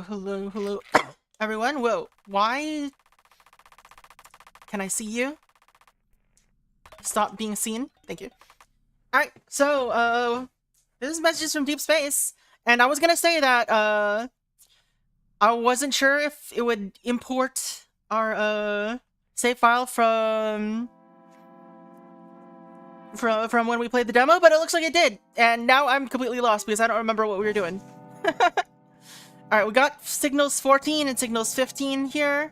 Hello, everyone. Whoa, why can I see you? Stop being seen. Thank you. Alright, so, this is Messages from Deep Space, and I was gonna say that, I wasn't sure if it would import our, save file from when we played the demo, but it looks like it did, and now I'm completely lost because I don't remember what we were doing. Alright, we got signals 14 and signals 15 here.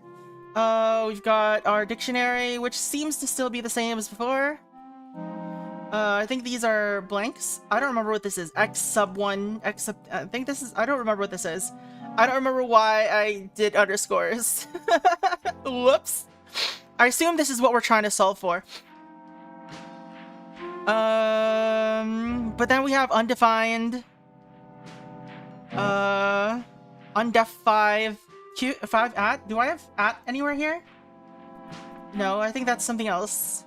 We've got our dictionary, which seems to still be the same as before. I think these are blanks. I don't remember what this is. X sub 1, X sub... I think this is... I don't remember what this is. I don't remember why I did underscores. Whoops. I assume this is what we're trying to solve for. But then we have undefined... undef 5... Q... 5 at? Do I have at anywhere here? No, I think that's something else.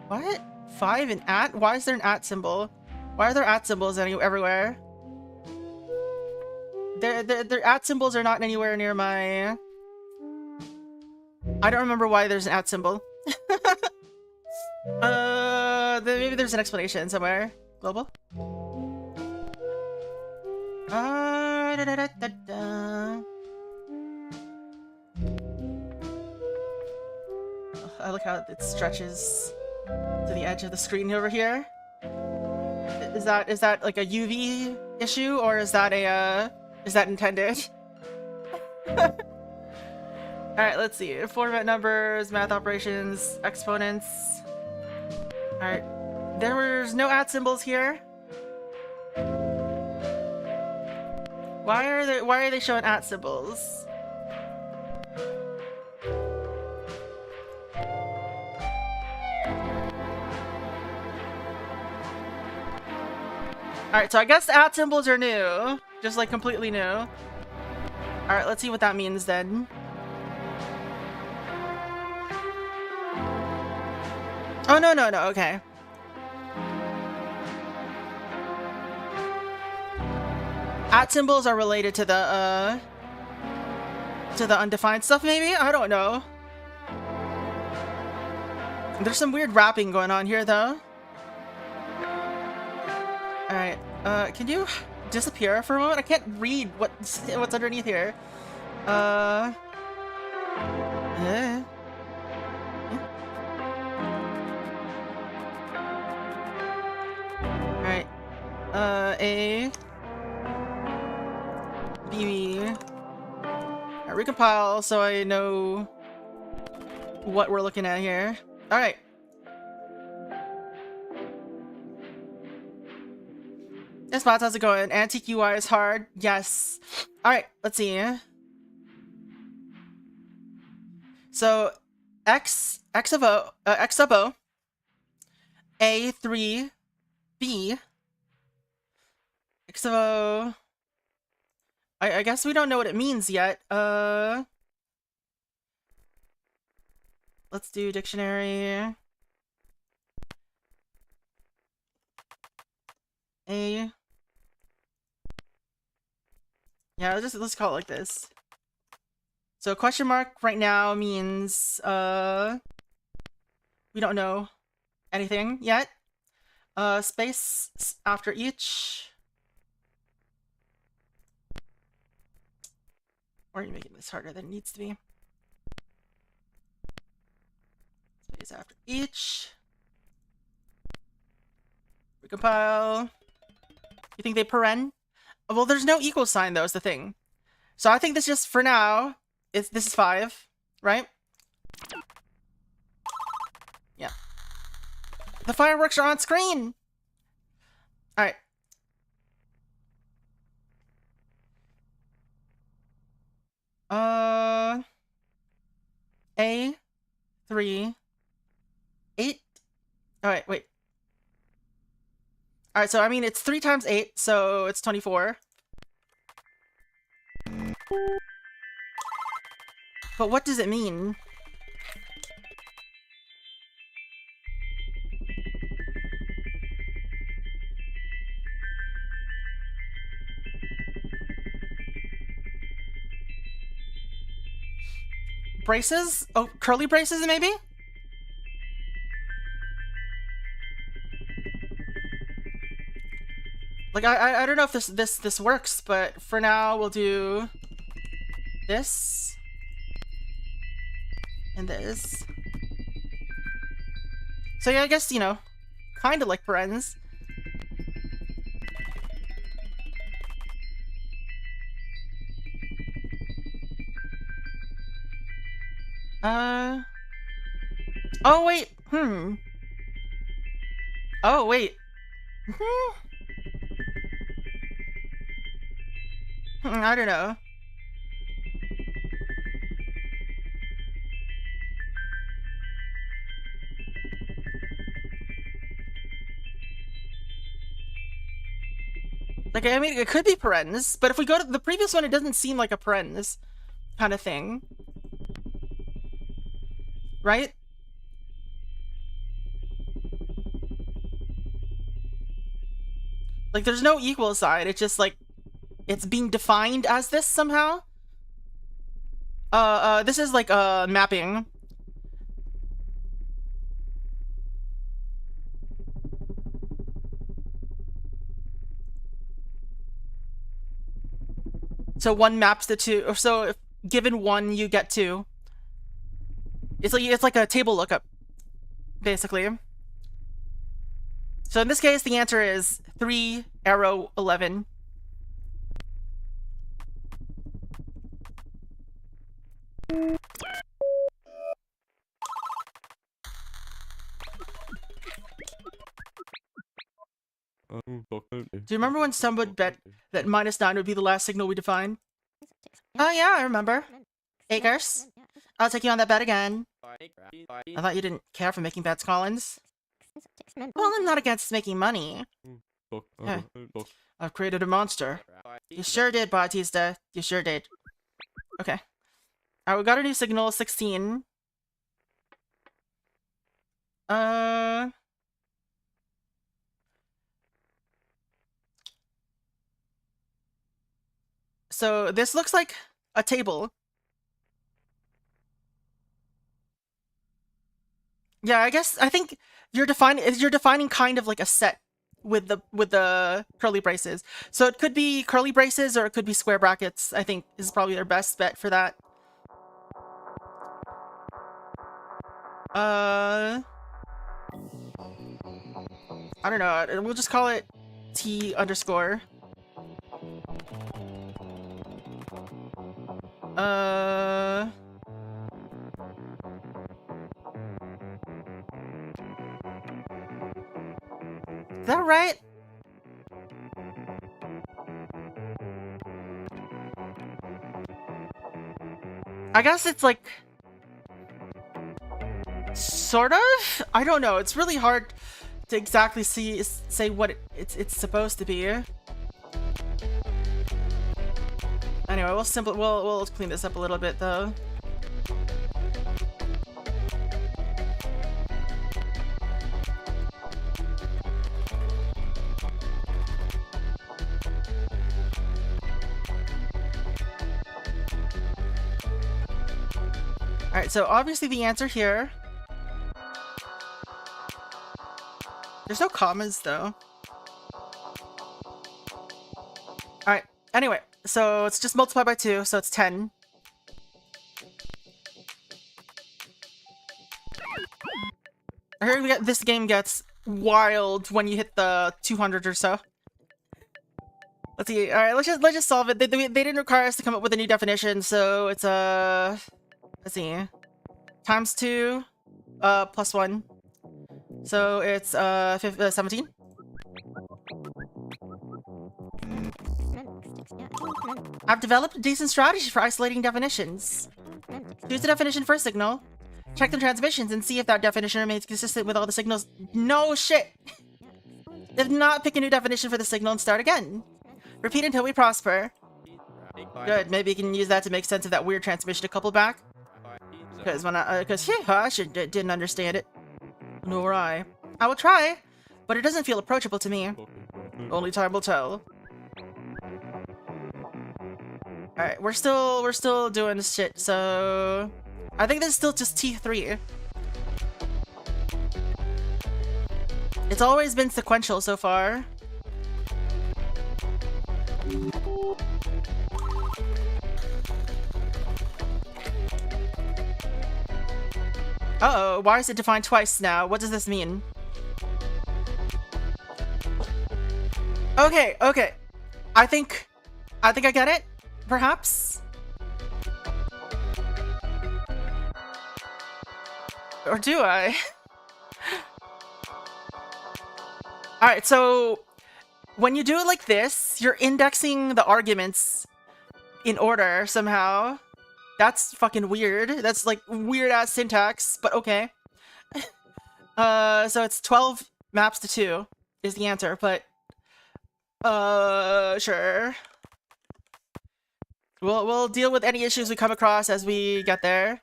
What? 5 and at? Why is there an at symbol? Why are there at symbols everywhere? Their at symbols are not anywhere near my... I don't remember why there's an at symbol. Maybe there's an explanation somewhere. Global? I look how it stretches to the edge of the screen over here. Is that like a UV issue, or is that intended? Alright, let's see. Format numbers, math operations, exponents. Alright. There was no at symbols here. Why are they showing at symbols? Alright, so I guess the at symbols are new. Just like completely new. Alright, let's see what that means then. Oh, no, okay. At symbols are related to the undefined stuff, maybe? I don't know. There's some weird wrapping going on here, though. Alright, can you disappear for a moment? I can't read what's underneath here. Yeah. Alright. A... B... recompile so I know what we're looking at here. Alright. Hey Spots, how's it going? Antique UI is hard. Yes. Alright, let's see. So, X sub O, A3, B, X sub O... I guess we don't know what it means yet. Let's do dictionary. A... Yeah, let's call it like this. So question mark right now means we don't know anything yet. Space after each. Or are you making this harder than it needs to be? Space after each. Recompile. You think they paren? Well, there's no equal sign though, is the thing. So I think this just for now, this is 5, right? Yeah. The fireworks are on screen! Alright. A3 8. Alright, wait. Alright, so I mean it's 3 times 8, so it's 24. But what does it mean? braces? Oh, curly braces maybe? Like I don't know if this works, but for now we'll do this and this. So yeah, I guess, you know, kind of like parens. Oh wait, Oh wait. I don't know. Like, I mean, it could be parens, but if we go to the previous one, it doesn't seem like a parens kind of thing. Right? Like, there's no equal sign, it's just like, it's being defined as this somehow. This is like, mapping. So one maps to two, or so if given one, you get two. It's like a table lookup, basically. So in this case, the answer is 3, arrow, 11. Do you remember when someone bet that -9 would be the last signal we defined? Oh yeah, I remember. Acres, I'll take you on that bet again. I thought you didn't care for making bets, Collins. Well, I'm not against making money. Yeah. I've created a monster. You sure did, Bautista. You sure did. Okay. Alright, we got a new signal, 16. So this looks like a table. Yeah, I think you're defining kind of like a set with the curly braces. So it could be curly braces or it could be square brackets, I think is probably their best bet for that. I don't know, we'll just call it T underscore. Is that right? I guess it's like... sort of? I don't know, it's really hard to exactly say what it's supposed to be. Anyway, we'll clean this up a little bit though. Alright, so obviously the answer here. There's no commas though. Alright, anyway, so it's just multiply by 2, so it's 10. I heard this game gets wild when you hit the 200 or so. Let's see. All right, let's just solve it. They didn't require us to come up with a new definition, so it's let's see, times 2, plus 1. So it's 17. I've developed a decent strategy for isolating definitions. Choose the definition for a signal. Check the transmissions and see if that definition remains consistent with all the signals. No shit! If not, pick a new definition for the signal and start again. Repeat until we prosper. Good, maybe you can use that to make sense of that weird transmission a couple back. Because I didn't understand it. Nor I. I will try, but it doesn't feel approachable to me. Only time will tell. Alright, we're still doing this shit, so... I think this is still just T3. It's always been sequential so far. Uh-oh, why is it defined twice now? What does this mean? Okay, okay. I think I get it, perhaps? Or do I? Alright, so when you do it like this, you're indexing the arguments in order somehow. That's fucking weird. That's like weird ass syntax, but okay. So it's 12 maps to 2 is the answer, but sure. We'll deal with any issues we come across as we get there.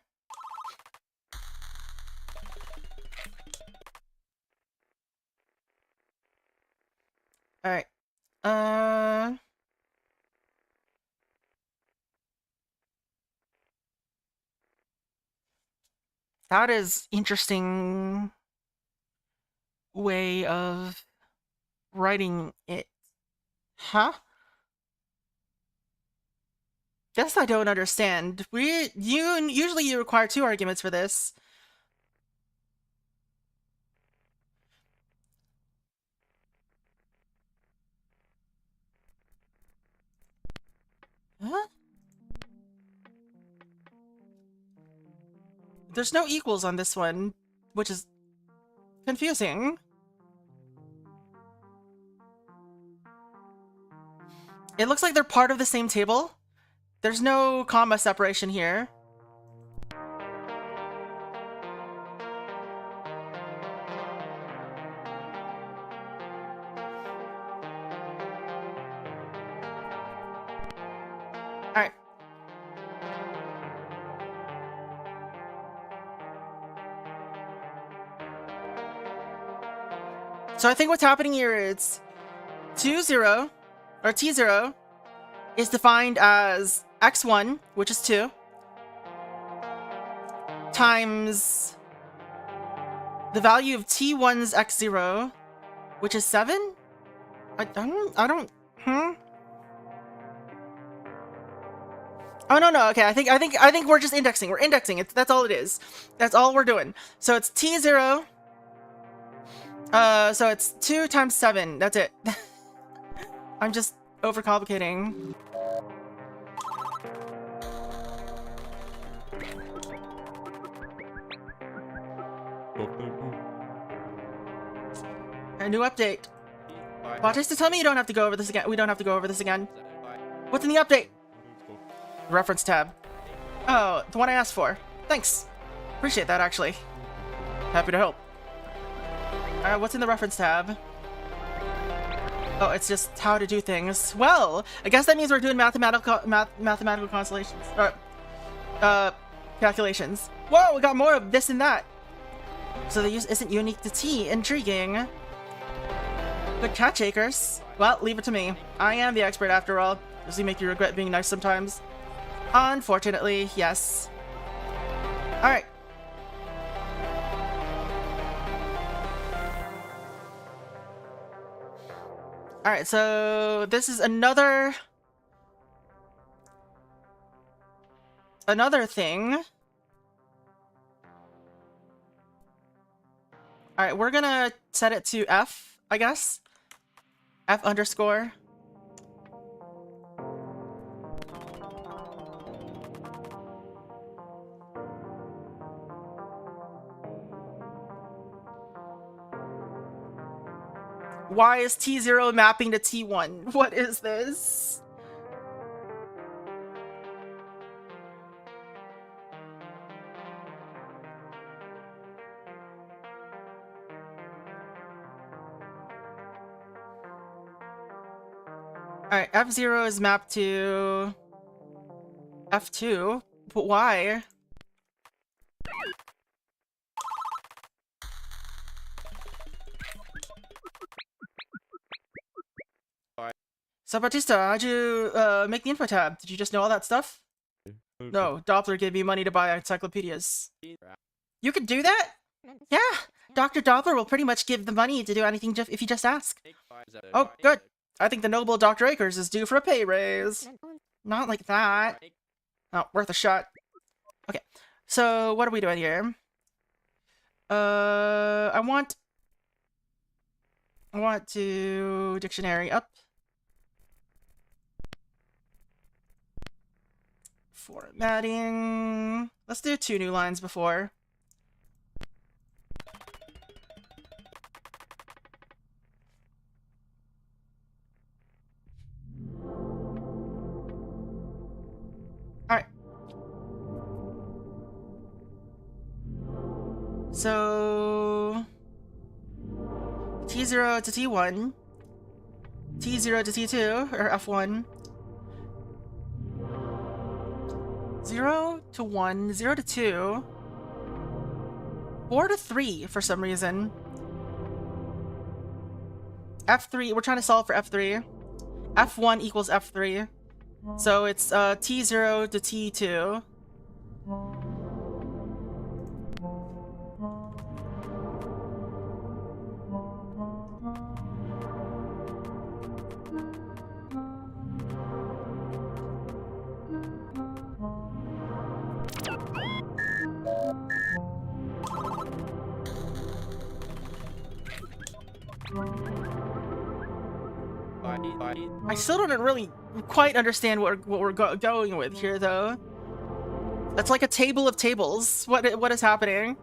Alright. That is interesting way of writing it. Huh? Guess I don't understand. Usually you require 2 arguments for this. Huh? There's no equals on this one, which is confusing. It looks like they're part of the same table. There's no comma separation here. Alright. So I think what's happening here is 2-0, or T0, is defined as x1, which is 2, times the value of T1's x0, which is 7? I don't, Oh no, okay, I think we're just indexing. We're indexing. That's all it is. That's all we're doing. So it's T0. So it's 2 times 7. That's it. I'm just overcomplicating. A new update. Bautista, tell me you don't have to go over this again. We don't have to go over this again. What's in the update? Reference tab. Oh, the one I asked for. Thanks. Appreciate that, actually. Happy to help. Alright, what's in the reference tab? Oh, it's just how to do things. Well, I guess that means we're doing mathematical constellations. Or, calculations. Whoa, we got more of this and that. So the use isn't unique to T. Intriguing. Good catch, Acres. Well, leave it to me. I am the expert after all. Does he make you regret being nice sometimes? Unfortunately, yes. Alright. Alright, so this is another thing. Alright, we're gonna set it to F, I guess. F underscore. Why is T0 mapping to T1? What is this? Alright, F0 is mapped to F2, but why? So Bautista, how'd you make the info tab? Did you just know all that stuff? No, Doppler gave me money to buy encyclopedias. You could do that? Yeah, Dr. Doppler will pretty much give the money to do anything if you just ask. Oh, good. I think the noble Dr. Akers is due for a pay raise. Not like that. Oh, worth a shot. Okay, so what are we doing here? I want to dictionary up. Formatting. Let's do 2 new lines before. Alright. So T0 to T1, T0 to T2, or F1, 0 to 1, 0 to 2, 4 to 3 for some reason. F3, we're trying to solve for F3. F1 equals F3. So it's T0 to T2. I still don't really quite understand what we're going with here, though. That's like a table of tables. What is happening?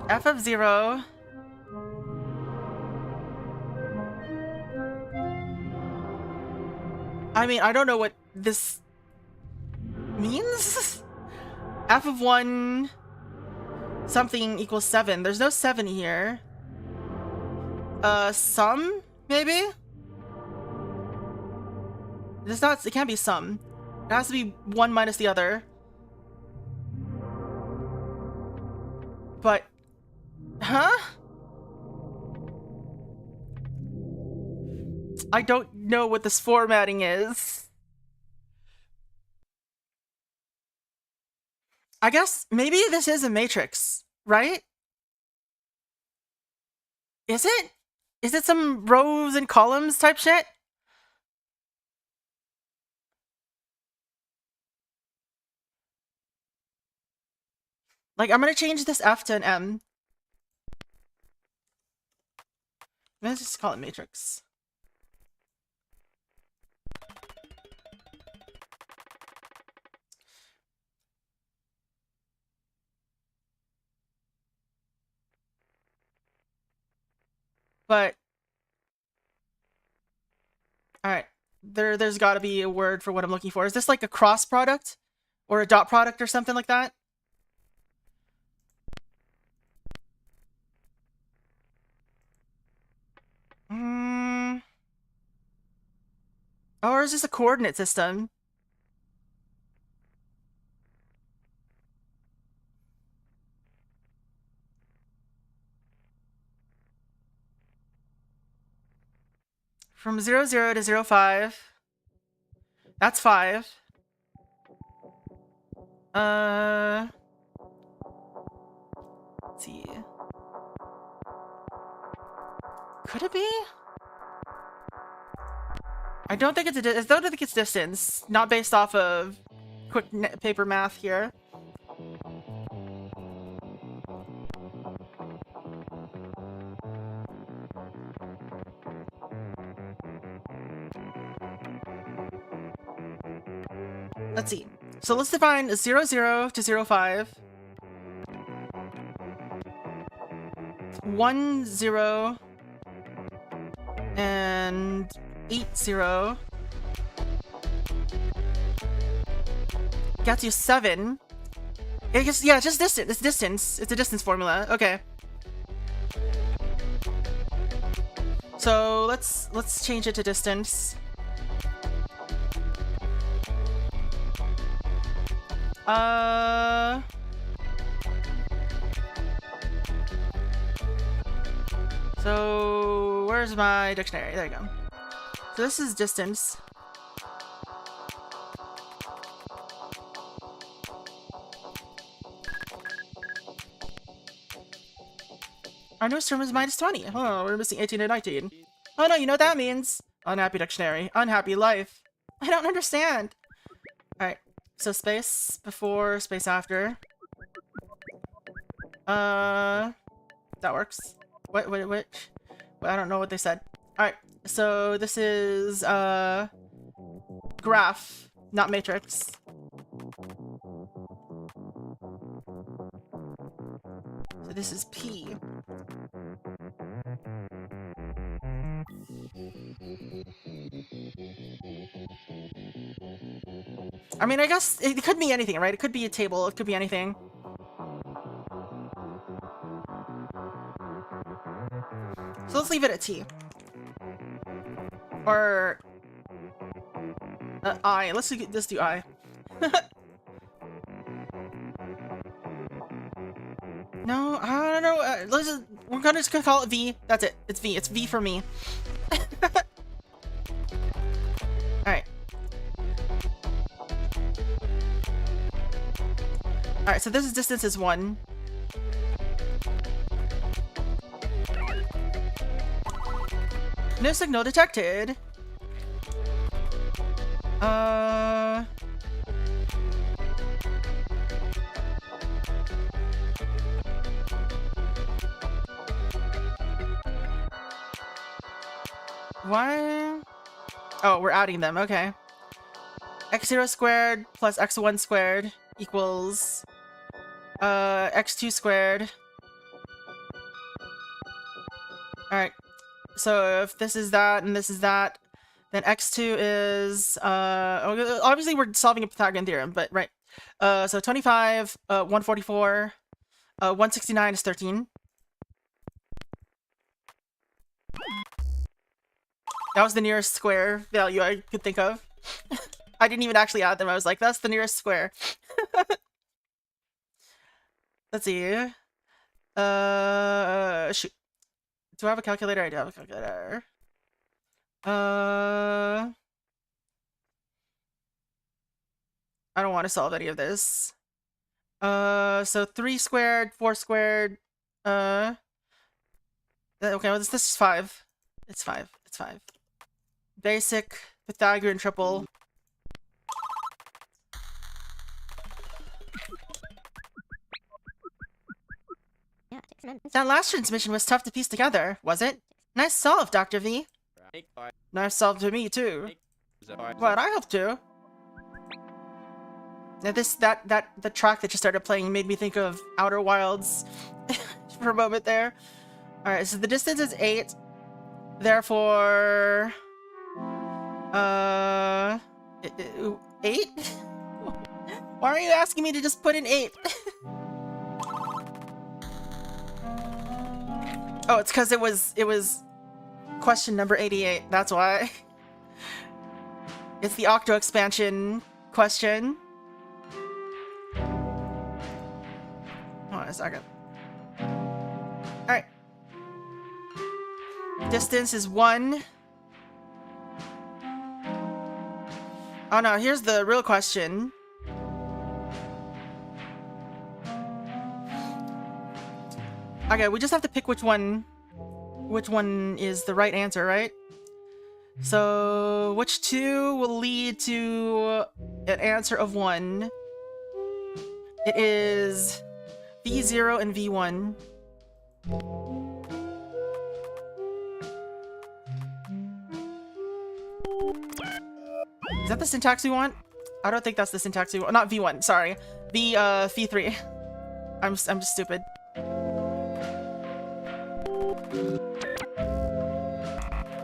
F of 0. I mean, I don't know what this means. F of 1 something equals 7. There's no 7 here. Sum, maybe? It's not, it can't be sum. It has to be one minus the other. But, huh? I don't know what this formatting is. I guess maybe this is a matrix, right? Is it? Is it some rows and columns type shit? Like, I'm gonna change this F to an M. Let's just call it matrix. But alright. There's gotta be a word for what I'm looking for. Is this like a cross product? Or a dot product or something like that? Or is this a coordinate system? From 0, 0 to 0, 5. That's 5. Let's see. Could it be? I don't think it's I don't think it's distance. Not based off of quick paper math here. Let's see. So let's define 0, 0 to 0, 5. 1, 0. And 8, 0. Gets you 7. I guess, yeah, just distance. It's distance. It's a distance formula. Okay. So let's change it to distance. So where's my dictionary? There you go. So this is distance. Our newest term is -20. Oh, we're missing 18 and 19. Oh no, you know what that means? Unhappy dictionary. Unhappy life. I don't understand. Alright, so space before, space after. That works. What? I don't know what they said. Alright, so this is, graph, not matrix. So this is P. I mean, I guess it could be anything, right? It could be a table, it could be anything. So let's leave it at T. Or... I. Let's do I. No, I don't know. We're just gonna call it V. That's it. It's V. It's V for me. Alright. Alright, so this distance is 1. No signal detected. Why? Oh, we're adding them, okay. X0 squared plus x1 squared equals x2 squared. Alright, so if this is that and this is that, then x2 is, obviously we're solving a Pythagorean theorem, but right. So 25, 144, 169 is 13. That was the nearest square value I could think of. I didn't even actually add them. I was like, that's the nearest square. Let's see. Shoot. Do I have a calculator? I do have a calculator. I don't want to solve any of this. So 3 squared, 4 squared, okay, well, this is 5. It's 5. It's 5. Basic Pythagorean triple. That last transmission was tough to piece together, was it? Nice solve, Dr. V. Nice solve to me, too. What, I hope to. Now the track that just started playing made me think of Outer Wilds for a moment there. Alright, so the distance is 8. Therefore... 8? Why are you asking me to just put in 8? Oh, it's because it was question number 88, that's why. It's the Octo expansion question. Hold on a second. Alright. Distance is 1. Oh no, here's the real question. Okay, we just have to pick which one is the right answer, right? So, which 2 will lead to an answer of 1? It is V0 and V1. Is that the syntax we want? I don't think that's the syntax we want. Not V1, sorry. V3. I'm just stupid.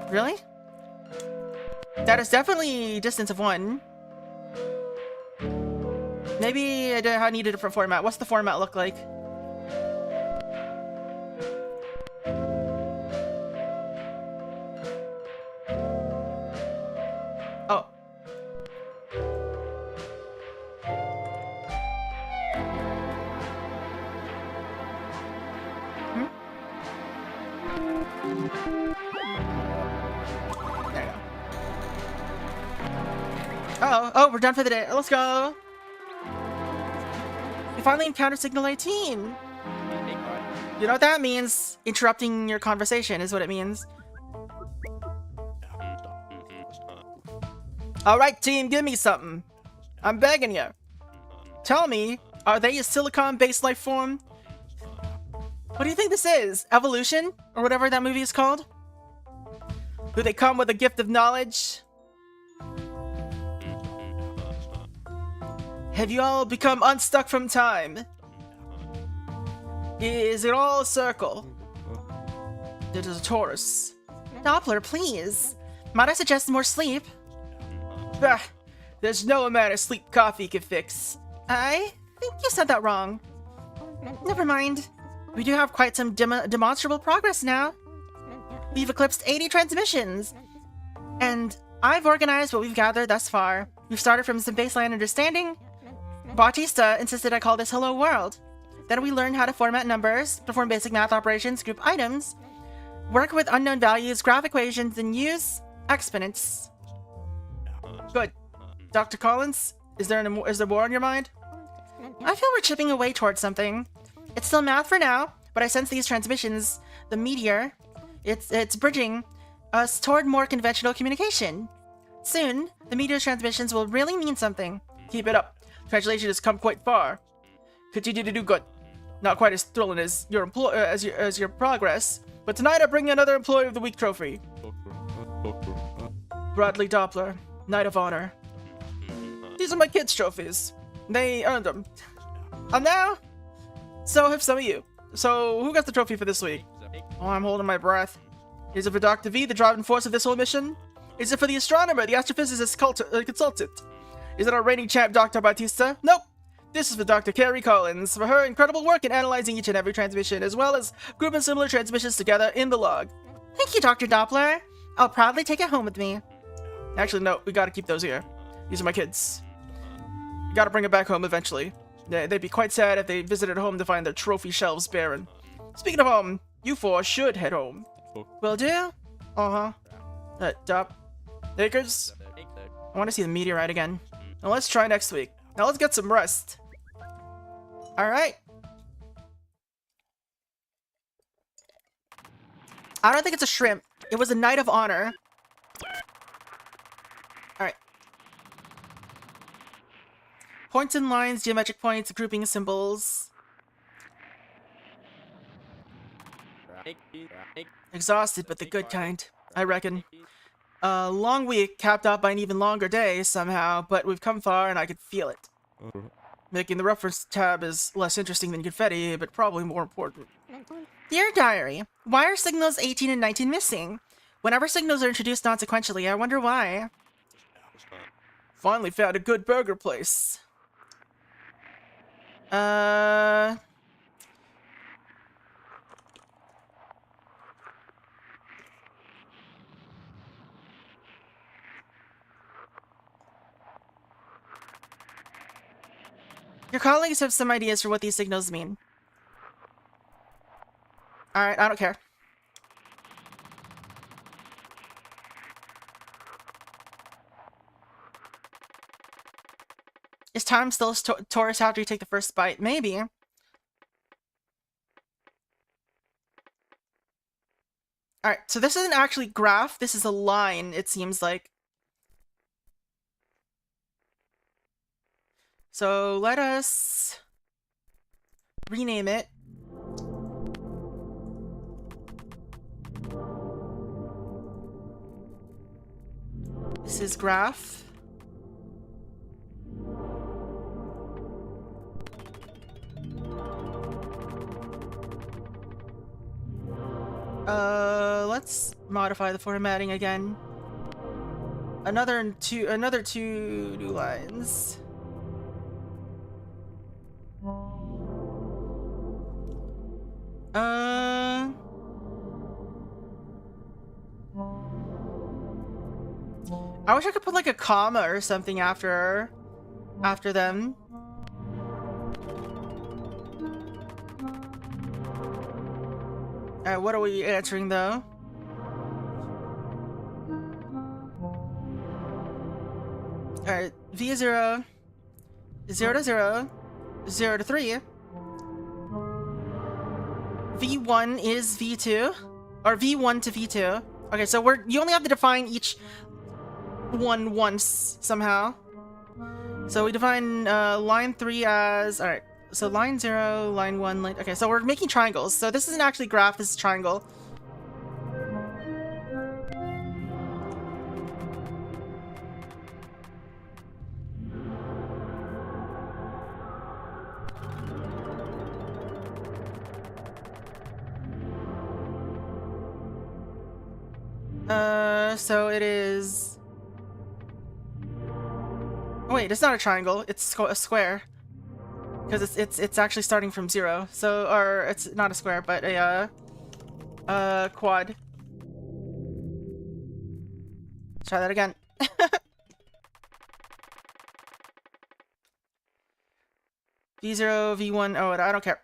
Really? That is definitely distance of 1. Maybe I need a different format. What's the format look like? Oh. go. Oh, we're done for the day. Let's go. We finally encountered Signal 18. You know what that means? Interrupting your conversation is what it means. Alright, team, give me something. I'm begging you. Tell me, are they a silicon-based life form? What do you think this is? Evolution? Or whatever that movie is called? Do they come with a gift of knowledge? Have you all become unstuck from time? Is it all a circle? It is a torus. Doppler, please. Might I suggest more sleep? Bah, there's no amount of sleep coffee can fix. I think you said that wrong. Never mind. We do have quite some demonstrable progress now. We've eclipsed 80 transmissions. And I've organized what we've gathered thus far. We've started from some baseline understanding. Bautista insisted I call this Hello World. Then we learned how to format numbers, perform basic math operations, group items, work with unknown values, graph equations, and use exponents. Good. Dr. Collins, is there more on your mind? I feel we're chipping away towards something. It's still math for now, but I sense these transmissions, the meteor, it's bridging us toward more conventional communication. Soon, the meteor's transmissions will really mean something. Keep it up. Translation has come quite far. Continue to do good. Not quite as thrilling as your progress, but tonight I bring another Employee of the Week trophy. Bradley Doppler, Knight of Honor. These are my kids' trophies. They earned them. And now, so have some of you. So, who got the trophy for this week? Oh, I'm holding my breath. Is it for Dr. V, the driving force of this whole mission? Is it for the astronomer, the astrophysicist consultant? Is it our reigning champ, Dr. Bautista? Nope. This is for Dr. Carrie Collins, for her incredible work in analyzing each and every transmission, as well as grouping similar transmissions together in the log. Thank you, Dr. Doppler. I'll proudly take it home with me. Actually, no, we gotta keep those here. These are my kids. We gotta bring them back home eventually. They'd be quite sad if they visited home to find their trophy shelves barren. Speaking of home, you four should head home. Will do? Uh-huh. Dop. Akers? I want to see the meteorite again. Now let's try next week. Now let's get some rest. Alright. I don't think it's a shrimp. It was a Knight of Honor. Alright. Points and lines, geometric points, grouping symbols. Exhausted, but the good kind, I reckon. A long week capped off by an even longer day somehow, but we've come far and I could feel it. Making the reference tab is less interesting than confetti, but probably more important. Dear Diary, why are signals 18 and 19 missing? Whenever signals are introduced non-sequentially, I wonder why. Finally found a good burger place. Your colleagues have some ideas for what these signals mean. Alright, I don't care. Is time still Taurus after you take the first bite? Maybe. Alright, so this isn't actually graph, this is a line, it seems like. So let us rename it. This is graph. Let's modify the formatting again. Another two new lines. I wish I could put like a comma or something after them. Alright, what are we answering though? Alright, V0, 0 to 0, 0 to 3. V1 is V2, or V1 to V2. Okay, so you only have to define each one once somehow. So we define line 3 as, alright, so line 0, line 1, line, okay, so we're making triangles. So this isn't actually graph, this is triangle. So it is... Oh wait, it's not a triangle, it's a square. Because it's actually starting from 0. So, or it's not a square, but a quad. Let's try that again. V0, V1, oh, I don't care.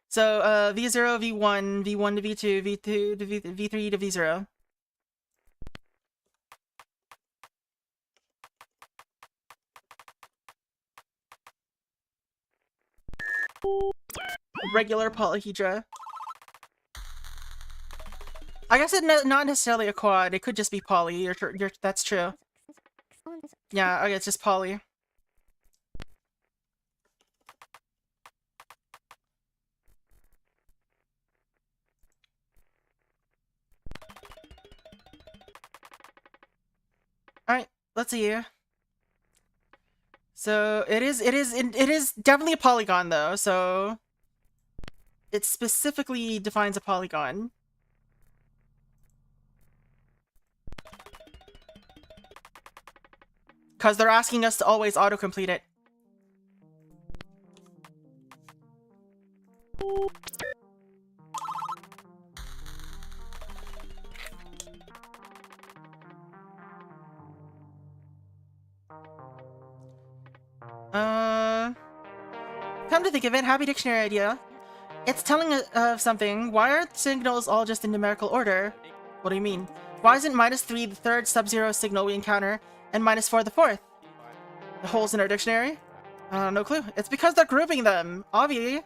So, V0, V1, V1 to V2, V2 to V3 to V0. Regular polyhedra. I guess it's not necessarily a quad, it could just be poly, that's true. Yeah, okay, it's just poly. Alright, let's see here. So it is definitely a polygon though, so it specifically defines a polygon. Because they're asking us to always autocomplete it. Come to think of it, happy dictionary idea. It's telling us something. Why are signals all just in numerical order? What do you mean? Why isn't -3 the third sub-zero signal we encounter, and -4 the fourth? The holes in our dictionary? No clue. It's because they're grouping them, obviously.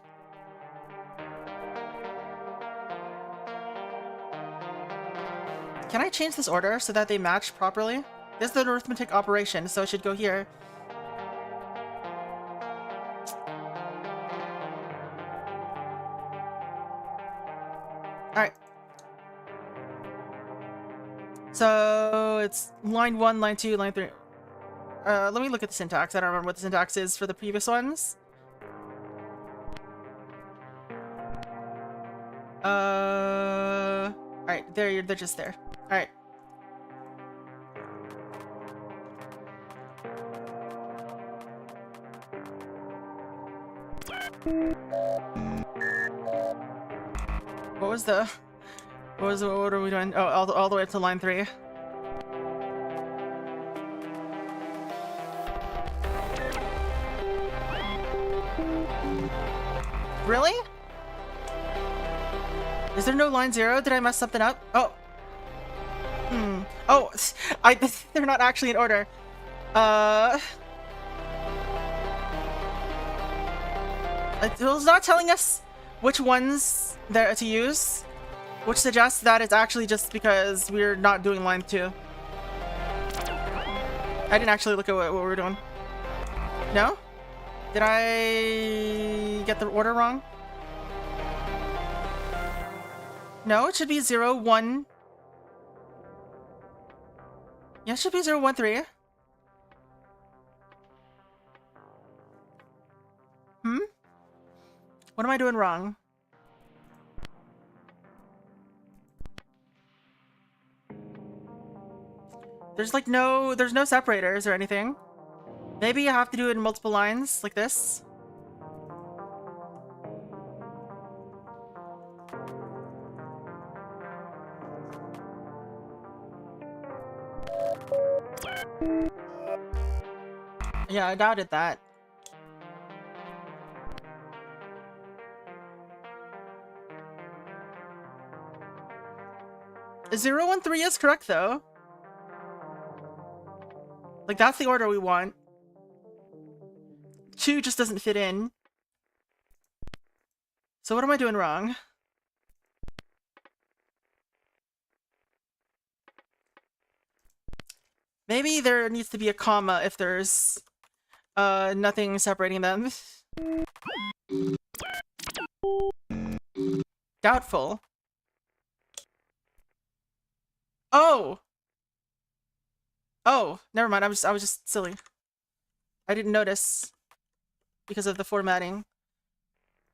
Can I change this order so that they match properly? This is an arithmetic operation, so it should go here. Alright. So it's line 1, line 2, line 3. Let me look at the syntax. I don't remember what the syntax is for the previous ones. Alright, they're just there. Alright. What are we doing? Oh, all the way up to line 3. Really? Is there no line 0? Did I mess something up? Oh. Oh, they're not actually in order. It's not telling us which ones there to use, which suggests that it's actually just because we're not doing line 2. I didn't actually look at what we were doing. No? Did I get the order wrong? No, it should be 0, 1. Yeah, it should be 0, 1, 3. What am I doing wrong? There's like there's no separators or anything. Maybe you have to do it in multiple lines, like this. Yeah, I doubted that. Zero, 1, 3 is correct though. Like that's the order we want. 2 just doesn't fit in. So what am I doing wrong? Maybe there needs to be a comma if there's nothing separating them. Doubtful. Oh! Oh, never mind. I was just silly. I didn't notice because of the formatting.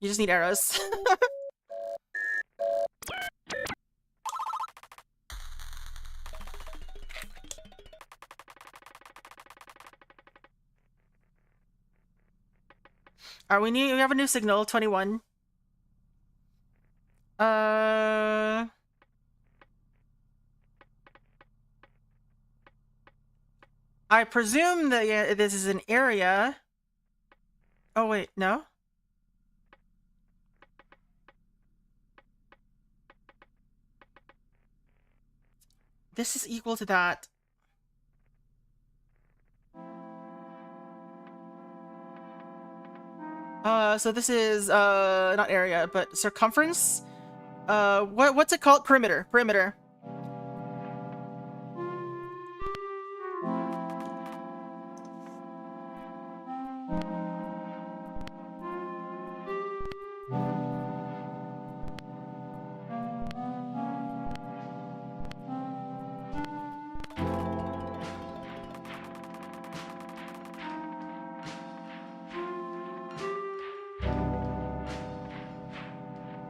You just need arrows. Alright, we have a new signal, 21. I presume that this is an area. Oh wait, no? This is equal to that. So this is not area, but circumference. What's it called? Perimeter. Perimeter.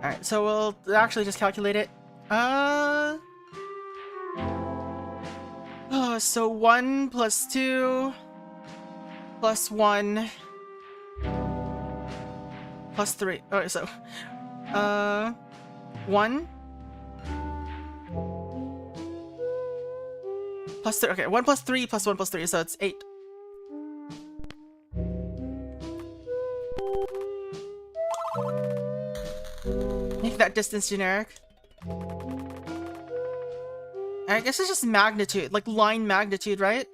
Alright, so we'll actually just calculate it. So 1 plus 2 plus 1 plus 3. Okay, so 1 plus 3. Okay, 1 plus 3 plus 1 plus 3, so it's 8. Make that distance generic. I guess it's just magnitude, like line magnitude, right?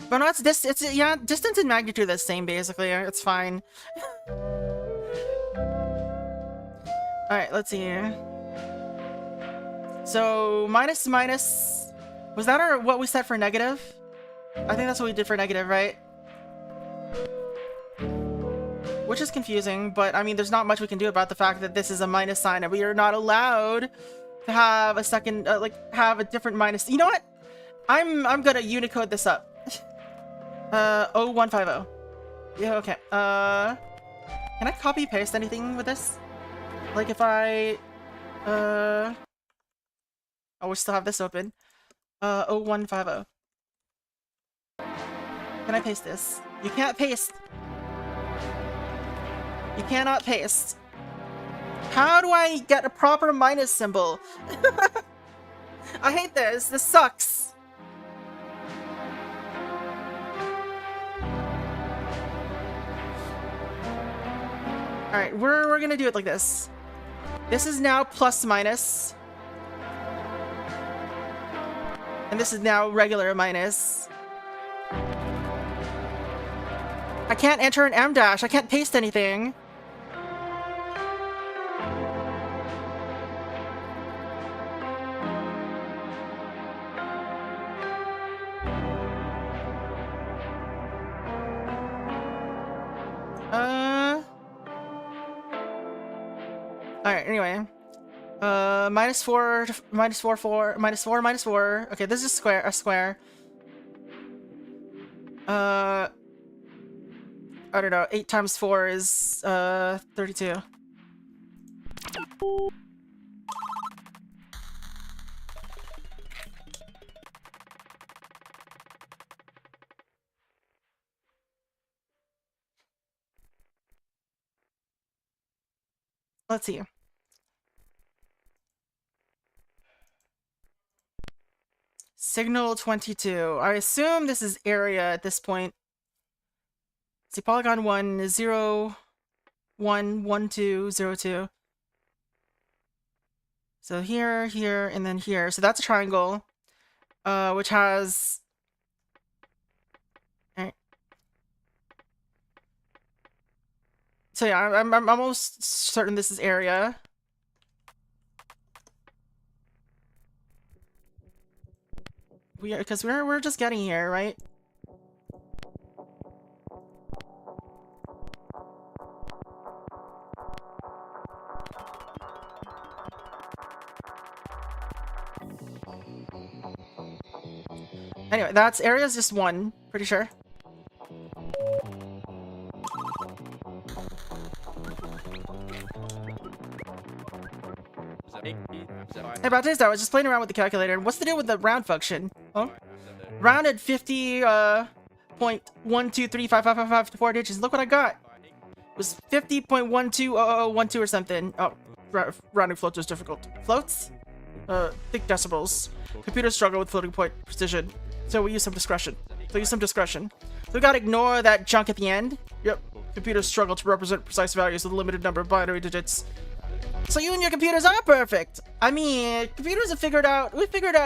But no, yeah, distance and magnitude are the same basically. It's fine. Alright, let's see here. So minus was that what we set for negative? I think that's what we did for negative, right? Which is confusing, but I mean, there's not much we can do about the fact that this is a minus sign and we are not allowed to have a second, have a different minus. You know what? I'm gonna Unicode this up. 0150. Yeah, okay. Can I copy paste anything with this? Like if I, oh, we still have this open. 0150. Can I paste this? You can't paste. You cannot paste. How do I get a proper minus symbol? I hate this. This sucks. Alright, we're gonna do it like this. This is now plus minus. And this is now regular minus. I can't enter an M dash. I can't paste anything. Alright, anyway. Minus 4, minus 4, 4, minus 4, minus 4. Okay, this is a square. I don't know, 8 times 4 is, 32. Let's see. Signal 22. I assume this is area at this point. See, polygon 1 is 0, 1, 1, 2, 0, 2. So here, here, and then here. So that's a triangle, which has... Alright. So yeah, I'm almost certain this is area. Because we're just getting here, right? Anyway, that's area's just 1, pretty sure. Hey, Baptiste, I was just playing around with the calculator, and what's the deal with the round function? Oh? Rounded 50.1235555 to 4 digits. Look what I got. It was 50.120012 or something. Oh, rounding floats is difficult. Floats? Think decibels. Computers struggle with floating point precision, so we use some discretion. So we gotta ignore that junk at the end. Yep. Computers struggle to represent precise values with a limited number of binary digits. So you and your computers are perfect. I mean, computers have figured out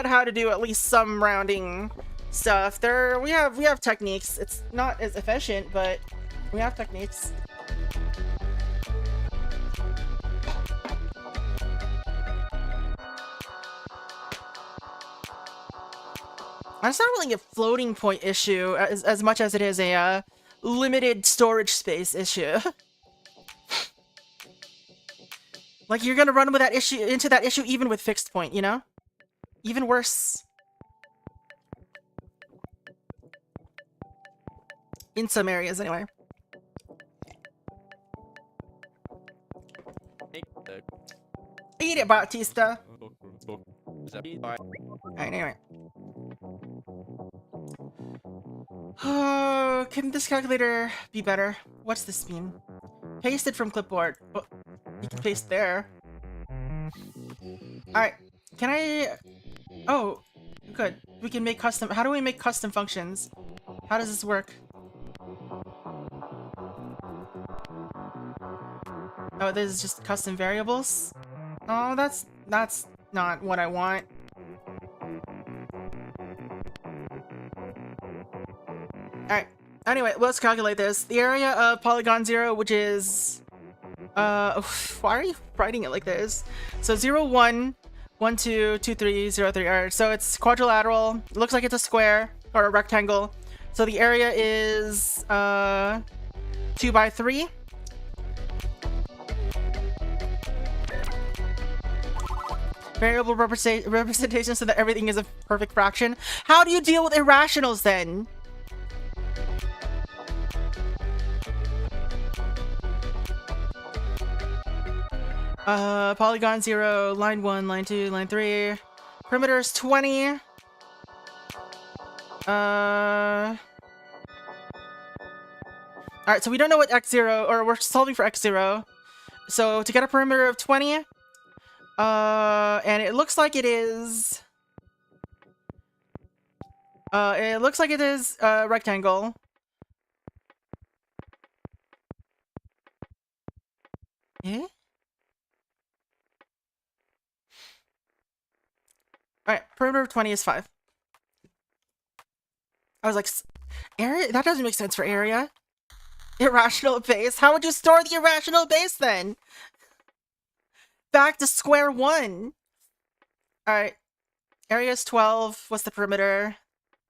how to do at least some rounding stuff. We have techniques. It's not as efficient, but we have techniques. It's not really a floating point issue as much as it is a limited storage space issue. Like, you're gonna run with that issue into that issue even with fixed point, you know? Even worse. In some areas, anyway. Eat it, Bautista! Alright, anyway. Oh, can this calculator be better? What's this mean? Pasted from clipboard. Oh, you can paste there. Alright, can I... Oh, good. We can make custom... How do we make custom functions? How does this work? Oh, this is just custom variables? Oh, that's not what I want. Alright, anyway, let's calculate this. The area of polygon 0, which is... why are you writing it like this? So 0, 1, 1, 2, 2, 3, 0, 3. Alright, so it's quadrilateral. It looks like it's a square or a rectangle. So the area is 2 by 3. Variable representation so that everything is a perfect fraction. How do you deal with irrationals then? Polygon 0, line 1, line 2, line 3. Perimeter is 20. Alright, so we don't know what x0, or we're solving for x0. So to get a perimeter of 20, and it looks like it is... rectangle. Eh? Alright, perimeter of 20 is 5. I was like, area? That doesn't make sense for area. Irrational base? How would you store the irrational base then? Back to square one. Alright. Area is 12. What's the perimeter?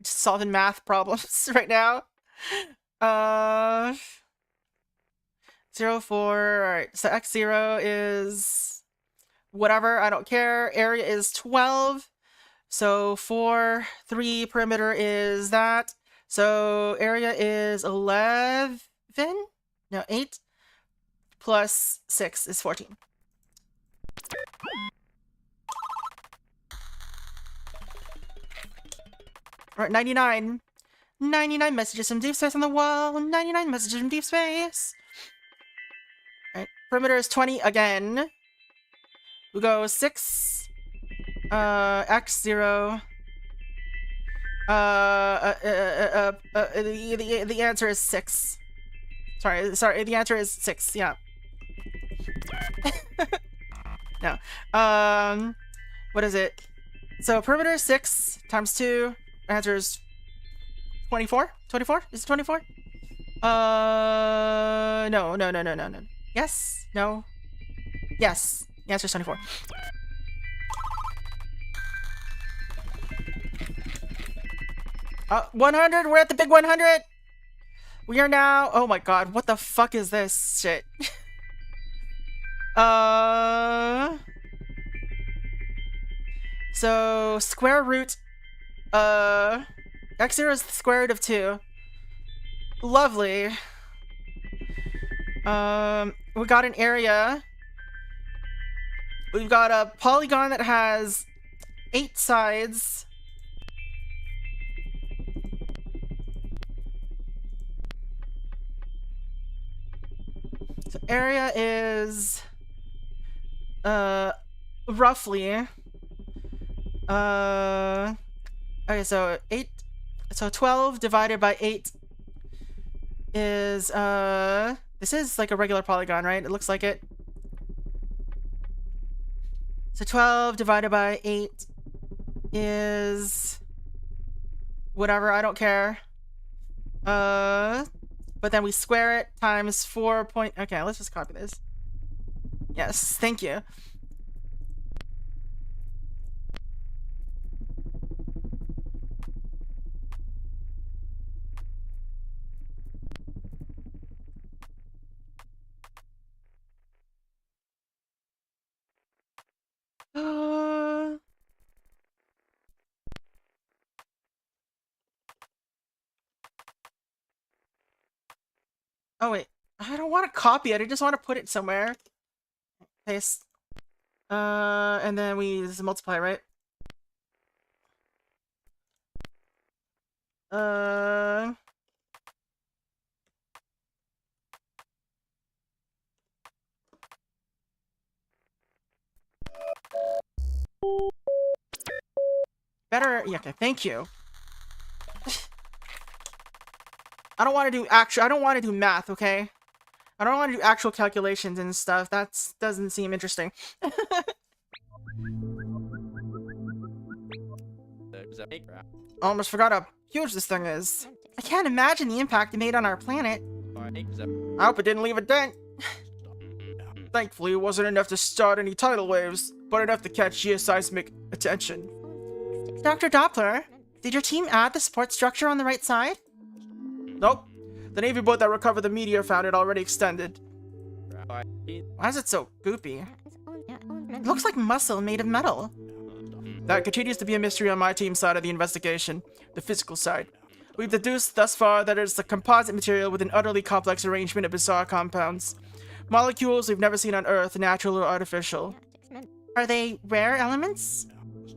Just solving math problems right now. 0, 4. Alright, so x0 is whatever, I don't care. Area is 12. So 4, 3, perimeter is that. So area is 11? No, 8. Plus 6 is 14. Alright, 99. 99 messages from deep space on the wall. 99 messages from deep space. Alright, perimeter is 20 again. We go 6. X0. The answer is 6. Sorry, the answer is 6, yeah. No. What is it? So perimeter is 6 times 2. Answer is 24? 24? Is it 24? No. Yes? No? Yes. The answer is 24. 100! We're at the big 100! We are now... Oh my god, what the fuck is this shit? So, square root... x0 is the square root of 2. Lovely. We got an area. We've got a polygon that has 8 sides. So area is roughly okay, so 12 divided by 8 is this is like a regular polygon, right? It looks like it. So 12 divided by 8 is whatever, I don't care. But then we square it times 4 point... Okay, let's just copy this. Yes, thank you. Oh wait, I don't want to copy it. I just want to put it somewhere. Paste. And then we just multiply, right? Better. Yeah. Okay. Thank you. I don't want to do actual. I don't want to do math. Okay. I don't want to do actual calculations and stuff. That doesn't seem interesting. Almost forgot how huge this thing is. I can't imagine the impact it made on our planet. I hope it didn't leave a dent. Thankfully, it wasn't enough to start any tidal waves, but enough to catch geoseismic attention. Dr. Doppler, did your team add the support structure on the right side? Nope. The Navy boat that recovered the meteor found it already extended. Why is it so goopy? It looks like muscle made of metal. That continues to be a mystery on my team's side of the investigation, the physical side. We've deduced thus far that it's a composite material with an utterly complex arrangement of bizarre compounds. Molecules we've never seen on Earth, natural or artificial. Are they rare elements?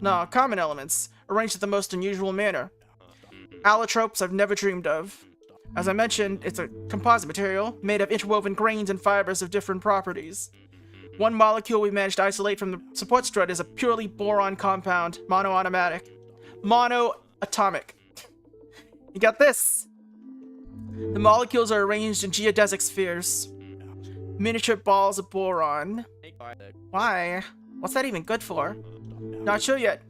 No, common elements, arranged in the most unusual manner. Allotropes I've never dreamed of. As I mentioned, it's a composite material, made of interwoven grains and fibers of different properties. One molecule we managed to isolate from the support strut is a purely boron compound, monoatomic. Monoatomic. You got this! The molecules are arranged in geodesic spheres. Miniature balls of boron. Why? What's that even good for? Not sure yet.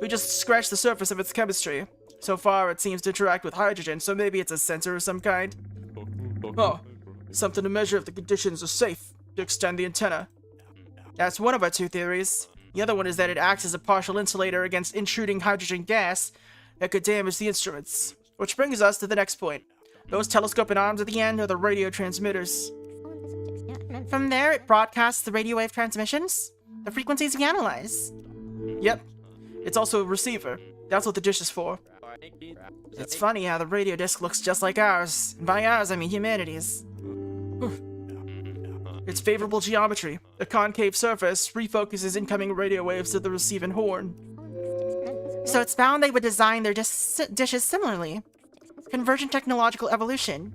We just scratched the surface of its chemistry. So far, it seems to interact with hydrogen, so maybe it's a sensor of some kind. Oh, something to measure if the conditions are safe to extend the antenna. That's one of our 2 theories. The other one is that it acts as a partial insulator against intruding hydrogen gas that could damage the instruments. Which brings us to the next point. Those telescoping arms at the end are the radio transmitters. From there, it broadcasts the radio wave transmissions, the frequencies we analyze. Yep. It's also a receiver. That's what the dish is for. It's funny how the radio disc looks just like ours. And by ours, I mean humanity's. Its favorable geometry, a concave surface, refocuses incoming radio waves to the receiving horn. So it's found they would design their dishes similarly. Convergent technological evolution.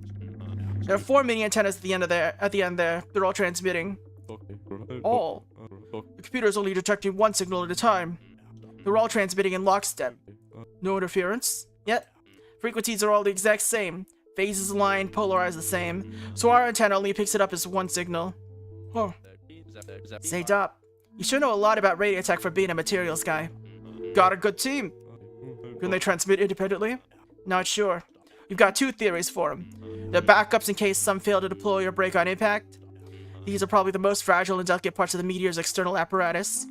There are 4 mini antennas at the end there. They're all transmitting. All. The computer is only detecting one signal at a time. They're all transmitting in lockstep. No interference. Yet. Frequencies are all the exact same. Phases aligned, polarized the same. So our antenna only picks it up as one signal. Huh. Say, Dop, you sure know a lot about radio tech for being a materials guy. Got a good team. Can they transmit independently? Not sure. We've got 2 theories for them. They're backups in case some fail to deploy or break on impact. These are probably the most fragile and delicate parts of the meteor's external apparatus.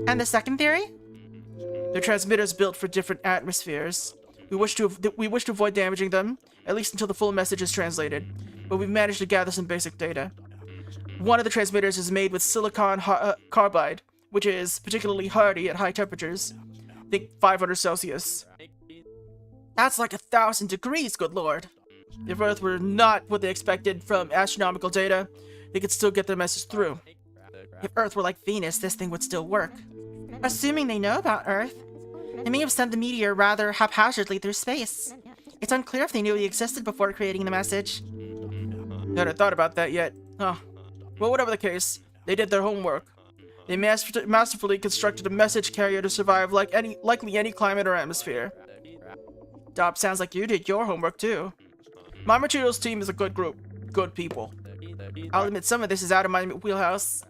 And the second theory? They're transmitters built for different atmospheres. We wish to avoid damaging them, at least until the full message is translated, but we've managed to gather some basic data. One of the transmitters is made with silicon carbide, which is particularly hardy at high temperatures. Think 500 Celsius. That's like 1,000 degrees, good lord. If Earth were not what they expected from astronomical data, they could still get their message through. If Earth were like Venus, this thing would still work. Assuming they know about Earth, they may have sent the meteor rather haphazardly through space. It's unclear if they knew we existed before creating the message. Hadn't thought about that yet. Huh. Well, whatever the case, they did their homework. They masterfully constructed a message carrier to survive likely any climate or atmosphere. Dop, sounds like you did your homework too. My materials team is a good group. Good people. I'll admit some of this is out of my wheelhouse.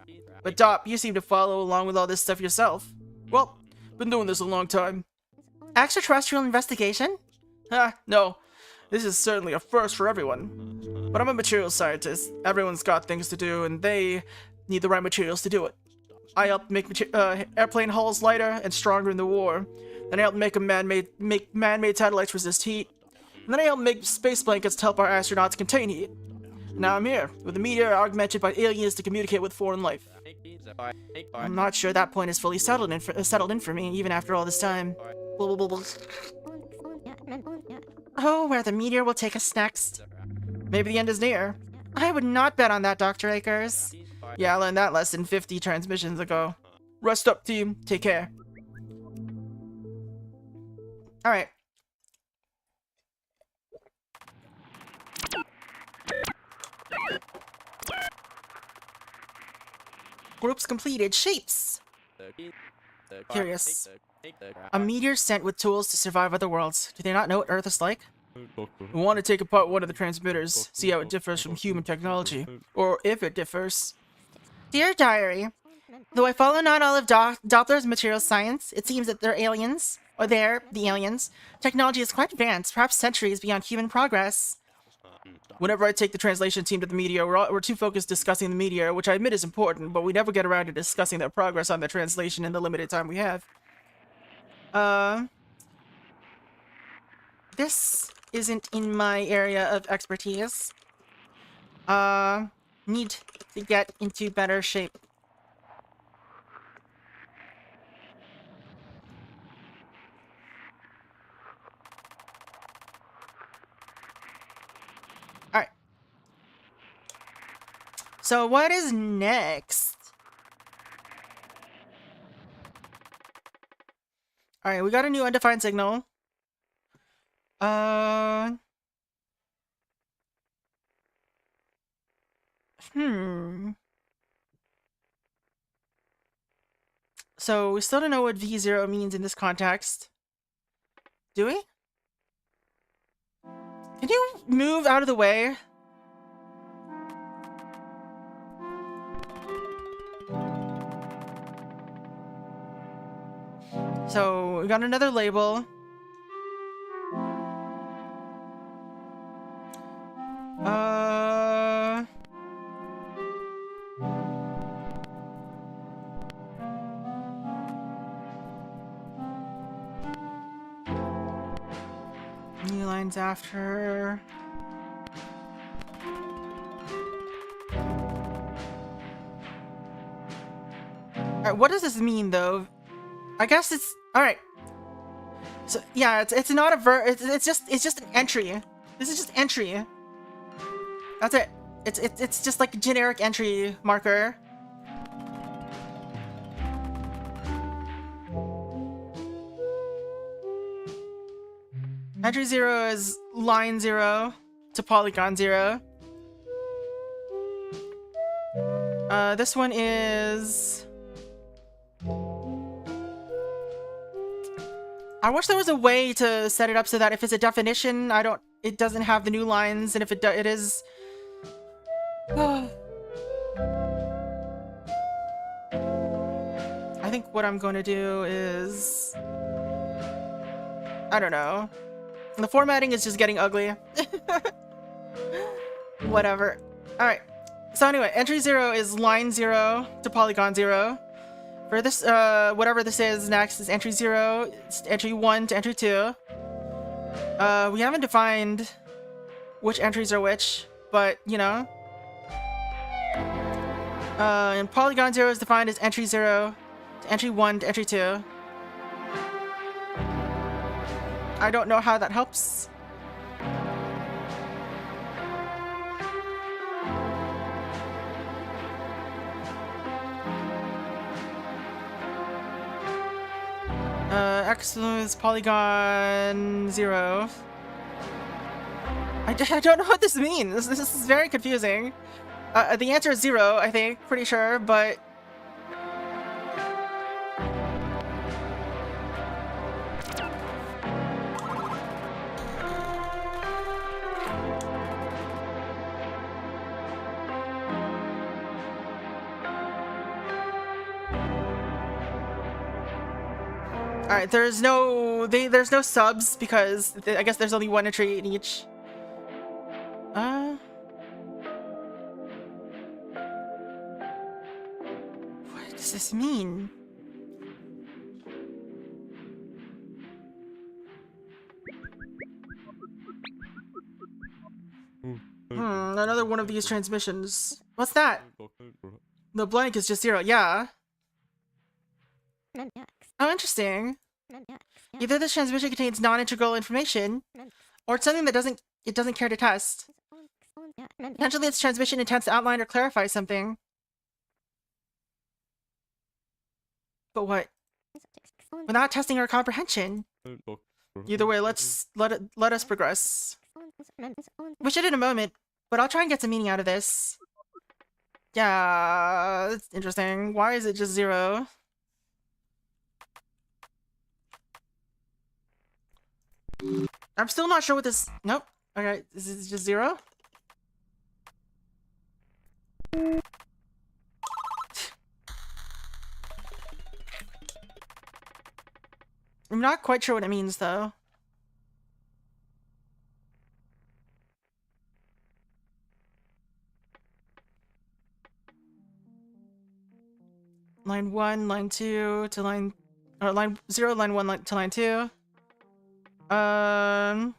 But Dop, you seem to follow along with all this stuff yourself. Well, been doing this a long time. Extraterrestrial investigation? No. This is certainly a first for everyone. But I'm a materials scientist. Everyone's got things to do, and they need the right materials to do it. I helped make airplane hulls lighter and stronger in the war. Then I helped make man-made satellites resist heat. And then I helped make space blankets to help our astronauts contain heat. And now I'm here, with a meteor augmented by aliens to communicate with foreign life. I'm not sure that point is fully settled in for me, even after all this time. Oh, where the meteor will take us next. Maybe the end is near. I would not bet on that, Dr. Akers. Yeah, I learned that lesson 50 transmissions ago. Rest up, team. Take care. Alright. Groups completed. Shapes! Curious. A meteor sent with tools to survive other worlds. Do they not know what Earth is like? We want to take apart one of the transmitters, see how it differs from human technology. Or if it differs. Dear Diary, though I follow not all of Doppler's material science, it seems that they're aliens, or they're the aliens. Technology is quite advanced, perhaps centuries beyond human progress. Whenever I take the translation team to the meteor, we're too focused discussing the meteor, which I admit is important, but we never get around to discussing their progress on the translation in the limited time we have. This isn't in my area of expertise. Need to get into better shape. Alright. So what is next? Alright, we got a new undefined signal. So we still don't know what V0 means in this context. Do we? Can you move out of the way? So we got another label. New lines after. Alright, what does this mean though? I guess it's alright. So yeah, it's not a it's just an entry. This is just entry. That's it. It's just like a generic entry marker. Entry 0 is line 0 to polygon 0. This one is... I wish there was a way to set it up so that if it's a definition, it doesn't have the new lines, and if it is... I think what I'm going to do is... I don't know. The formatting is just getting ugly. Whatever. Alright. So anyway, entry 0 is line 0 to polygon 0. For this, whatever this is next is entry 0, it's entry 1 to entry 2. We haven't defined which entries are which, but, you know. And polygon 0 is defined as entry 0 to entry 1 to entry 2. I don't know how that helps. X is polygon 0. I don't know what this means. This is very confusing. The answer is 0, I think. Pretty sure, but... Alright, there's no subs because I guess there's only one entry in each. What does this mean? Another one of these transmissions. What's that? The blank is just 0, yeah. Oh, interesting. Either this transmission contains non-integral information, or it's something that it doesn't care to test. Potentially its transmission intends to outline or clarify something. But what? Without testing our comprehension. Either way, let us progress. We should in a moment, but I'll try and get some meaning out of this. Yeah, that's interesting. Why is it just 0? I'm still not sure what this... Nope. Okay, this is just 0? I'm not quite sure what it means, though. Line 1, line 2 to line... Or line 0, line 1 to line 2. I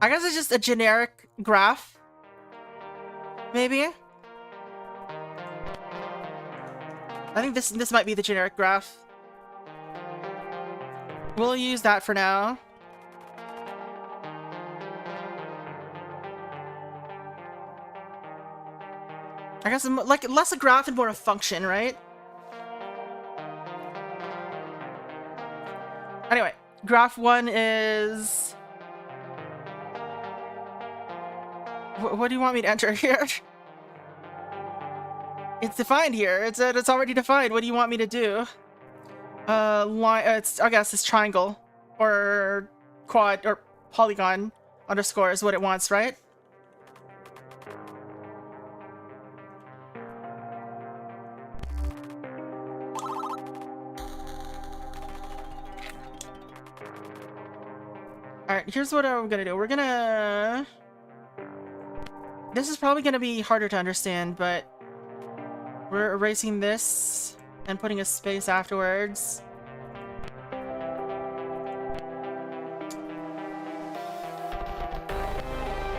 guess it's just a generic graph. Maybe? I think this might be the generic graph. We'll use that for now. I guess like less a graph and more a function, right? Anyway, graph 1 is... What do you want me to enter here? It's defined here. It's already defined. What do you want me to do? I guess it's triangle or quad or polygon underscore is what it wants, right? Alright, here's what I'm gonna do. We're gonna... This is probably gonna be harder to understand, but... We're erasing this and putting a space afterwards.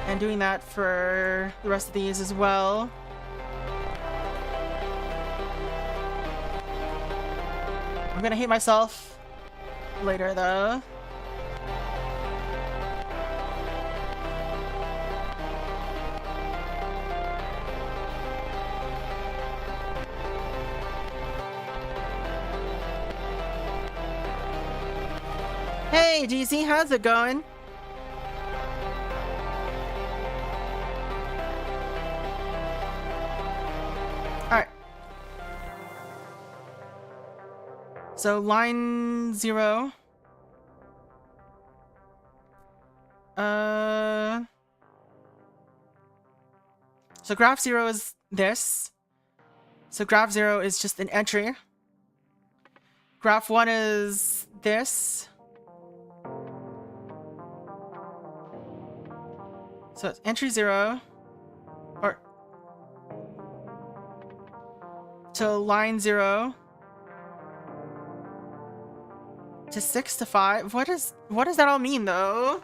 And doing that for the rest of these as well. I'm gonna hate myself later, though. Hey, GC, how's it going? Alright. So, line 0. So graph 0 is this. So graph 0 is just an entry. Graph 1 is this. So it's entry 0, or to line 0, to 6 to 5. What does that all mean though?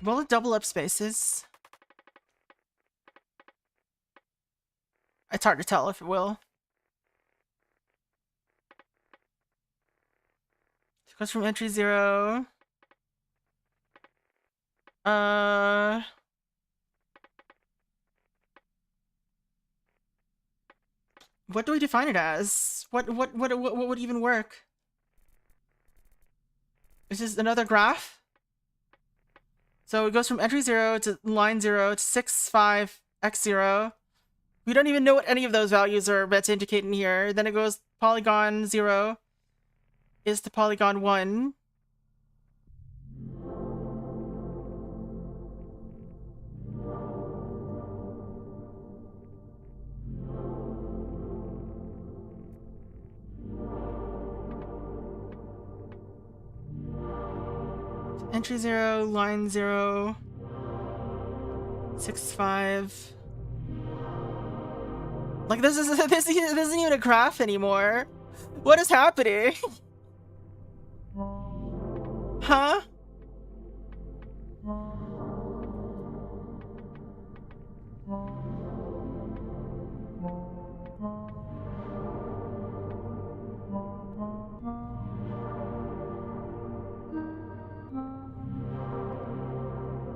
Will it double up spaces? It's hard to tell if it will. It goes from entry 0. What do we define it as? What would even work? Is this another graph? So it goes from entry 0 to line 0 to 6, 5, x 0. We don't even know what any of those values are meant to indicate in here. Then it goes polygon 0 is to polygon 1. Entry 0, line 0, 6, 5. Like this isn't even a graph anymore. What is happening? Huh?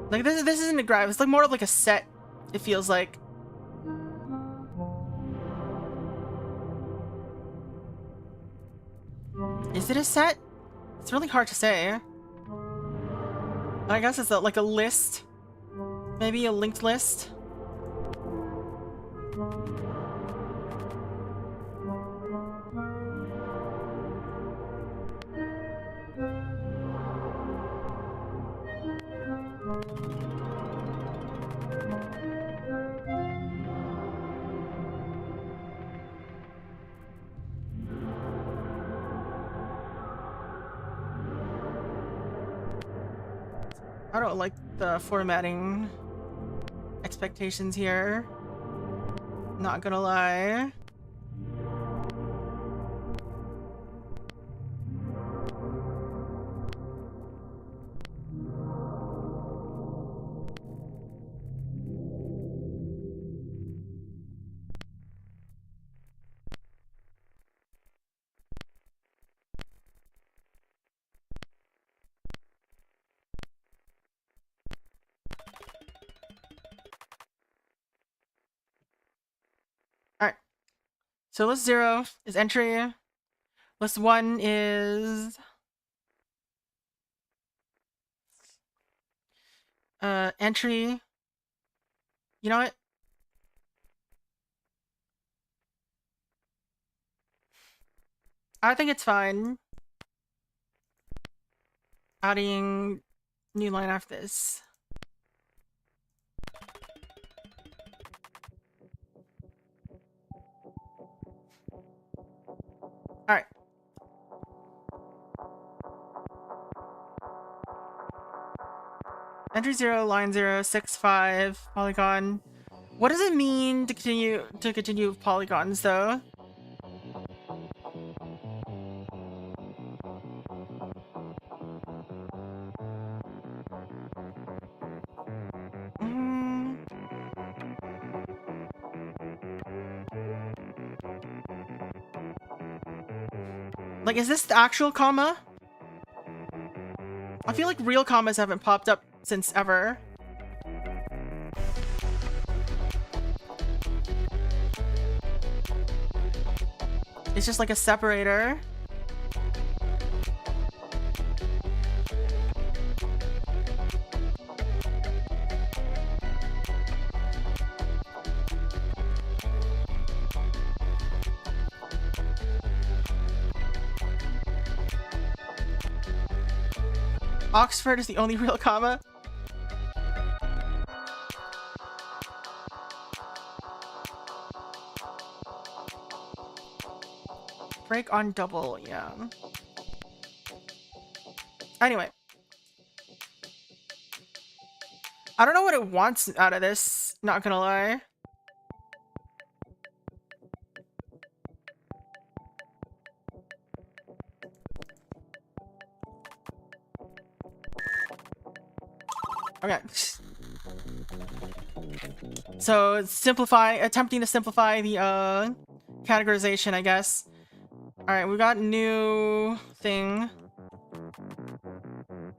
Like this isn't a graph. It's like more of like a set. It feels like. Is it a set? It's really hard to say. I guess it's like a list. Maybe a linked list. I don't like the formatting expectations here. Not gonna lie. Alright. So list 0 is entry. List 1 is entry. You know what? I think it's fine adding new line after this. Alright. Entry 0, line 0, 6, 5, polygon. What does it mean to continue with polygons though? Like, is this the actual comma? I feel like real commas haven't popped up since ever. It's just like a separator. Oxford is the only real comma. Break on double, yeah. Anyway. I don't know what it wants out of this, not gonna lie. Okay. So attempting to simplify the categorization, I guess. Alright, we got new thing.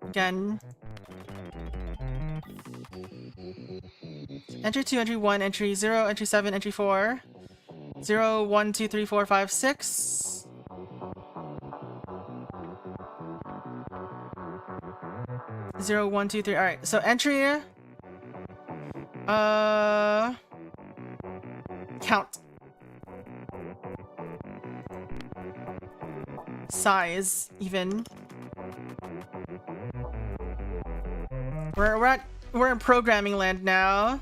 Again. Entry 2, entry 1, entry 0, entry 7, entry 4. 0, 1, 2, 3, 4, 5, 6. Zero, 1, 2, 3. Alright, so entry. Count. Size, even. We're in programming land now.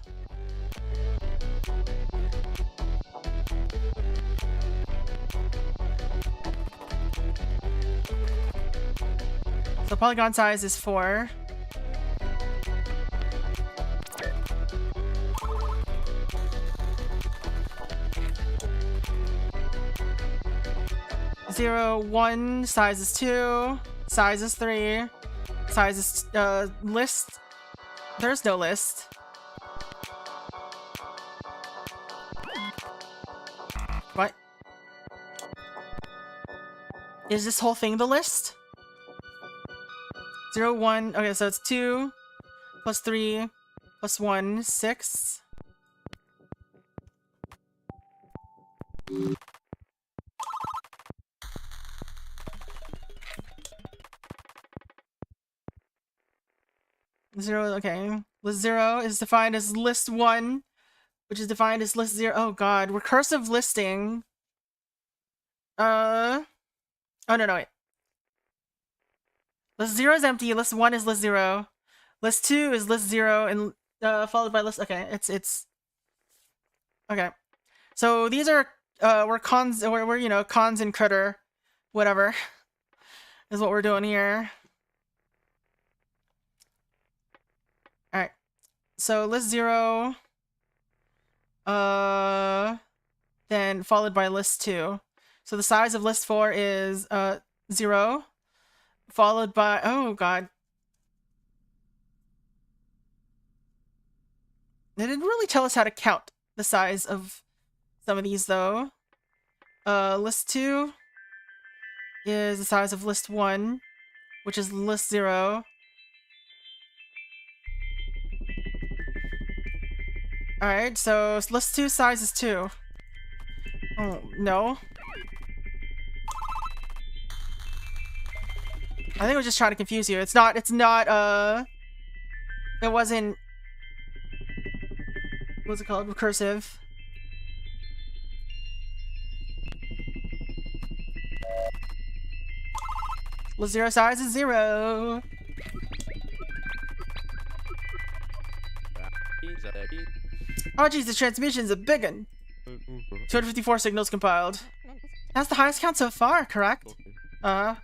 So polygon size is 4. Zero, 1, size is 2, size is 3, size is list. There's no list. What? Is this whole thing the list? 0, 1, okay, so it's 2 plus 3 plus 1, 6. Zero, okay. List 0 is defined as list 1, which is defined as list 0. Oh god, recursive listing. Oh no, wait. List 0 is empty, list 1 is list 0. List 2 is list 0, and followed by list, okay, it's okay. So these are we're cons, we're you know, cons and critter, whatever, is what we're doing here. Alright, so list 0, then followed by list 2. So the size of list 4 is 0, followed by, oh god. They didn't really tell us how to count the size of some of these though. List 2 is the size of list 1, which is list 0. Alright, so list 2 size is 2. Oh, no. I think we're just trying to confuse you. It wasn't, what's it called? Recursive. List 0 size is 0. Oh geez, the transmission's a big one. 254 signals compiled. That's the highest count so far, correct? Alright,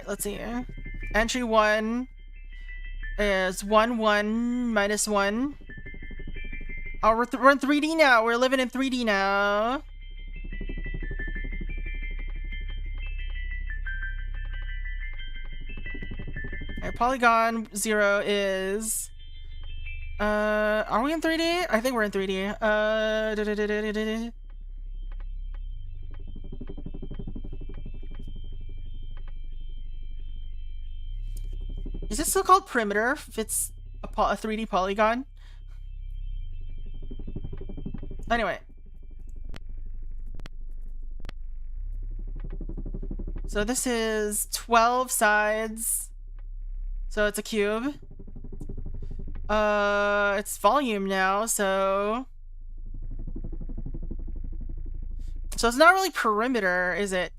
let's see here. Entry 1 is 1, 1, minus 1. Oh, we're in 3D now. We're living in 3D now. Alright, polygon 0 is... are we in 3D? I think we're in 3D. Is it still called perimeter if it's a 3D polygon? Anyway. So this is 12 sides. So it's a cube. It's volume now, so... So it's not really perimeter, is it?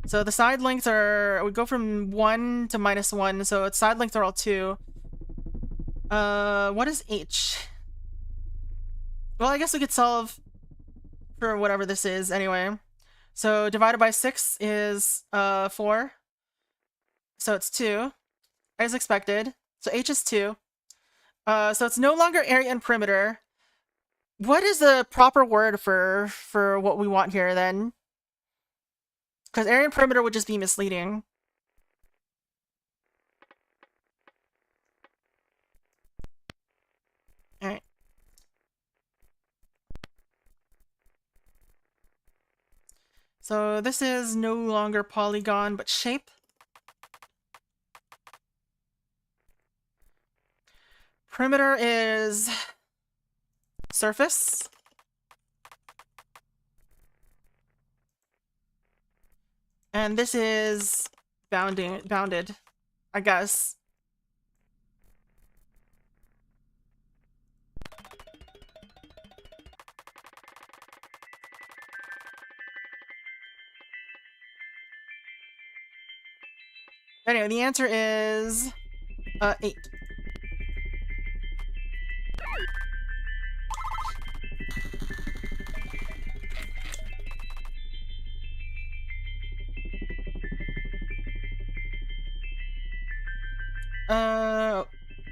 So the side lengths are, we go from 1 to -1, so its side lengths are all 2. What is h? Well, I guess we could solve for whatever this is anyway. So divided by 6 is 4. So it's 2, as expected. So h is 2. So it's no longer area and perimeter. What is the proper word for what we want here then? Because area and perimeter would just be misleading. Alright. So this is no longer polygon, but shape. Perimeter is surface. And this is bounded, I guess. Anyway, the answer is 8.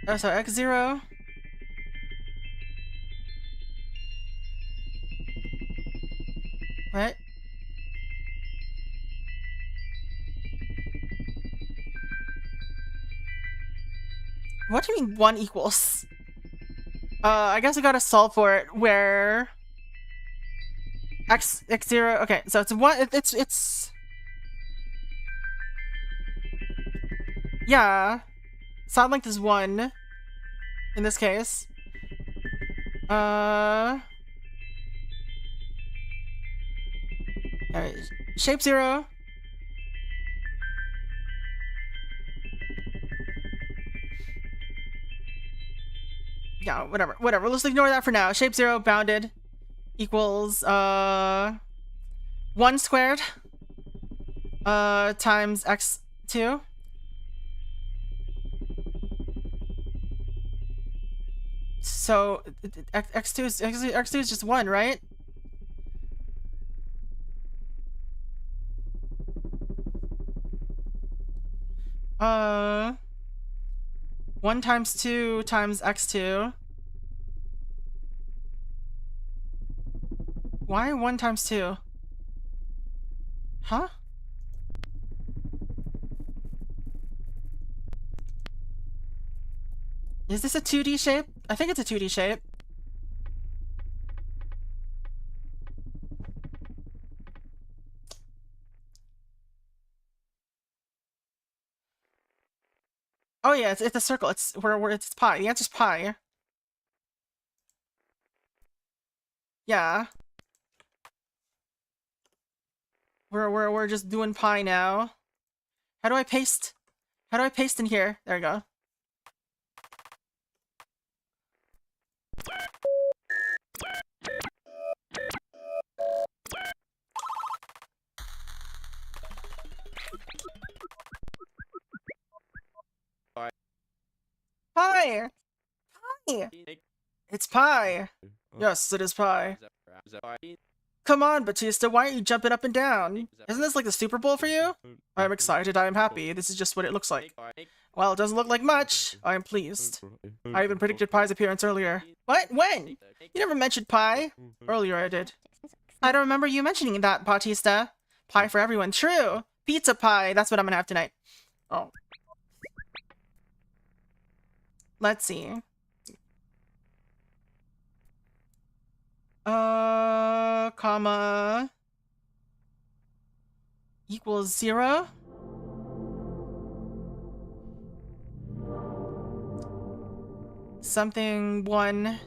Oh, sorry, x0. What? What do you mean 1 equals? I guess we gotta solve for it where x0. Okay, so it's 1. It's yeah. Side length is 1 in this case. Alright. Shape 0. Yeah, whatever. Let's ignore that for now. Shape 0 bounded equals 1 squared times x2. So x2 is just 1, right? Uh, 1 times 2 times x2. Why 1 times 2? Huh? Is this a 2D shape? I think it's a 2D shape. Oh yeah, it's a circle. It's where it's pi. The answer's pi. Yeah. We're just doing pi now. How do I paste? How do I paste in here? There we go. Pi! Pi! It's pi! Yes, it is pi. Come on, Batista, why aren't you jumping up and down? Isn't this like the Super Bowl for you? I am excited, I am happy. This is just what it looks like. Well, it doesn't look like much. I am pleased. I even predicted Pi's appearance earlier. What? When? You never mentioned Pi. Earlier I did. I don't remember you mentioning that, Batista. Pie for everyone. True! Pizza pie. That's what I'm gonna have tonight. Oh. Let's see. Comma equals 0. Something 1.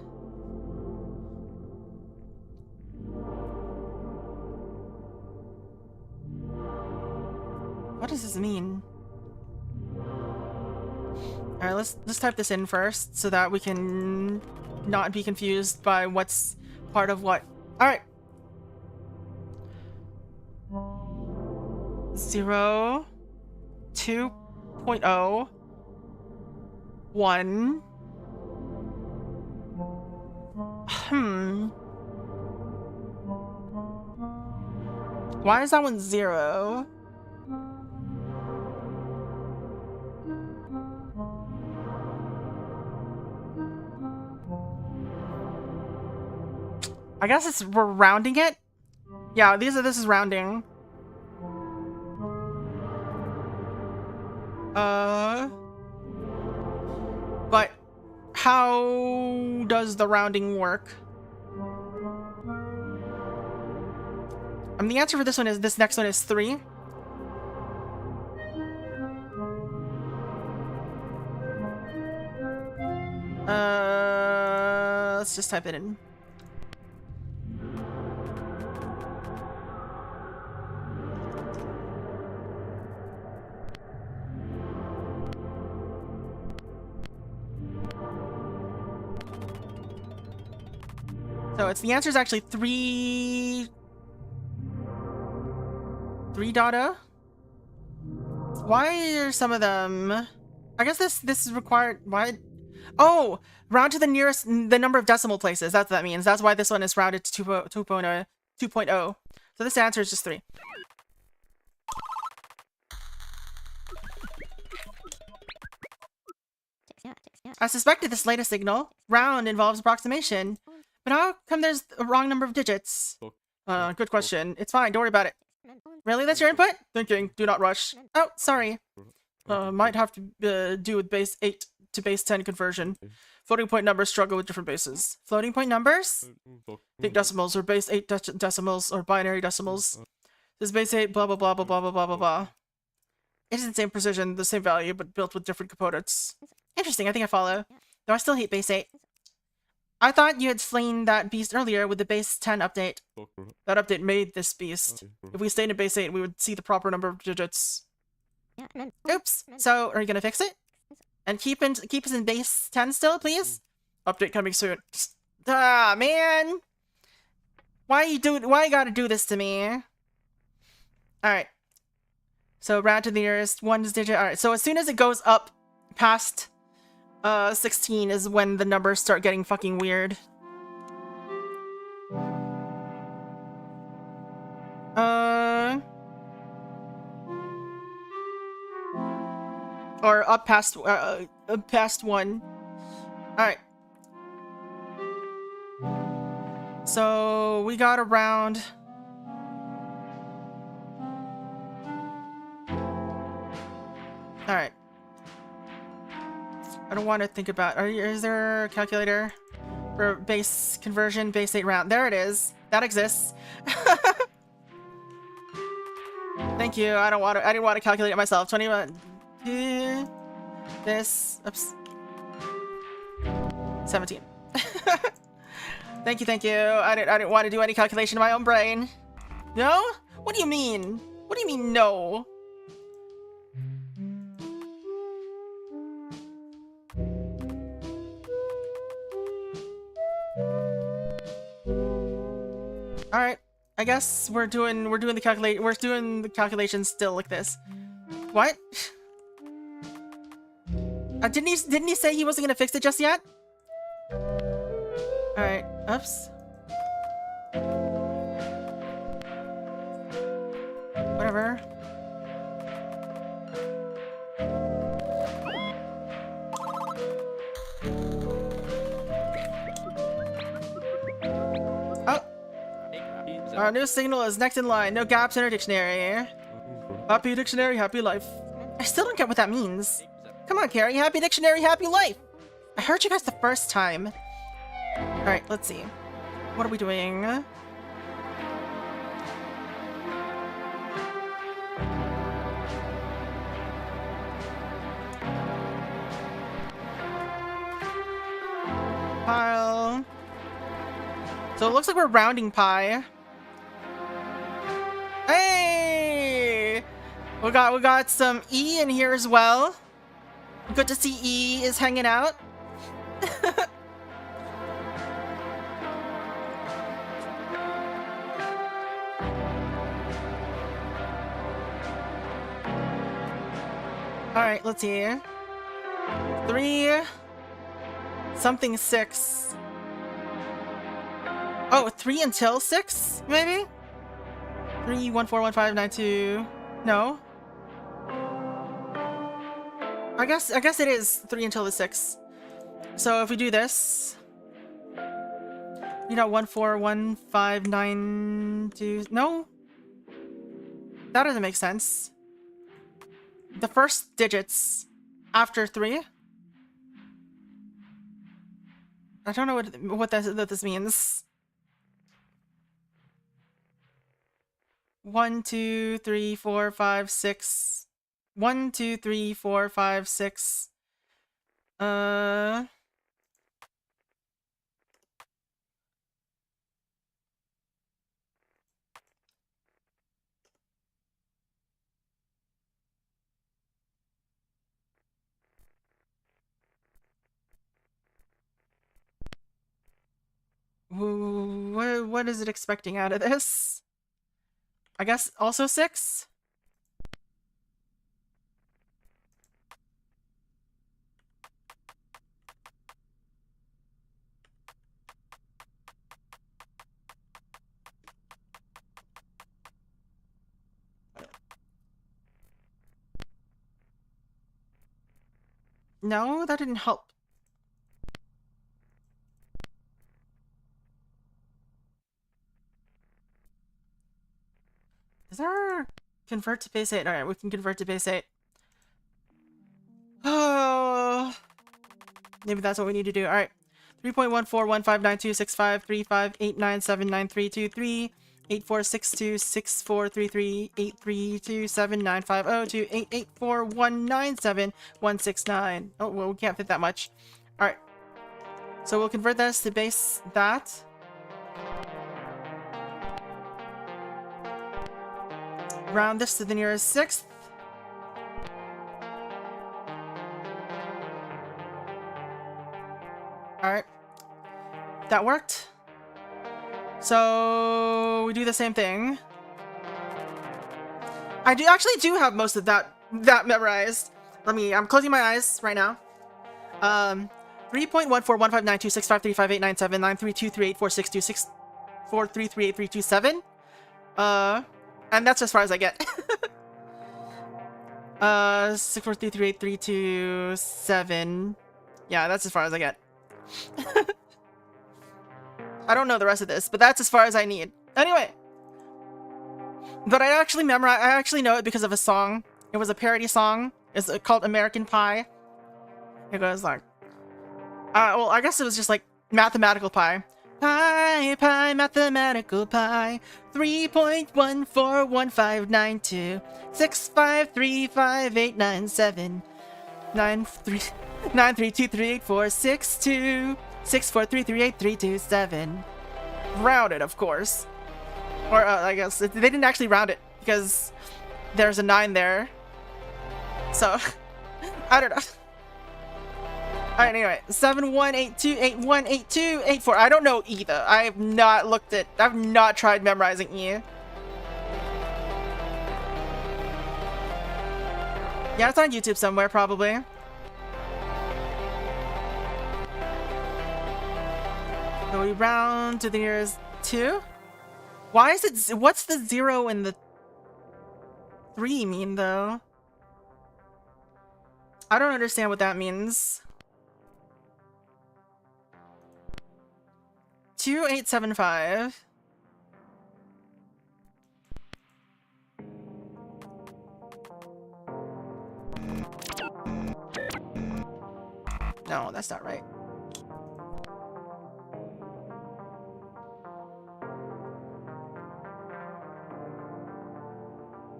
What does this mean? Alright, let's type this in first so that we can not be confused by what's part of what. Alright. 0, 2.0, 1. Why is that one 0? I guess we're rounding it. Yeah, this is rounding. But how does the rounding work? The answer for this next one is 3. Let's just type it in. So the answer is actually 3 data. Why are some of them? I guess this is required. Why? Oh, round to the nearest the number of decimal places. That's what that means. That's why this one is rounded to 2.0. So this answer is just 3. I suspected this latest signal. Round involves approximation. But how come there's a wrong number of digits? Good question. It's fine, don't worry about it. Really, that's your input? Thinking, do not rush. Oh, sorry. Might have to do with base 8 to base 10 conversion. Floating point numbers struggle with different bases. Floating point numbers? Think decimals, or base 8 decimals, or binary decimals. This base 8, blah blah blah blah blah blah blah blah blah. It is the same precision, the same value, but built with different components. Interesting, I think I follow. Though I still hate base 8. I thought you had slain that beast earlier with the base 10 update. That update made this beast. If we stayed in base 8, we would see the proper number of digits. Oops. So, are you gonna fix it? And keep us in base 10 still, please? Update coming soon. Ah, man! Why you gotta do this to me? Alright. So, round to the nearest 1 digit. Alright, so as soon as it goes up past 16 is when the numbers start getting fucking weird. Or up past 1. Alright. So we got around. Alright. I don't want to think about. Is there a calculator for base conversion, base 8 round? There it is. That exists. Thank you. I didn't want to calculate it myself. 21. This. Oops. 17. Thank you. I didn't want to do any calculation in my own brain. No? What do you mean? What do you mean no? All right, I guess we're doing the calculations still like this. What? Didn't he say he wasn't gonna fix it just yet? All right. Oops. Whatever. Our new signal is next in line. No gaps in our dictionary. Happy dictionary, happy life. I still don't get what that means. Come on, Carrie. Happy dictionary, happy life. I heard you guys the first time. Alright, let's see. What are we doing? Pile. So it looks like we're rounding pi. Hey! We got some E in here as well. Good to see E is hanging out. Alright, let's see. 3... something 6. Oh, 3 until 6, maybe? 3, 1, 4, 1, 5, 9, 2... No? I guess it is 3 until the 6. So if we do this... 1, 4, 1, 5, 9, 2... No? That doesn't make sense. The first digits after 3? I don't know what this means. 1, 2, 3, 4, 5, 6. 1, 2, 3, 4, 5, 6. What is it expecting out of this? I guess also 6? No, that didn't help. Is there... Convert to base 8. Alright, we can convert to base 8. Oh... Maybe that's what we need to do. Alright. 3.141592653589799323 8462643388379502884197 Oh, well, we can't fit that much. Alright. So we'll convert this to base that. Round this to the nearest 6th. Alright. That worked. So we do the same thing. I actually do have most of that memorized. I'm closing my eyes right now. 3.14159265358979323846264338327. And that's as far as I get. 6433837. Yeah, that's as far as I get. I don't know the rest of this, but that's as far as I need. Anyway. But I actually know it because of a song. It was a parody song. It's called American Pie. It goes like... well, I guess it was just like mathematical pie. Pie, pie, mathematical pie. 3.1415926535897993238462 643384626433837. Rounded, of course. Or I guess they didn't actually round it because there's a 9 there. So I don't know. Alright, anyway, 7182818284. I don't know either. I've not tried memorizing E. Yeah, it's on YouTube somewhere, probably. So we round to the nearest 2? Why is it... What's the 0 and the 3 mean, though? I don't understand what that means. 2875. No, that's not right.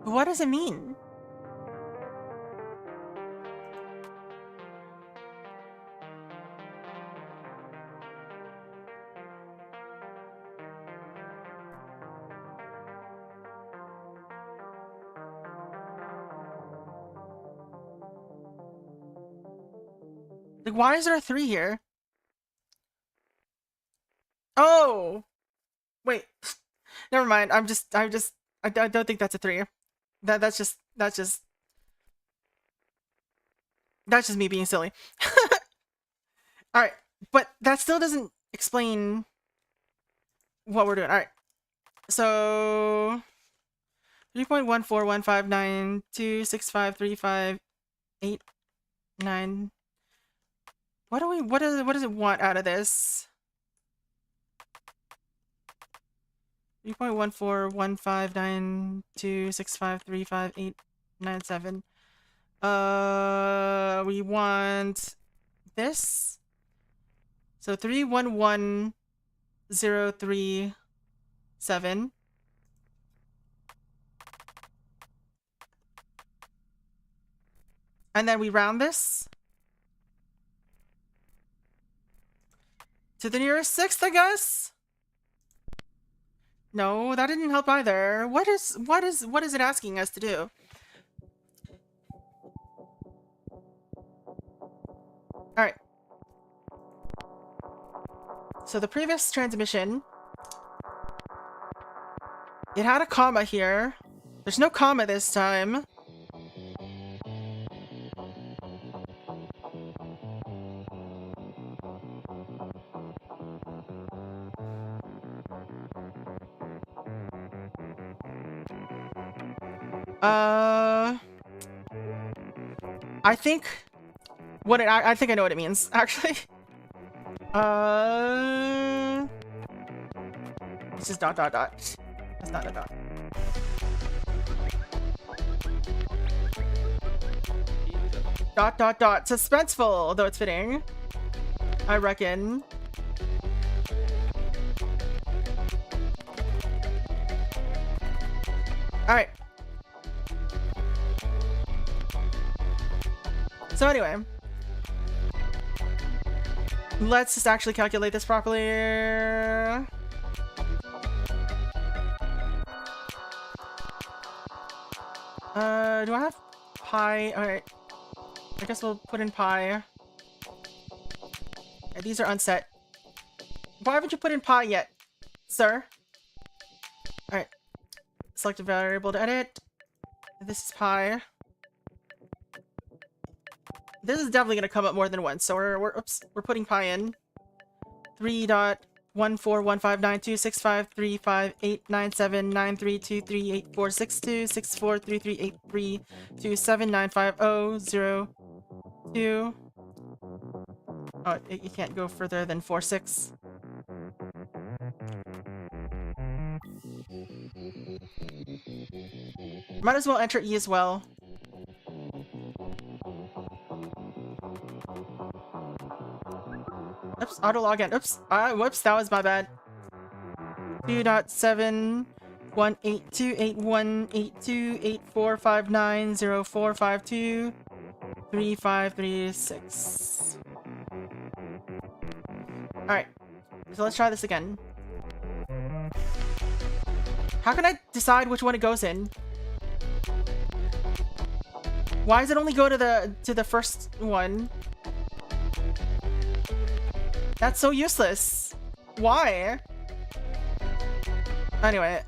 What does it mean? Like, why is there a 3 here? Oh! Wait. Never mind. I don't think that's a 3. That's just... That's just me being silly. Alright, but that still doesn't explain what we're doing. Alright, so 3.14159265358 What does it want out of this? 3.1415926535897. We want this. So 311037. And then we round this to the nearest sixth, I guess? No, that didn't help either. What is it asking us to do? Alright. So the previous transmission, it had a comma here. There's no comma this time. I think I think I know what it means, actually. It's just dot dot dot. It's not a dot. Dot dot dot. Suspenseful, though it's fitting, I reckon. Alright. So anyway, let's just actually calculate this properly. Do I have pi? Alright. I guess we'll put in pi. Okay, these are unset. Why haven't you put in pi yet, sir? Alright. Select a variable to edit. This is pi. This is definitely gonna come up more than once, so we're putting pi in. 3.149265358979322384626433832795002. Oh, you can't go further than 46. Might as well enter E as well. Oops, auto login. Oops, whoops, that was my bad. 2.7182818845904523536. Alright, so let's try this again. How can I decide which one it goes in? Why does it only go to the first one? That's so useless. Why? Anyway,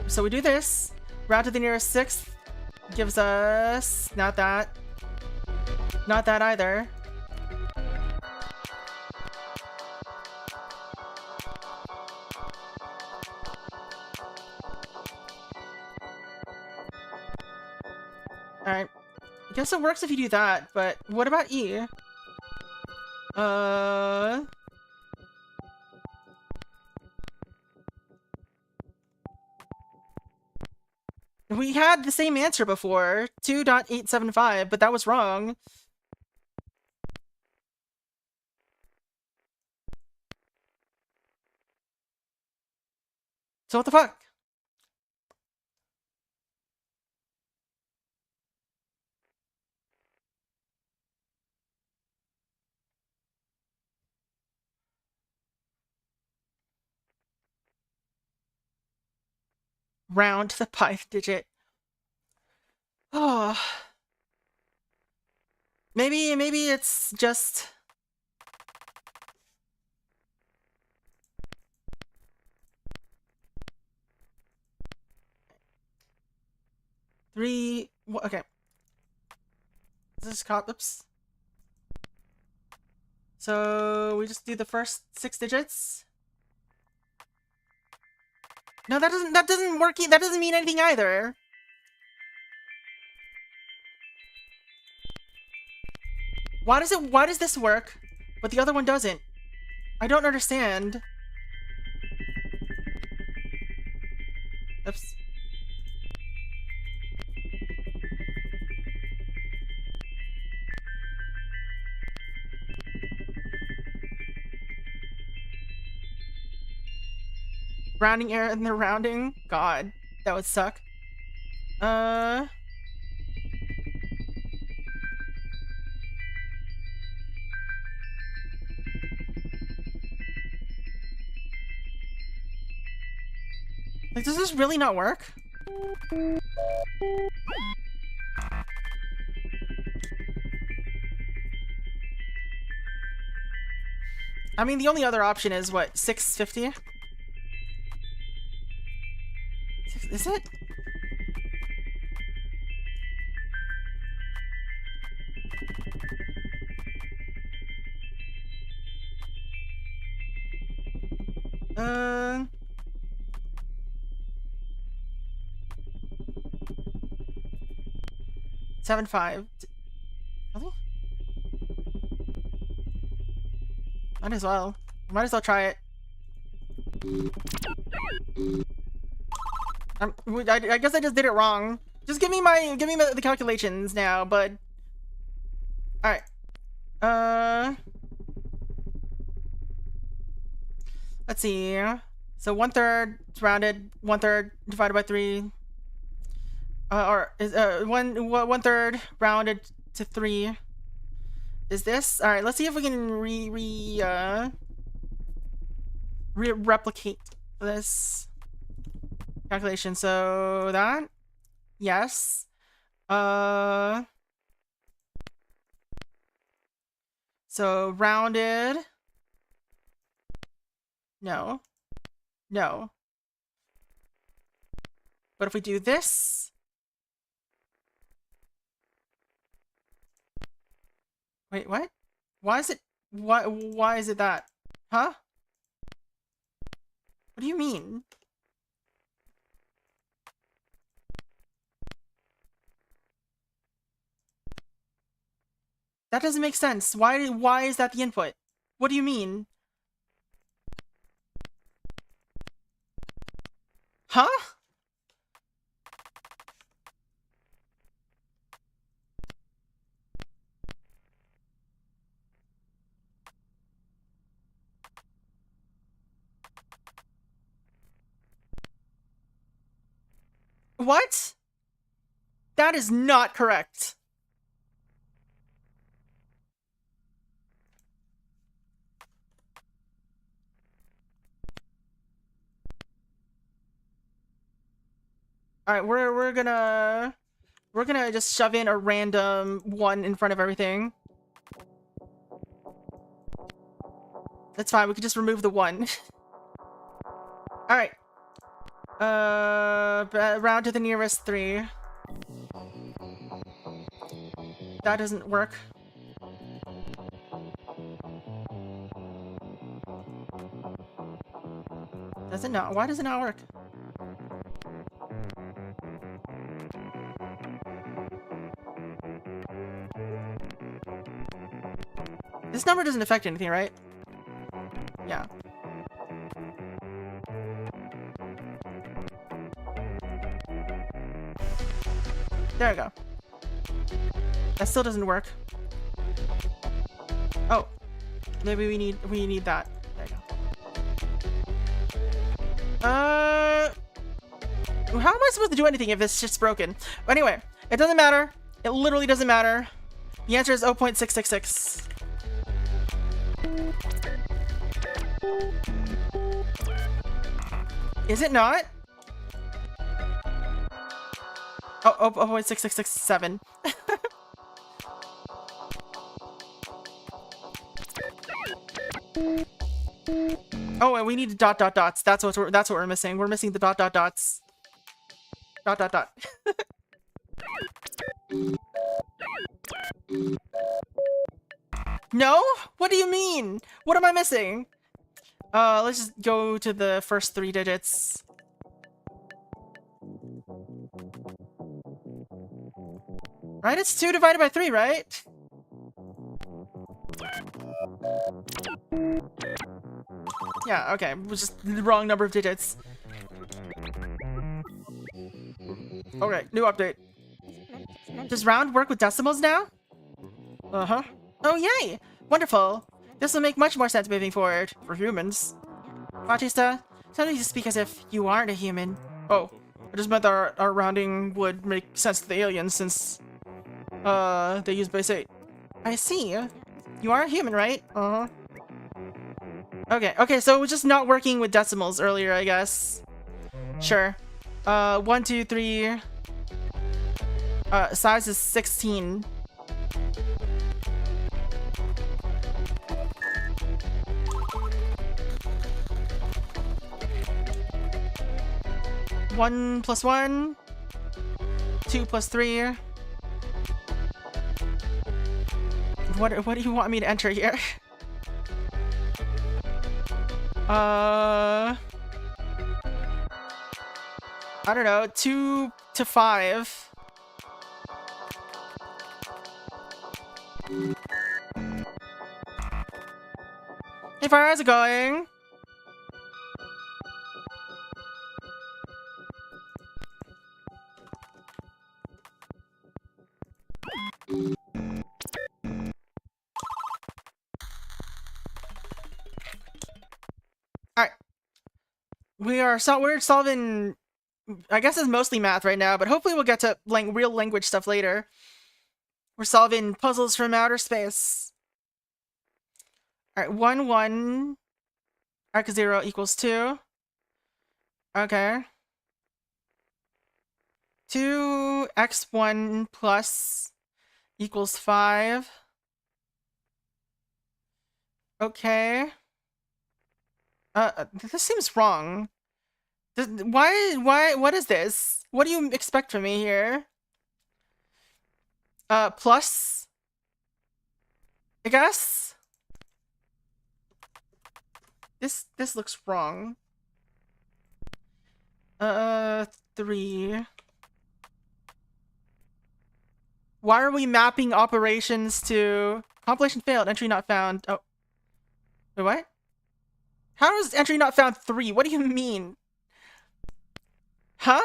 so we do this. Round to the nearest sixth gives us not that. Not that either. Alright. I guess it works if you do that, but what about E? We had the same answer before, 2.875, but that was wrong. So what the fuck? Round to the pi digit. Oh. Maybe it's just... 3. Okay. This is oops. So we just do the first 6 digits. No, that doesn't work. That doesn't mean anything either. Why does this work, but the other one doesn't? I don't understand. Oops. Rounding error in the rounding? God, that would suck. Like, does this really not work? I mean, the only other option is, what, 650? Is it? Uh... 7.5. Really? Might as well. Might as well try it. I guess I just did it wrong. Just give me the calculations now, bud. All right. Let's see. So 1/3 rounded, 1/3 divided by 3. Or is 1/3 rounded to 3. Is this? All right. Let's see if we can replicate this calculation. So that, yes. So rounded. No. No. But if we do this. Wait, what? Why is it that? Huh? What do you mean? That doesn't make sense. Why is that the input? What do you mean? Huh? What? That is not correct. All right, we're gonna just shove in a random 1 in front of everything. That's fine. We could just remove the 1. All right. Round to the nearest 3. That doesn't work. Does it not? Why does it not work? This number doesn't affect anything, right? Yeah. There we go. That still doesn't work. Oh, maybe we need that. There you go. How am I supposed to do anything if this shit's broken? But anyway, it doesn't matter. It literally doesn't matter. The answer is 0.666. Is it not? Oh, 0.6667. Oh, and we need dot dot dots. That's what we're missing. We're missing the dot dot dots. Dot dot dot. No? What do you mean? What am I missing? Let's just go to the first 3 digits. Right? It's 2 divided by 3, right? Yeah, okay. It was just the wrong number of digits. Okay, new update. Does round work with decimals now? Uh-huh. Oh, yay! Wonderful! This will make much more sense moving forward, for humans. Bautista, tell me to speak as if you aren't a human. Oh, I just meant that our rounding would make sense to the aliens since, they use base 8. I see. You are a human, right? Uh-huh. Okay, so it was just not working with decimals earlier, I guess. Sure. 1, 2, 3. Size is 16. One plus 1. 2 plus 3. What do you want me to enter here? I don't know. 2 to 5. Hey Fire, how's it going? Alright. We're solving, I guess it's mostly math right now, but hopefully we'll get to real language stuff later. We're solving puzzles from outer space. Alright, 1, 1. Alright, 0 equals 2. Okay. 2x1 plus equals 5. Okay. This seems wrong. Why, what is this? What do you expect from me here? Plus? I guess? This looks wrong. 3. Why are we mapping operations to... Compilation failed, entry not found. Oh. Wait, what? How is entry not found 3? What do you mean? Huh?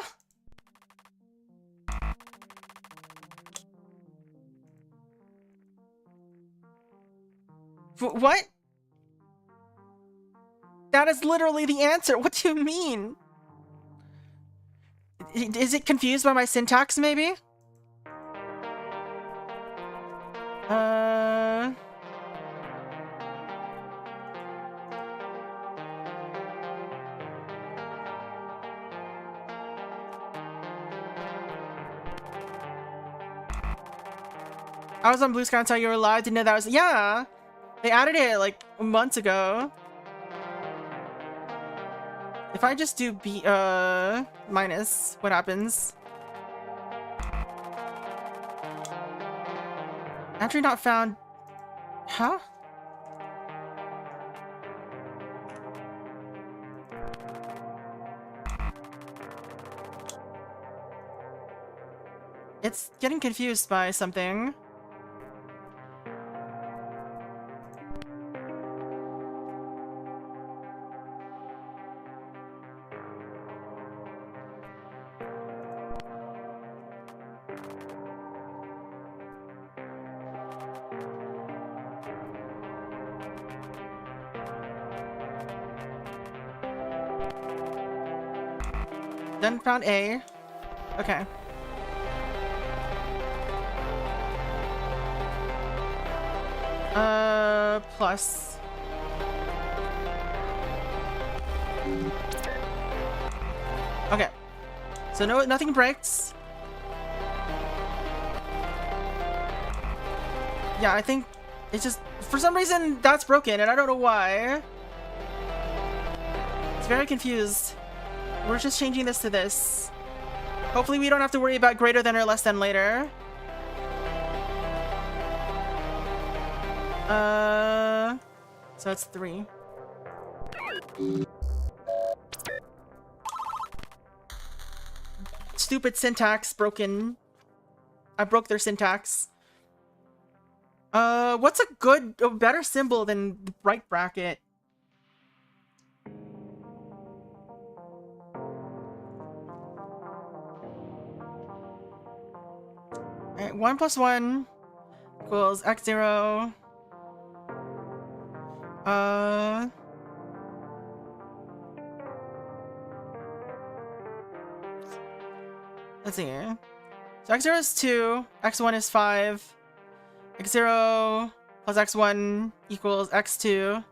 What? That is literally the answer. What do you mean? Is it confused by my syntax, maybe? I was on Blue Sky until you were live. Didn't know that was... Yeah! They added it, like, months ago. If I just do B... minus, what happens? Entry not found... Huh? It's getting confused by something. Then found A. Okay. Plus. Okay. So nothing breaks. Yeah, I think it's just, for some reason, that's broken, and I don't know why. It's very confused. We're just changing this to this. Hopefully we don't have to worry about greater than or less than later. So that's 3. Stupid syntax broken. I broke their syntax. What's a better symbol than the right bracket? Alright, 1 plus 1 equals x0. Let's see here. So x0 is 2, x1 is 5, x0 plus x1 equals x2.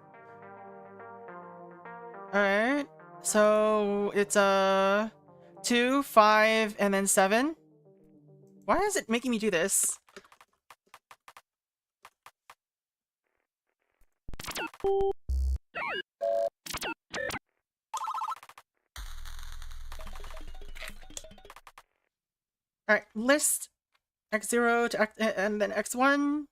Alright, so it's 2, 5, and then 7. Why is it making me do this? Alright, list x0 to x and then x1.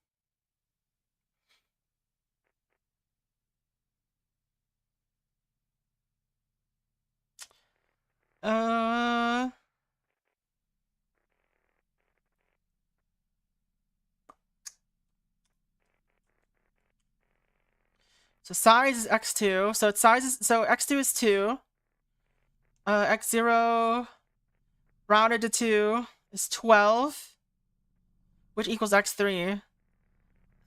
So size is x2. So its size is, so x2 is 2. X0 rounded to 2 is 12, which equals x3.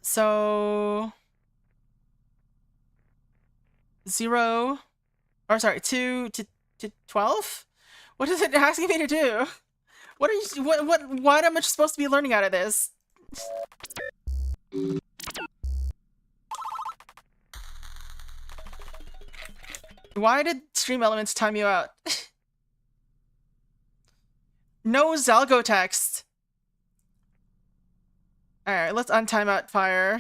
So 0, or sorry, 2 to 12? What is it asking me to do? What are you, what am I supposed to be learning out of this? Why did Stream Elements time you out? No Zalgo text. Alright, let's untime out fire.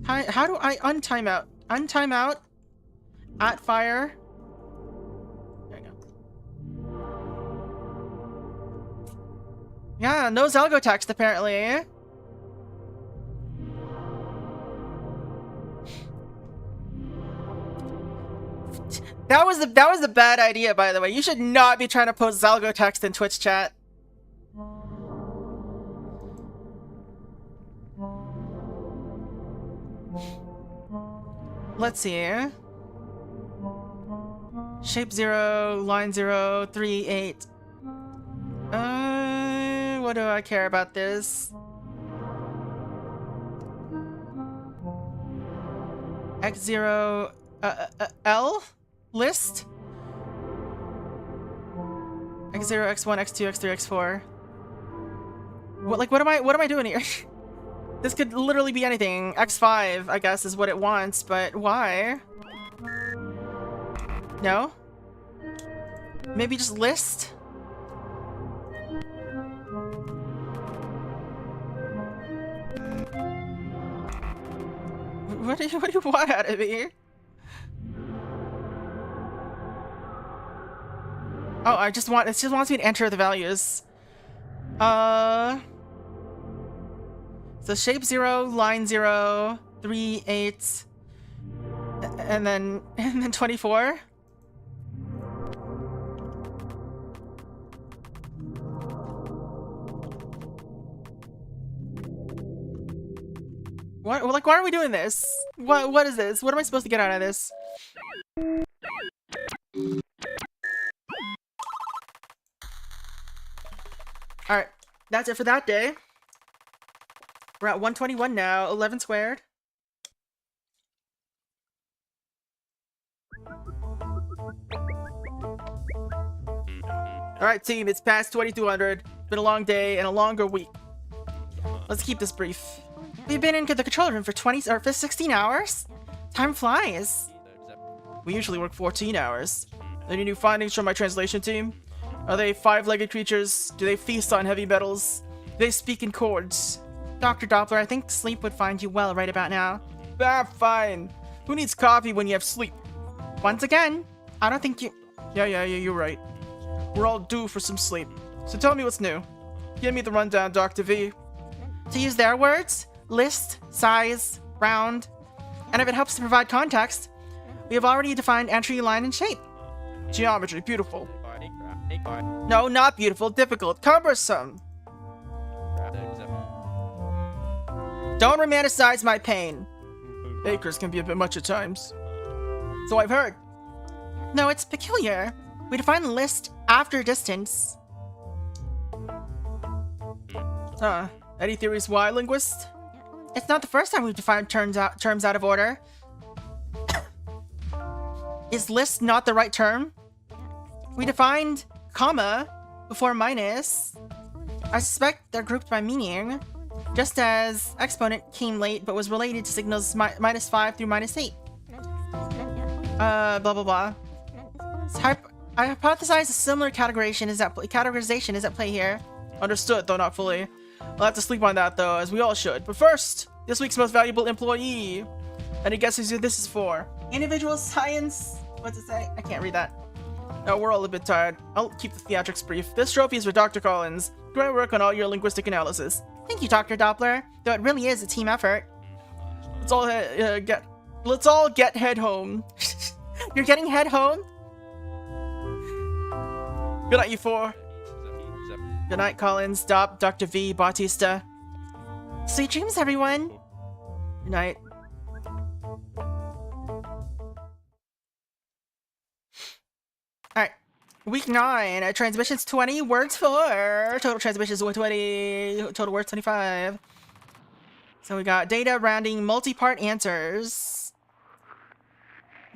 How do I untime out? Untime out at fire. There we go. Yeah, no Zalgo text apparently. That was a bad idea, by the way. You should not be trying to post Zalgo text in Twitch chat. Let's see. Shape 0, line 0, 3, 8. What do I care about this? X0, L? List? X0, X1, X2, X3, X4. What am I doing here? This could literally be anything. X5, I guess, is what it wants, but why? No? Maybe just list? What do you want out of me? Oh, it just wants me to enter the values. So shape 0, line 0, 3, 8, and then 24. What? Like, why are we doing this? What is this? What am I supposed to get out of this? Alright, that's it for that day. We're at 121 now, 11 squared. Alright team, it's past 2200. It's been a long day and a longer week. Let's keep this brief. We've been in the control room for 16 hours? Time flies. We usually work 14 hours. Any new findings from my translation team? Are they 5-legged creatures? Do they feast on heavy metals? Do they speak in chords? Dr. Doppler, I think sleep would find you well right about now. Ah, fine. Who needs coffee when you have sleep? Once again, I don't think you... Yeah, you're right. We're all due for some sleep. So tell me what's new. Give me the rundown, Dr. V. To use their words, list, size, round, and if it helps to provide context, we have already defined entry, line, and shape. Geometry, beautiful. No, not beautiful, difficult, cumbersome. Don't romanticize my pain. Acres can be a bit much at times. So I've heard. No, it's peculiar. We define the list after distance. Any theories why, linguist? It's not the first time we've defined terms out of order. Is list not the right term? We defined comma before minus. I suspect they're grouped by meaning, just as exponent came late but was related to signals -5 through -8. Blah blah blah. I hypothesize a similar categorization is at play here. Understood, though not fully. I'll have to sleep on that though, as we all should. But first, this week's most valuable employee. Any guesses who this is for? Individual science. What's it say? I can't read that. No, we're all a bit tired. I'll keep the theatrics brief. This trophy is for Dr. Collins. Great work on all your linguistic analysis. Thank you, Dr. Doppler. Though it really is a team effort. Let's all get head home. You're getting head home? Good night, you four. Good night, Collins, Dopp, Dr. V, Bautista. Sweet dreams, everyone. Good night. Alright. Week 9. Transmissions 20, words 4. Total transmissions 120. Total words 25. So we got data rounding multi-part answers.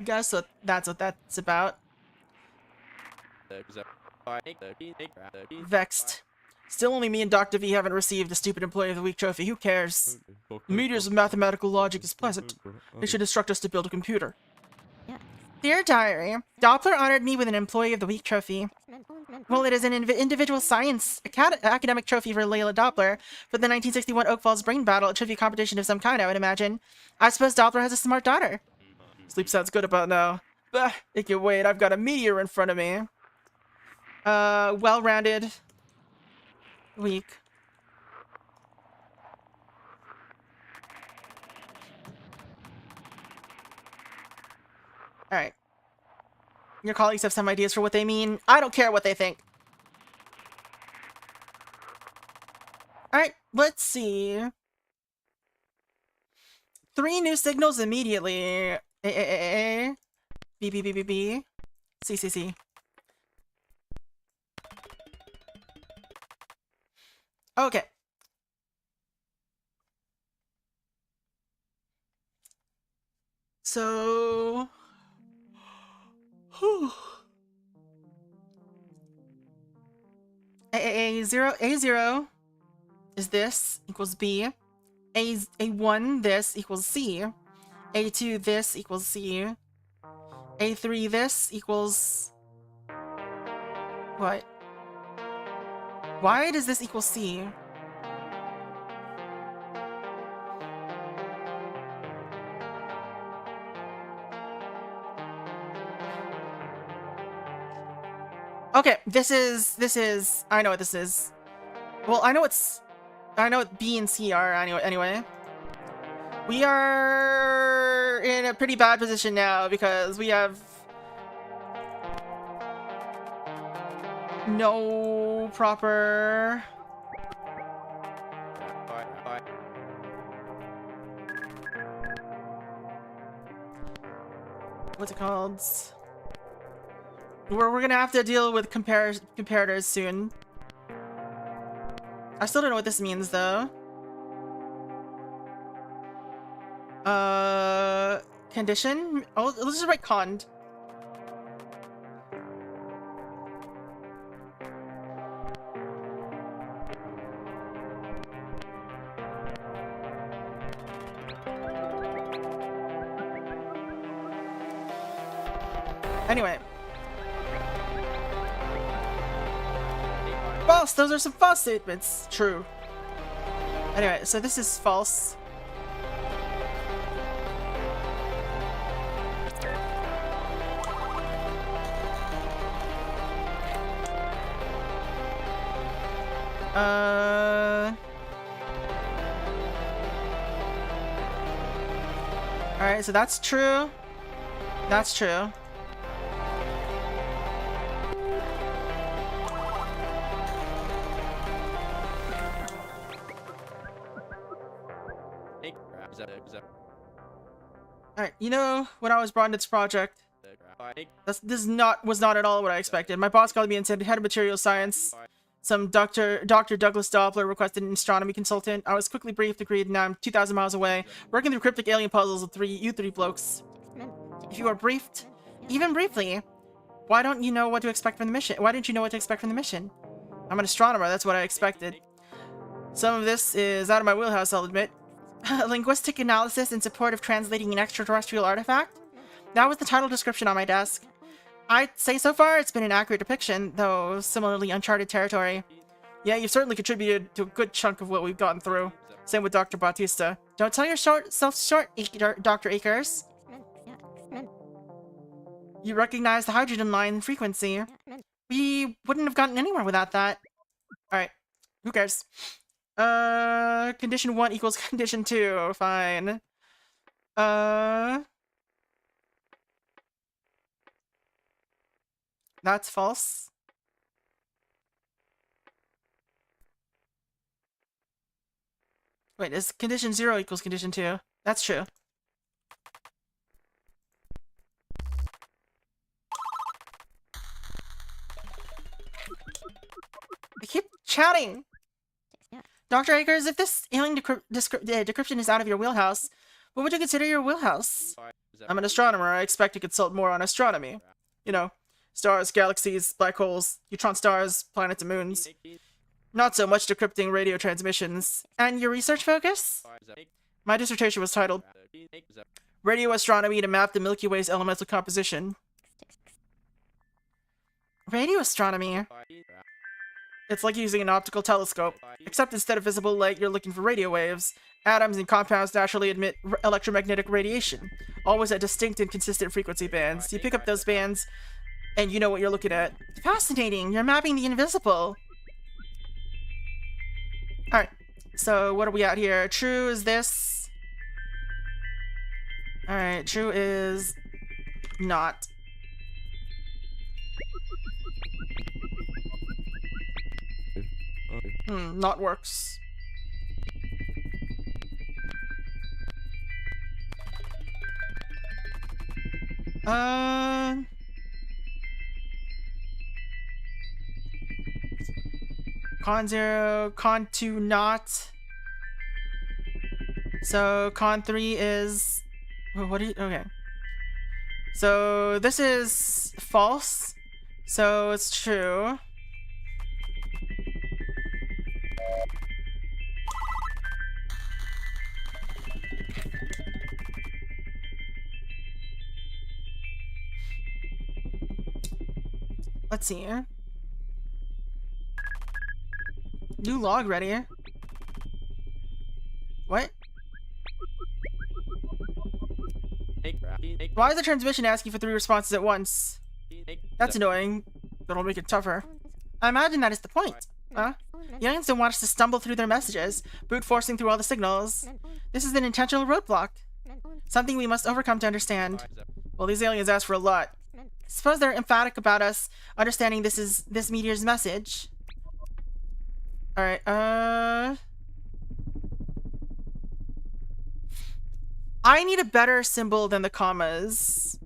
Guess that's what that's about. Vexed. Still only me and Dr. V haven't received the stupid Employee of the Week trophy. Who cares? The meteors of mathematical logic is pleasant. They should instruct us to build a computer. Dear Diary, Doppler honored me with an Employee of the Week trophy. Well, it is an individual science academic trophy for Layla Doppler for the 1961 Oak Falls Brain Battle, a trivia competition of some kind, I would imagine. I suppose Doppler has a smart daughter. Sleep sounds good about now. Bah, it can wait. I've got a meteor in front of me. Well-rounded week. Alright. Your colleagues have some ideas for what they mean. I don't care what they think. Alright, let's see. 3 new signals immediately. A. B, B, B, B, B. C, C, C. Okay. So... A0 is this equals B. A1 this equals C. A2 this equals C. A3 this equals... What? Why does this equal C? Okay, this is, I know what this is. Well, I know what B and C are anyway. We are in a pretty bad position now because we have no proper... What's it called? We're gonna have to deal with comparators soon. I still don't know what this means though. Condition? Oh, let's just write cond. Anyway. False! Those are some false statements. True. Anyway, so this is false. Alright, so that's true. That's true. Alright, you know, when I was brought into this project, this was not at all what I expected. My boss called me and said, head of materials science. Some Dr. Douglas Doppler requested an astronomy consultant. I was quickly briefed, agreed, and now I'm 2,000 miles away, working through cryptic alien puzzles with you three blokes. If you are briefed, even briefly, why don't you know what to expect from the mission? Why didn't you know what to expect from the mission? I'm an astronomer, that's what I expected. Some of this is out of my wheelhouse, I'll admit. Linguistic analysis in support of translating an extraterrestrial artifact? That was the title description on my desk. I'd say so far it's been an accurate depiction, though similarly uncharted territory. Yeah, you've certainly contributed to a good chunk of what we've gotten through. Same with Dr. Bautista. Don't sell yourself short, Dr. Akers. You recognize the hydrogen line frequency. We wouldn't have gotten anywhere without that. Alright, who cares? Condition 1 equals condition 2. Fine. That's false. Wait, is condition 0 equals condition 2? That's true. They keep chatting! Dr. Akers, if this alien decryption is out of your wheelhouse, what would you consider your wheelhouse? I'm an astronomer. I expect to consult more on astronomy. You know, stars, galaxies, black holes, neutron stars, planets and moons. Not so much decrypting radio transmissions. And your research focus? My dissertation was titled Radio Astronomy to Map the Milky Way's Elemental Composition. Radio astronomy? It's like using an optical telescope, except instead of visible light, you're looking for radio waves. Atoms and compounds naturally emit electromagnetic radiation, always at distinct and consistent frequency bands. You pick up those bands, and you know what you're looking at. Fascinating! You're mapping the invisible! Alright, so what are we at here? True is this. Alright, true is not. Not works. Con 0, con 2 not. So con 3 is... What do you... Okay. So this is false. So it's true. Let's see here. New log ready. What? Why is the transmission asking for 3 responses at once? That's annoying. That'll make it tougher. I imagine that is the point. Huh? The aliens don't want us to stumble through their messages, brute forcing through all the signals. This is an intentional roadblock. Something we must overcome to understand. Well, these aliens ask for a lot. Suppose they're emphatic about us understanding this meteor's message. Alright, I need a better symbol than the commas.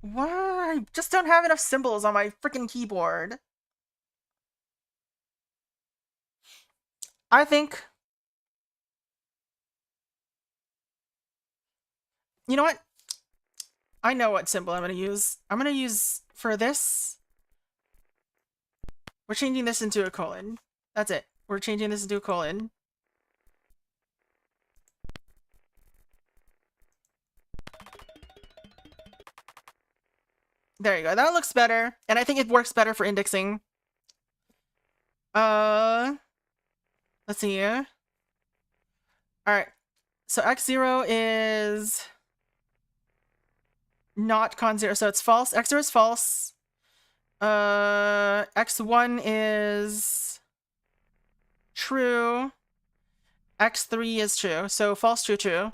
Why? I just don't have enough symbols on my freaking keyboard. I think... You know what? I know what symbol I'm going to use. I'm going to use, for this, we're changing this into a colon. That's it. We're changing this into a colon. There you go. That looks better. And I think it works better for indexing. Let's see here. Alright. So x0 is not con 0, so it's false. x0 is false. X1 is true. X3 is true. So false, true, true.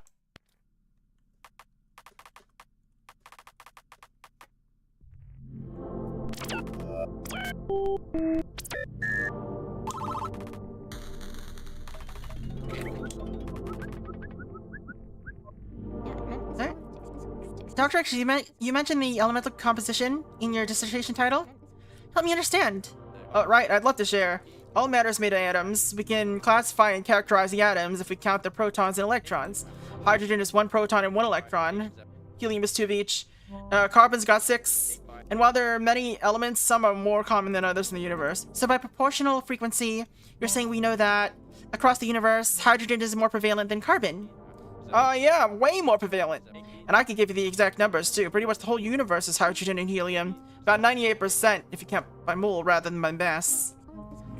Dr. X, you mentioned the elemental composition in your dissertation title? Help me understand. Oh, right, I'd love to share. All matter is made of atoms. We can classify and characterize the atoms if we count the protons and electrons. Hydrogen is 1 proton and 1 electron. Helium is 2 of each. Carbon's got 6. And while there are many elements, some are more common than others in the universe. So by proportional frequency, you're saying we know that across the universe, hydrogen is more prevalent than carbon. Yeah, way more prevalent. And I can give you the exact numbers too. Pretty much the whole universe is hydrogen and helium. About 98% if you count by mole rather than by mass.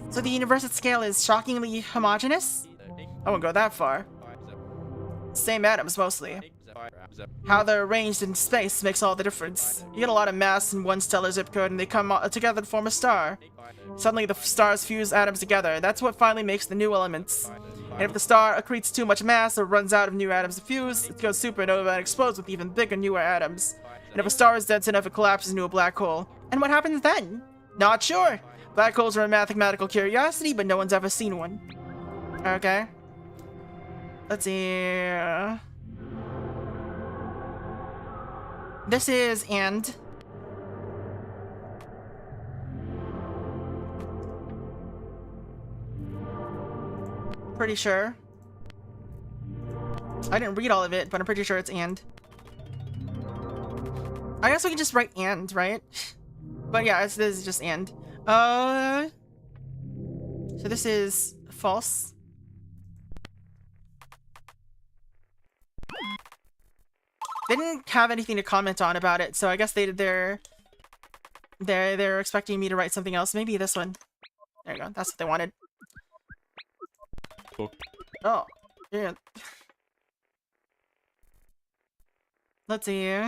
So the universe at scale is shockingly homogeneous? I won't go that far. Same atoms mostly. How they're arranged in space makes all the difference. You get a lot of mass in one stellar zip code and they come together to form a star. Suddenly the stars fuse atoms together. That's what finally makes the new elements. And if the star accretes too much mass or runs out of new atoms to fuse, it goes supernova and explodes with even bigger, newer atoms. And if a star is dense enough, it collapses into a black hole. And what happens then? Not sure. Black holes are a mathematical curiosity, but no one's ever seen one. Okay. Let's see. This is and. Pretty sure. I didn't read all of it, but I'm pretty sure it's and. I guess we can just write and, right? But yeah, this is just and. So this is false. They didn't have anything to comment on about it, so I guess they're expecting me to write something else. Maybe this one. There you go. That's what they wanted. Oh, yeah. Let's see.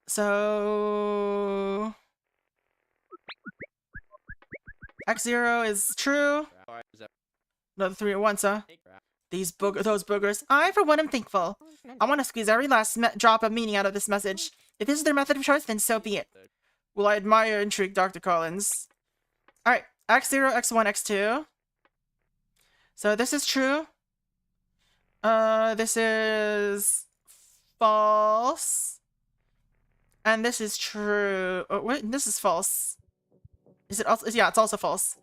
So x0 is true. Another 3 at once, huh? Those boogers. I, for one, am thankful. I want to squeeze every last drop of meaning out of this message. If this is their method of choice, then so be it. Well, I admire your intrigue, Dr. Collins. Alright, x0, x1, x2. So this is true. This is false. And this is true. Oh, wait, this is false. Is it also? Yeah, it's also false.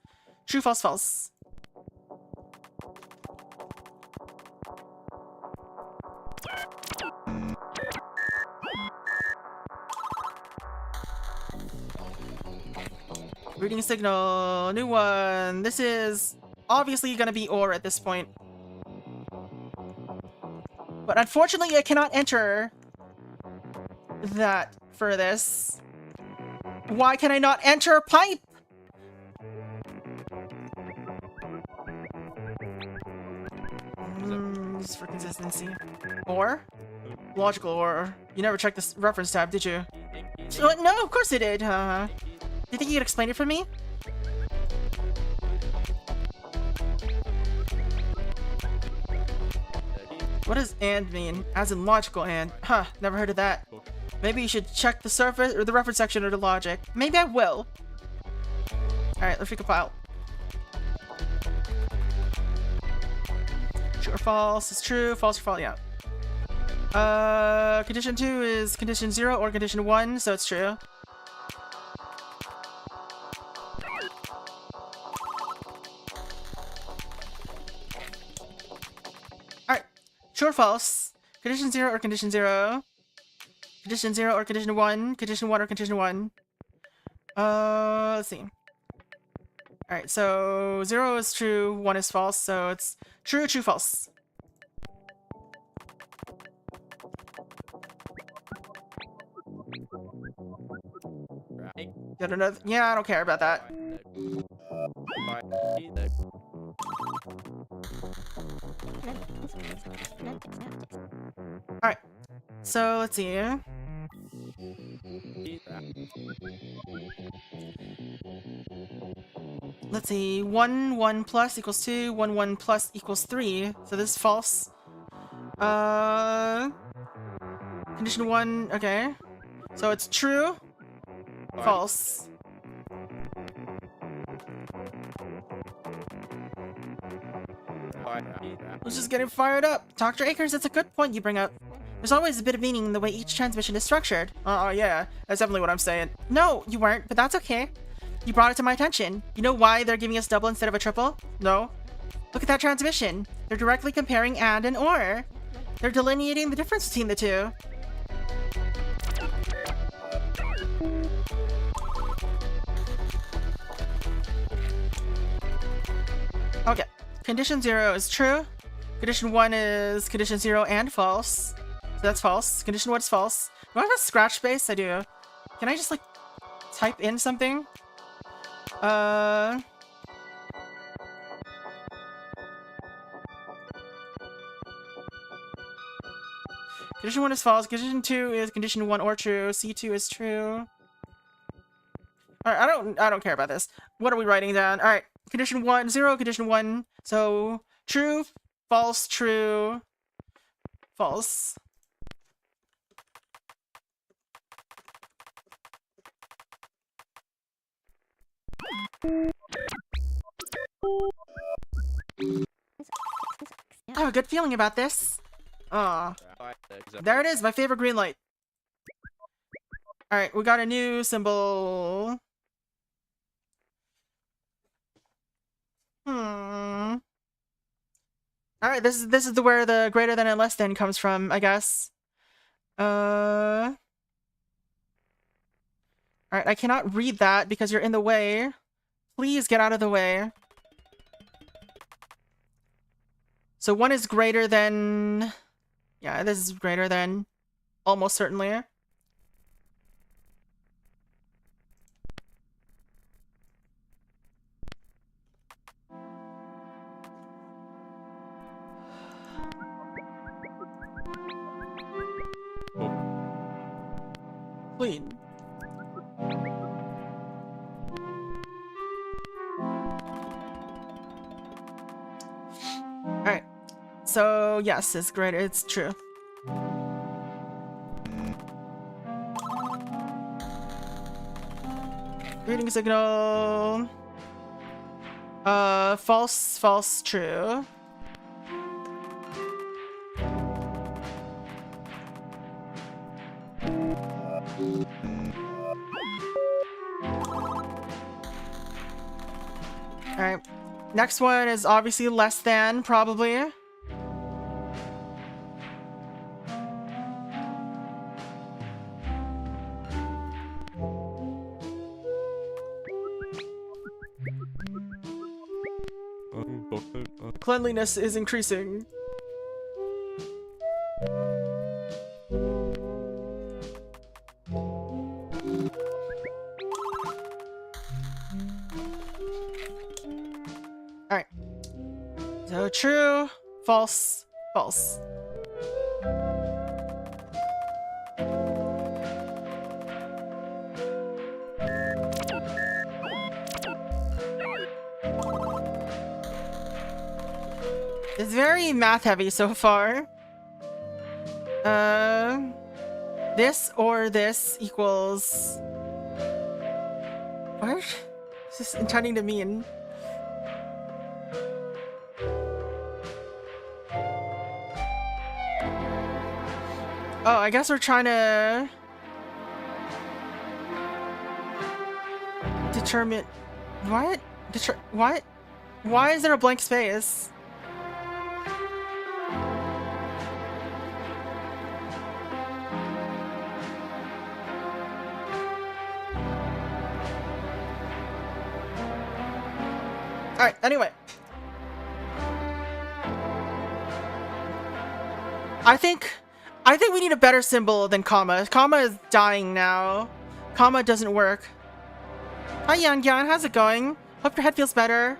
True, false, false. Reading signal. New one. This is obviously gonna be or at this point. But unfortunately, I cannot enter that for this. Why can I not enter pipe? Just for consistency. Or? Logical or. You never checked this reference tab, did you? No, of course I did. Do you think you could explain it for me? What does and mean? As in logical and. Huh, never heard of that. Maybe you should check the surface or the reference section or the logic. Maybe I will. Alright, let's recompile. True or false is true, false or false, yeah. Condition 2 is condition 0 or condition 1, so it's true. Alright, true or false? Condition 0 or condition 0? Condition 0 or condition 1? Condition 1 or condition 1? Let's see. Alright, so 0 is true, 1 is false, so it's true, true, false. Get another. Yeah, I don't care about that. All right. So let's see. Let's see. 1, 1 plus equals 2. 1, 1 plus equals 3. So this is false. Condition 1. Okay. So it's true. False. Let's just get it fired up. Dr. Akers, that's a good point you bring up. There's always a bit of meaning in the way each transmission is structured. Yeah, that's definitely what I'm saying. No, you weren't, but that's okay. You brought it to my attention. You know why they're giving us double instead of a triple? No. Look at that transmission. They're directly comparing and or. They're delineating the difference between the two. Okay. Condition 0 is true. Condition 1 is condition 0 and false. So that's false. Condition 1 is false. Do I have a scratch space? I do. Can I just, like, type in something? Condition 1 is false. Condition 2 is condition 1 or true. C2 is true. Alright, I don't care about this. What are we writing down? Alright. Condition 1, 0, condition 1. So, true, false, true, false. I have a good feeling about this. Aw. There it is, my favorite green light. Alright, we got a new symbol. Alright, this is where the greater than and less than comes from, I guess. Alright, I cannot read that because you're in the way. Please get out of the way. So 1 is greater than... Yeah, this is greater than. Almost certainly. Clean. Alright. So, yes, it's great. It's true. Reading signal. False, false, true. Alright. Next one is obviously less than, probably. Cleanliness is increasing. Alright. So true, false, false. It's very math heavy so far. This or this equals... What is this intending to mean? Oh, I guess we're trying to... determine... What? What? Why is there a blank space? Alright, anyway. I think we need a better symbol than comma. Comma is dying now. Comma doesn't work. Hi, Yan Yan. How's it going? Hope your head feels better.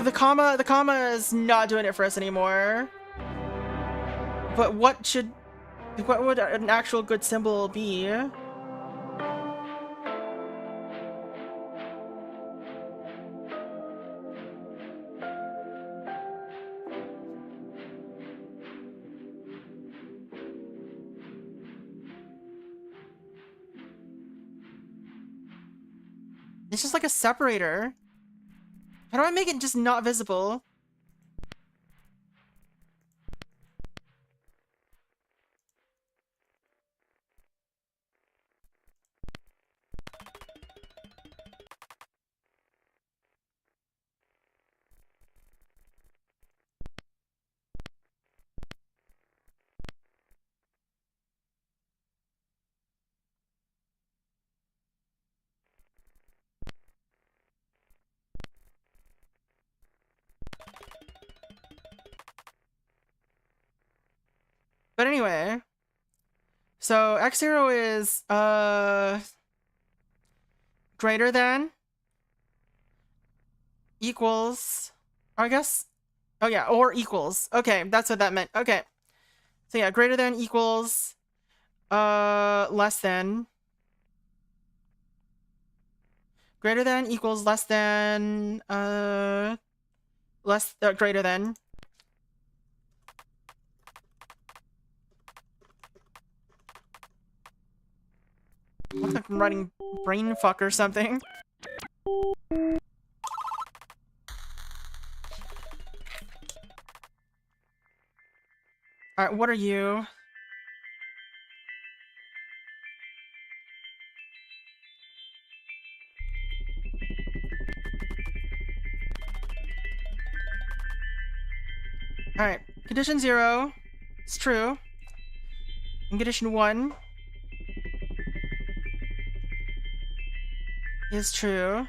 The comma is not doing it for us anymore. But what would an actual good symbol be? It's just like a separator. How do I make it just not visible? But anyway, so x0 is greater than, equals, I guess. Oh yeah, or equals. Okay, that's what that meant. Okay. So yeah, greater than, equals, less than. Greater than, equals, less than, greater than. What if I'm writing brain fuck or something? Alright, what are you? Alright, condition 0 is true. And condition 1 is true.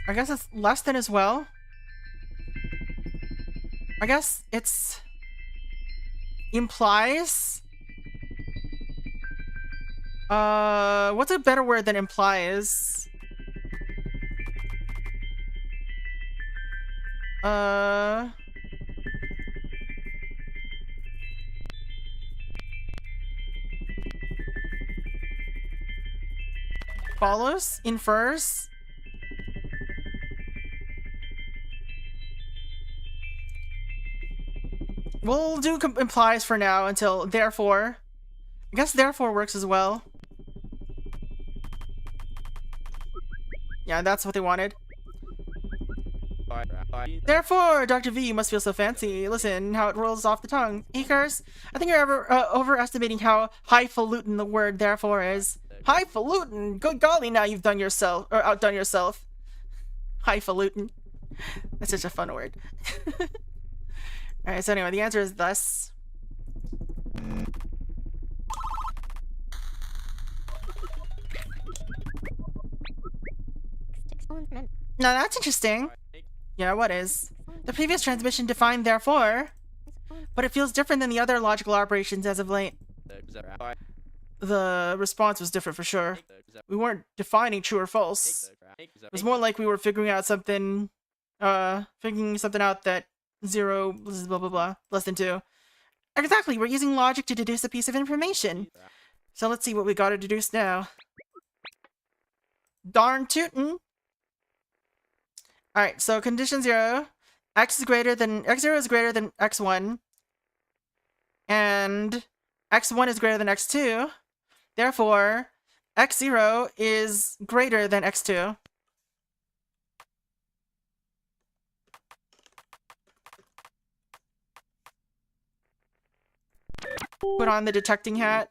I guess it's less than as well. I guess it's implies. What's a better word than implies? Follows? Infers? We'll do implies for now until therefore. I guess therefore works as well. Yeah, that's what they wanted. Therefore, Dr. V, you must feel so fancy. Listen, how it rolls off the tongue. Ekers, I think you're overestimating how highfalutin the word therefore is. Highfalutin? Good golly, now you've done yourself, or outdone yourself. Highfalutin. That's such a fun word. Alright, so anyway, the answer is thus. Now that's interesting. Yeah, what is? The previous transmission defined therefore, but it feels different than the other logical operations as of late. The response was different for sure. We weren't defining true or false. It was more like we were figuring out something, figuring something out that 0 blah blah blah, less than 2. Exactly, we're using logic to deduce a piece of information. So let's see what we gotta deduce now. Darn tootin'! Alright, so condition 0, x0 is greater than x1, and x1 is greater than x2, therefore, x0 is greater than x2. Put on the detecting hat.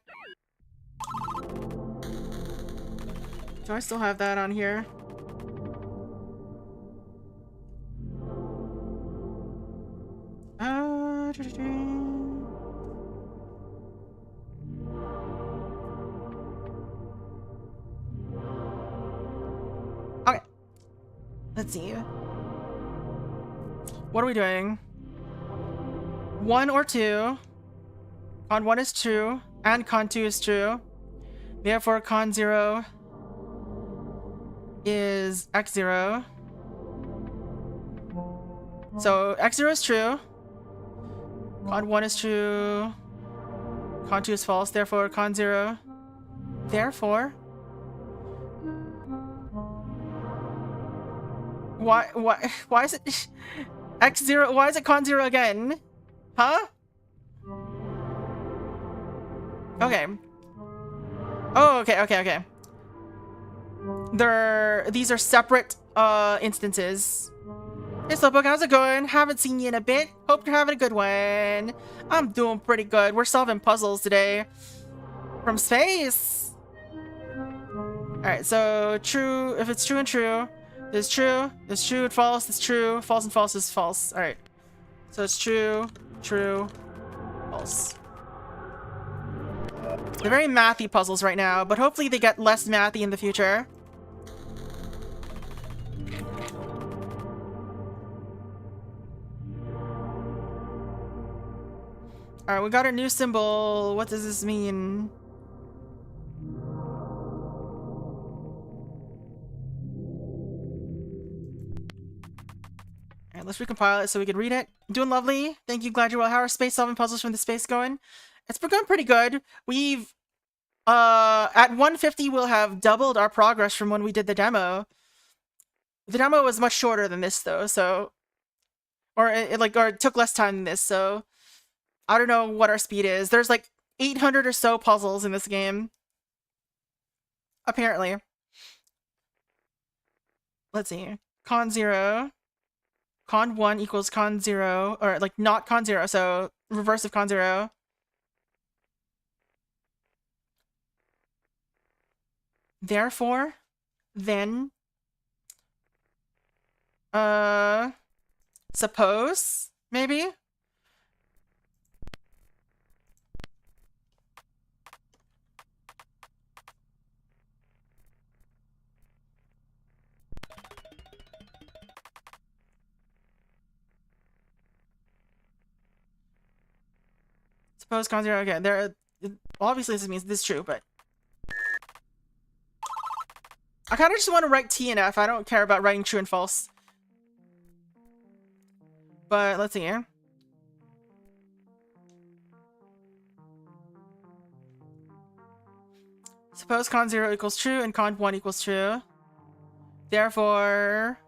Do I still have that on here? Let's see. What are we doing? 1 or 2. Con 1 is true, and con 2 is true. Therefore, con 0 is x0. So, x0 is true. Con 1 is true. Con 2 is false, therefore con 0. Therefore... Why is it... x0... Why is it con 0 again? Huh? Okay. Oh, okay. These are separate, instances. Hey Slowpoke, how's it going? Haven't seen you in a bit. Hope you're having a good one. I'm doing pretty good. We're solving puzzles today. From space! Alright, so true, if it's true and true, there's true and false, it's true, false and false is false. Alright. So it's true, false. They're very mathy puzzles right now, but hopefully they get less mathy in the future. Alright, we got our new symbol. What does this mean? Alright, let's recompile it so we can read it. Doing lovely. Thank you, glad you're well. How are space solving puzzles from the space going? It's been going pretty good. We've, at 150, we'll have doubled our progress from when we did the demo. The demo was much shorter than this, though, so... Or it took less time than this, so... I don't know what our speed is. There's like 800 or so puzzles in this game. Apparently. Let's see. Con 0. Con 1 equals con 0. Or like not con 0, so reverse of con 0. Therefore, then... Suppose? Maybe? Suppose con 0, okay, there, obviously this means this is true, but... I kinda just want to write T and F, I don't care about writing true and false. But, let's see here. Suppose con 0 equals true and con 1 equals true. Therefore...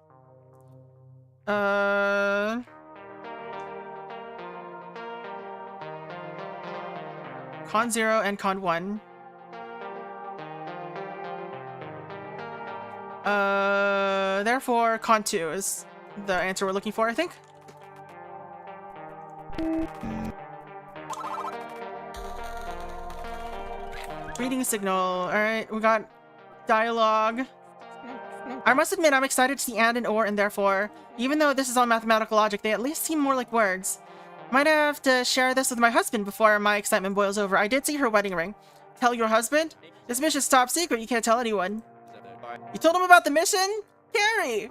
Con 0 and con 1. Therefore, con 2 is the answer we're looking for, I think. Reading a signal. Alright, we got dialogue. I must admit, I'm excited to see and and or and therefore. Even though this is all mathematical logic, they at least seem more like words. Might have to share this with my husband before my excitement boils over. I did see her wedding ring. Tell your husband? This mission's top secret, you can't tell anyone. You told him about the mission? Carrie!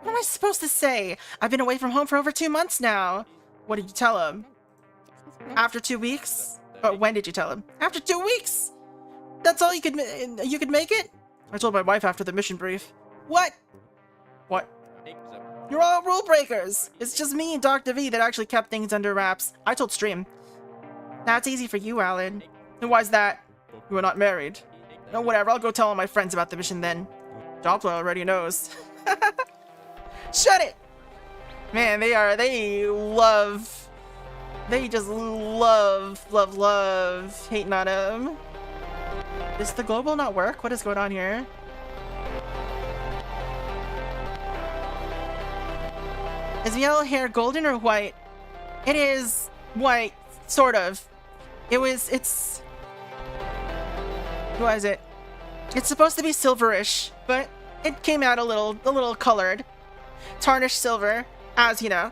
What am I supposed to say? I've been away from home for over 2 months now. What did you tell him? After 2 weeks? Oh, when did you tell him? After 2 weeks? That's all you could make it? I told my wife after the mission brief. What? What? You're all rule breakers! It's just me and Dr. V that actually kept things under wraps. I told Stream. That's easy for you, Alan. And why's that? You were not married. No, whatever, I'll go tell all my friends about the mission then. Doppler already knows. Shut it! Man, they just love hating on him. Does the global not work? What is going on here? Is the yellow hair golden or white? It is white, sort of. It's... What is it? It's supposed to be silverish, but it came out a little colored. Tarnished silver, as you know.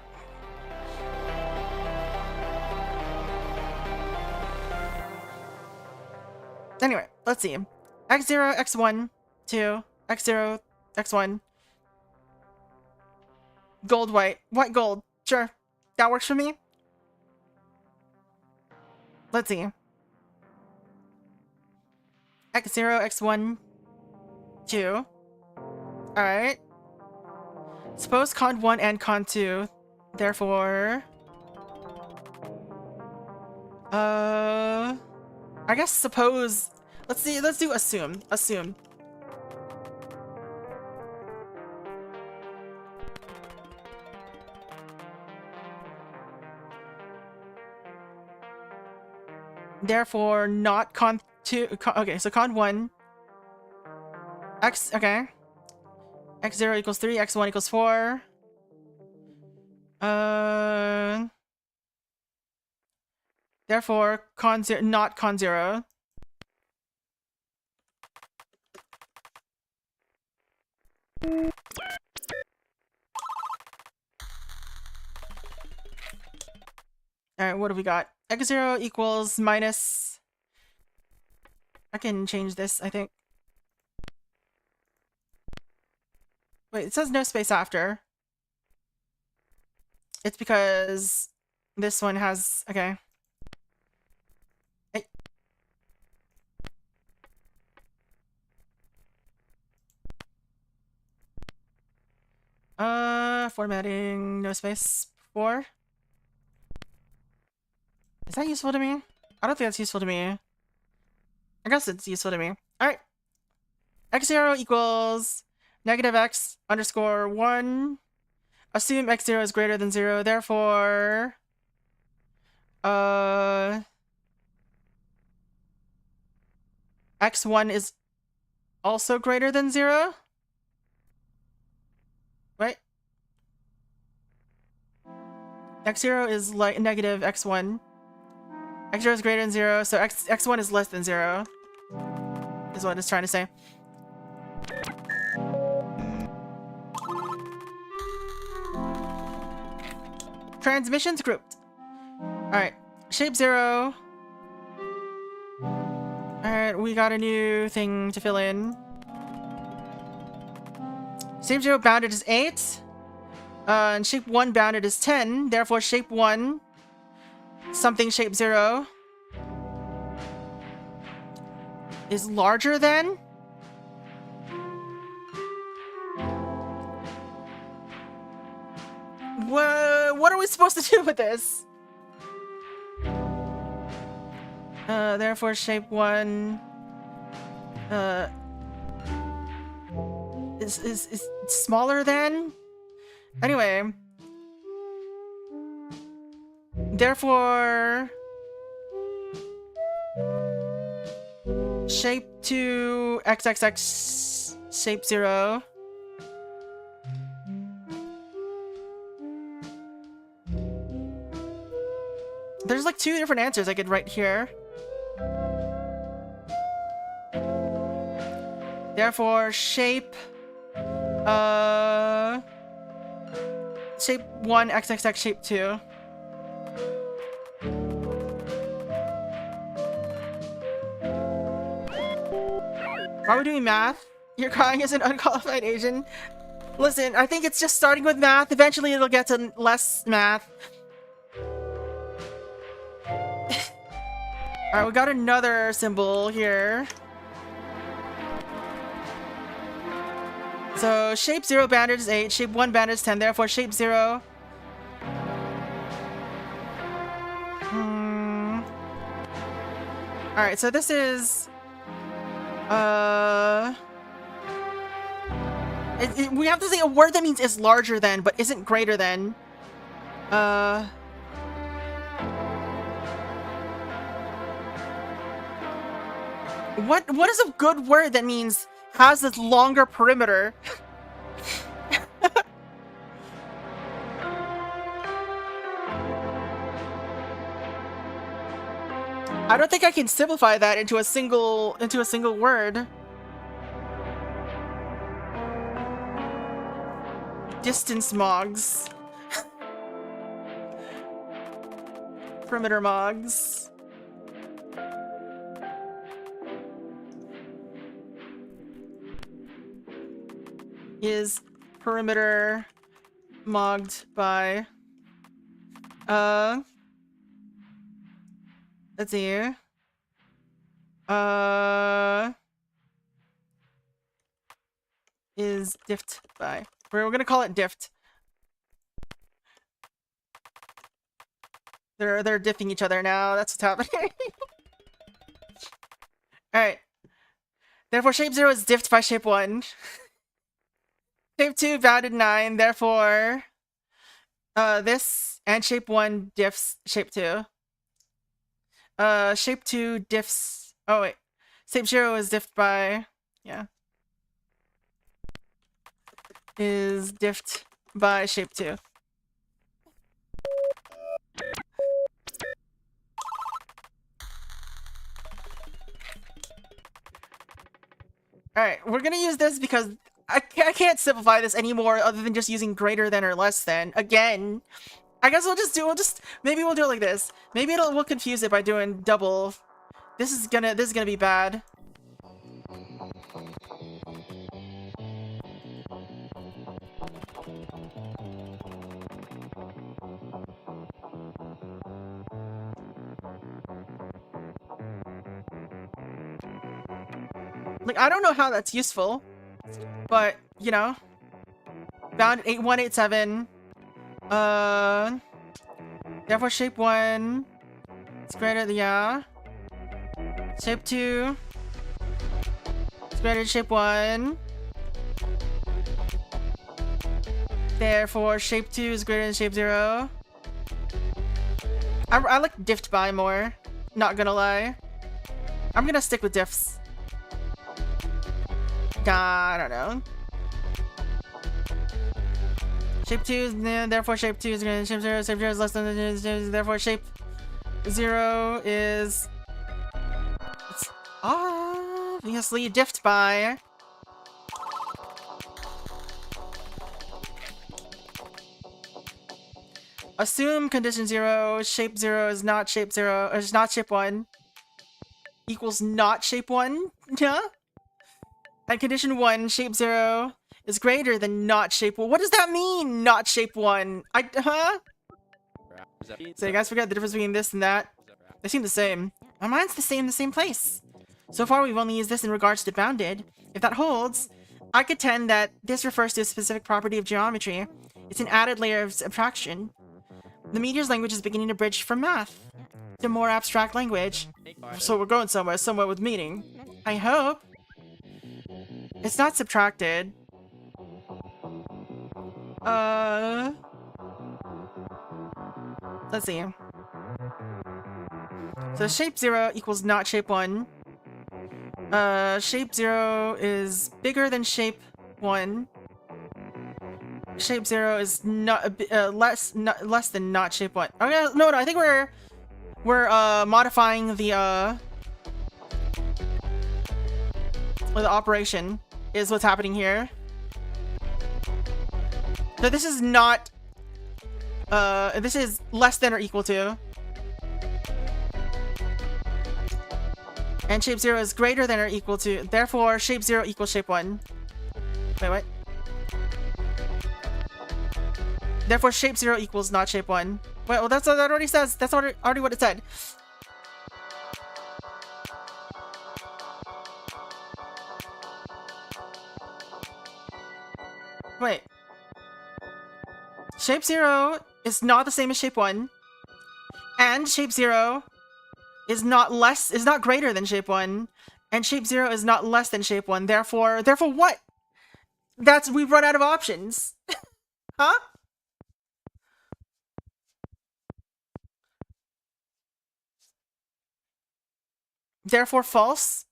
Anyway, let's see. X0, X1, 2, X0, X1. Gold, white. White, gold. Sure. That works for me. Let's see. X0, X1, 2. Alright. Suppose con 1 and con 2. Therefore... I guess suppose... Let's do assume. Assume. Therefore, not con 2... okay, so con 1. X... okay. X0 equals 3, X1 equals 4. Therefore, con 0... not con 0. Alright, what do we got? X0 equals minus... I can change this, I think. Wait, it says no space after. It's because this one has... okay. Formatting, no space, 4. Is that useful to me? I don't think that's useful to me. I guess it's useful to me. Alright. X0 equals negative X underscore 1. Assume X0 is greater than 0, therefore... X1 is also greater than 0? Right? X0 is like negative X1. X0 is greater than 0, so X1 is less than 0. Is what it's trying to say. Transmissions grouped. Alright. Shape 0. Alright, we got a new thing to fill in. Shape 0 bounded is 8. And shape 1 bounded is 10. Therefore, shape 1, something shape 0, is larger than? What are we supposed to do with this? Therefore, shape 1, is smaller than? Anyway. Therefore... shape 2, XXX, shape 0. There's like 2 different answers I could write here. Therefore, shape... shape 1, XXX, shape 2. Why are we doing math? You're crying as an unqualified Asian? Listen, I think it's just starting with math. Eventually it'll get to less math. Alright, we got another symbol here. So, shape 0 bounded is 8, shape 1 bounded is 10, therefore shape 0... Alright, so this is... we have to say a word that means is larger than, but isn't greater than. What is a good word that means has this longer perimeter? I don't think I can simplify that into a single word. Distance mogs. Perimeter mogs. Is perimeter mogged by let's see here. Is diffed by. We're gonna call it diffed. They're diffing each other now. That's what's happening. Alright. Therefore, shape 0 is diffed by shape 1. Shape 2 bounded 9. Therefore, this and shape 1 diffs shape 2. Shape 2 diffs... Oh, wait. Shape 0 is diffed by... Yeah. Is diffed by shape 2. Alright, we're gonna use this because I can't simplify this anymore other than just using greater than or less than. Again, I guess maybe we'll do it like this. Maybe we'll confuse it by doing double. This is gonna be bad. Like, I don't know how that's useful, but, you know. Bound 8187. Therefore shape 1 is greater than, yeah. Shape 2 is greater than shape 1. Therefore shape 2 is greater than shape 0. I like diffed by more, not gonna lie. I'm gonna stick with diffs. I don't know. Shape 2 is, therefore shape 2 is greater than shape 0. Shape 0 is less than, therefore shape 0 is... It's obviously diffed by... Assume condition 0, shape 0 is not shape 0, or is not shape 1. Equals not shape 1? Yeah? And condition 1, shape 0 is greater than not shape 1. What does that mean, not shape 1? Huh? So you guys forget the difference between this and that? They seem the same. My mind's the same place. So far we've only used this in regards to bounded. If that holds, I contend that this refers to a specific property of geometry. It's an added layer of abstraction. The meteor's language is beginning to bridge from math to more abstract language. So we're going somewhere with meaning. I hope. It's not subtracted. Let's see. So shape 0 equals not shape 1. Shape 0 is bigger than shape 1. Shape 0 is not less than not shape 1. Okay, no, I think we're modifying the operation is what's happening here. So this is not this is less than or equal to. And shape 0 is greater than or equal to. Therefore, shape 0 equals shape 1. Wait, what? Therefore, shape 0 equals not shape 1. Wait, well, that already says. That's already what it said. Wait. Shape 0 is not the same as shape 1. And shape 0 is not greater than shape 1. And shape 0 is not less than shape 1. Therefore what? We've run out of options. Huh? Therefore false?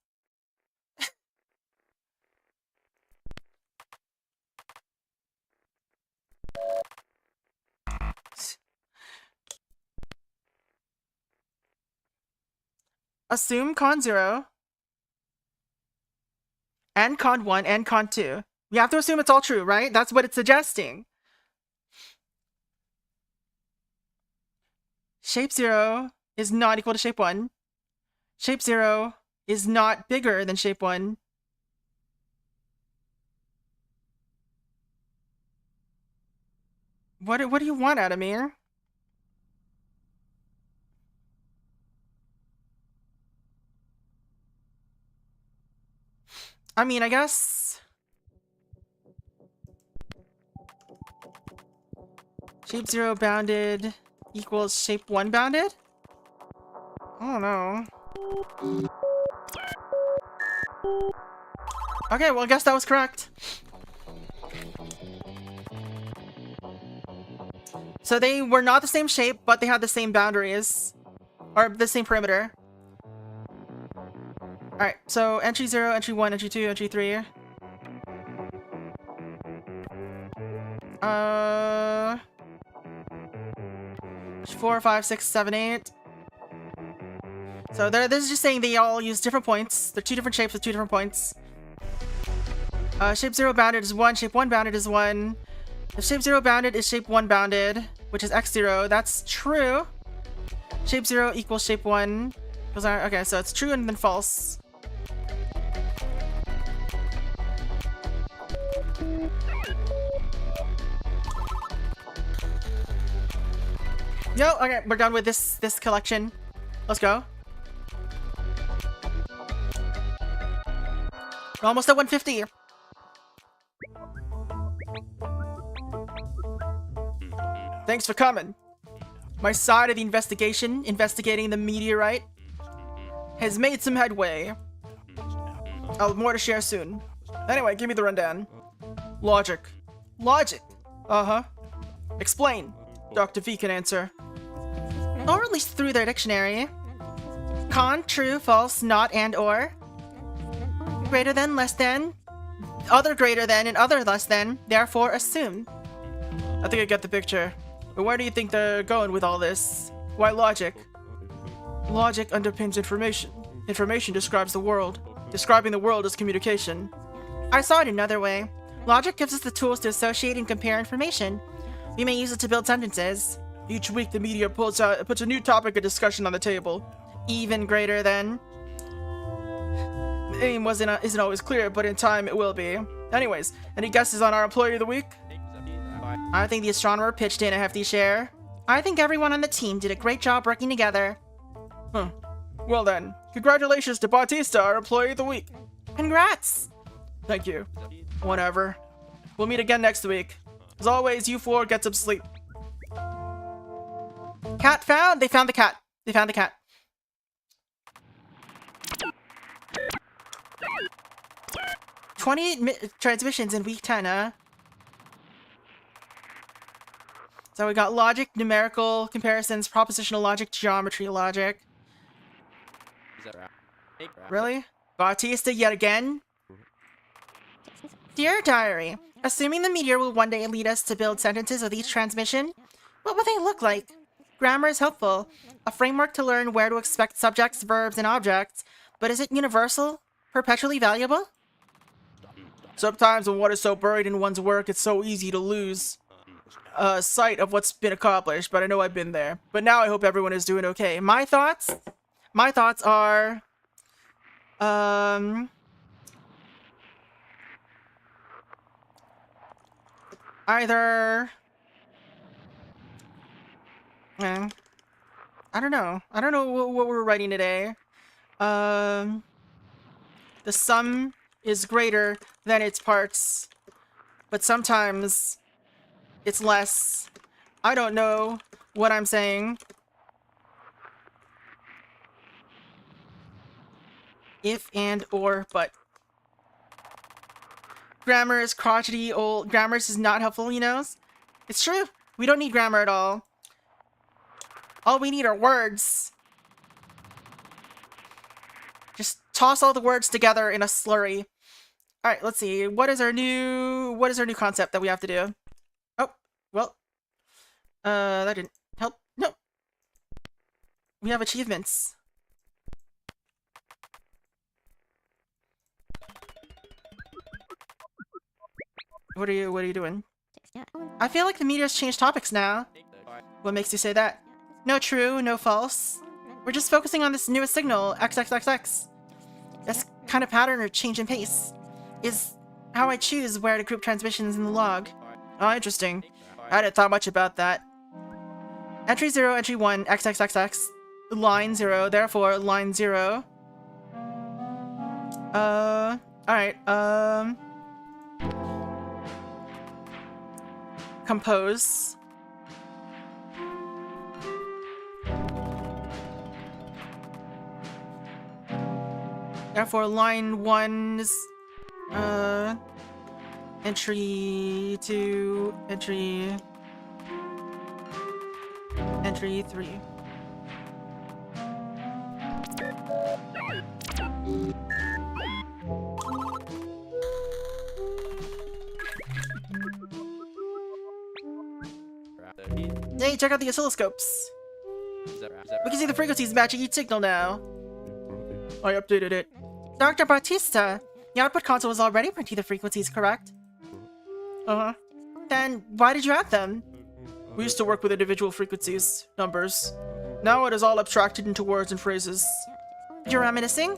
Assume con 0 and con 1 and con 2. We have to assume it's all true, right? That's what it's suggesting. Shape 0 is not equal to shape 1. Shape 0 is not bigger than shape 1. What do you want out of me? I mean, I guess... Shape 0 bounded equals shape 1 bounded? I don't know. Okay, well, I guess that was correct. So they were not the same shape, but they had the same boundaries. Or the same perimeter. Alright, so entry 0, entry 1, entry 2, entry 3. 4, 5, 6, 7, 8. So this is just saying they all use different points. They're two different shapes with two different points. Shape 0 bounded is 1, shape 1 bounded is 1. If shape 0 bounded is shape 1 bounded, which is x0, that's true. Shape 0 equals shape 1. Okay, so it's true and then false. Yo, okay, we're done with this collection. Let's go. We're almost at 150. Thanks for coming. My side of the investigation, investigating the meteorite, has made some headway. I'll have more to share soon. Anyway, give me the rundown. Logic. Logic? Uh-huh. Explain. Dr. V can answer. Or at least through their dictionary. Con, true, false, not, and, or. Greater than, less than. Other greater than, and other less than. Therefore, assumed. I think I get the picture. But where do you think they're going with all this? Why logic? Logic underpins information. Information describes the world. Describing the world is communication. I saw it another way. Logic gives us the tools to associate and compare information. We may use it to build sentences. Each week the media puts a new topic of discussion on the table. Even greater than. The aim isn't always clear, but in time it will be. Anyways, any guesses on our Employee of the Week? I think the astronomer pitched in a hefty share. I think everyone on the team did a great job working together. Huh. Well then, congratulations to Bautista, our Employee of the Week. Congrats! Thank you. Whatever. We'll meet again next week. As always, you four get some sleep. Cat found? They found the cat. They found the cat. Transmissions in week 10, huh? So we got logic, numerical comparisons, propositional logic, geometry logic. Is that right? Really? Bautista yet again? Dear Diary, assuming the meteor will one day lead us to build sentences with each transmission, what will they look like? Grammar is helpful, a framework to learn where to expect subjects, verbs, and objects, but is it universal? Perpetually valuable? Sometimes when one is so buried in one's work, it's so easy to lose sight of what's been accomplished, but I know I've been there. But now I hope everyone is doing okay. My thoughts are... Either... I don't know. I don't know what we're writing today. The sum is greater than its parts, but sometimes it's less. I don't know what I'm saying. If and or but. Grammar is crotchety old. Grammar is not helpful, you know? It's true. We don't need grammar at all. All we need are words. Just toss all the words together in a slurry. Alright, let's see. What is our new concept that we have to do? Oh, well. That didn't help. No. We have achievements. What are you doing? I feel like the media's changed topics now. What makes you say that? No true, no false. We're just focusing on this newest signal, XXXX. This kind of pattern or change in pace is how I choose where to group transmissions in the log. Oh, interesting. I hadn't thought much about that. Entry 0, entry 1, XXXX, line 0, therefore line 0. Alright, compose. Therefore line 1 is, entry 2, entry 3. Hey, check out the oscilloscopes. We can see the frequencies matching each signal now. I updated it. Dr. Bautista, the output console was already printing the frequencies, correct? Uh-huh. Then, why did you add them? We used to work with individual frequencies, numbers. Now it is all abstracted into words and phrases. You're reminiscing?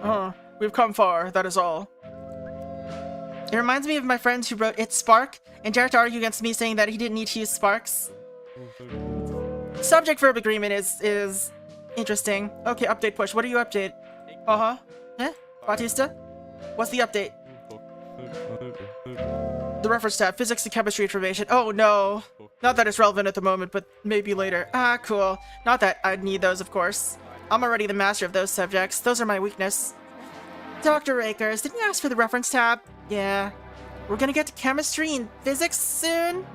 Uh-huh. We've come far, that is all. It reminds me of my friends who wrote It's Spark, and dared to argue against me saying that he didn't need to use sparks. Subject-verb agreement is interesting. Okay, update push. What do you update? Uh-huh. Eh? Bautista? What's the update? The reference tab, physics and chemistry information. Oh no. Not that it's relevant at the moment, but maybe later. Ah, cool. Not that I'd need those, of course. I'm already the master of those subjects. Those are my weakness. Dr. Akers, didn't you ask for the reference tab? Yeah. We're gonna get to chemistry and physics soon?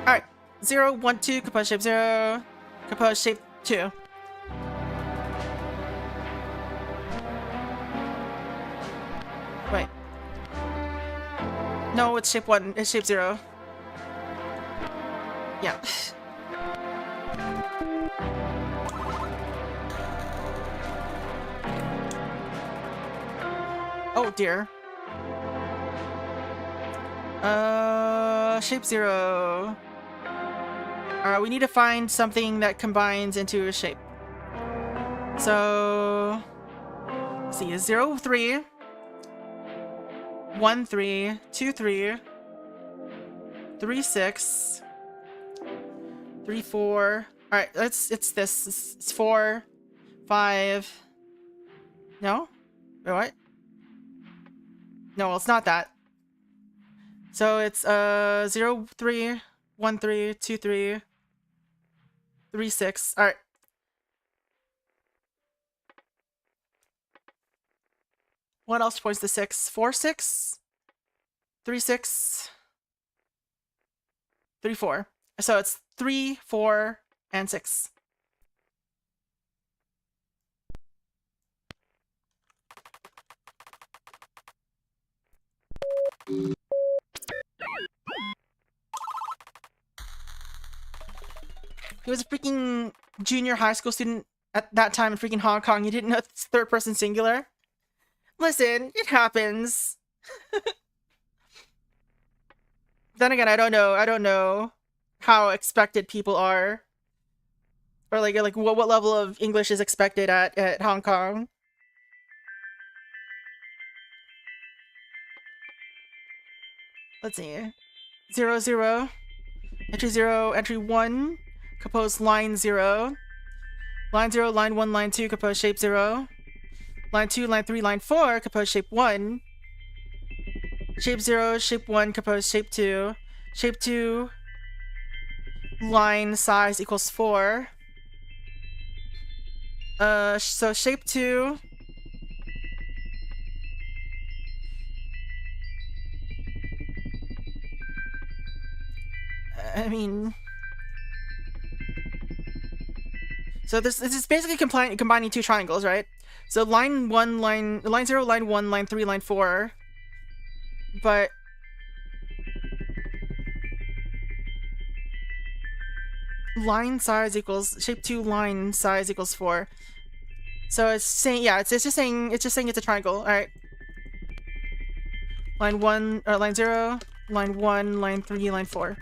Alright. 0, 1, 2, compose shape 0. Compose shape 2. Wait. No, it's shape 1. It's shape 0. Yeah. Oh dear. Shape 0. We need to find something that combines into a shape. So, let's see, 0, 3, 1, 3, 2, 3, 3, 6, 3, 4. Alright, it's this. It's 4, 5. No? Wait, what? No, well, it's not that. So it's 0, 3, 1, 3, 2, 3, 3, 6. Alright. What else points to 6? 4, 6, 3, 6, 3, 4. So it's 3, 4, and 6. He was a freaking junior high school student at that time in freaking Hong Kong. You didn't know it's third person singular? Listen, it happens. Then again, I don't know how expected people are. Or like what level of English is expected at Hong Kong. Let's see. 0, 0. Entry 0, entry 1. Compose line 0. Line 0, line 1, line 2, compose shape 0. Line 2, line 3, line 4, compose shape 1. Shape 0, shape 1, compose shape 2. Shape 2, line size equals 4. So shape 2. I mean... So this is basically combining two triangles, right? So line 1, line 0, line 1, line 3, line 4. But line size equals shape 2 line size equals 4. So it's saying, yeah, it's just saying it's a triangle. All right. Line 1 or line 0, line 1, line 3, line 4.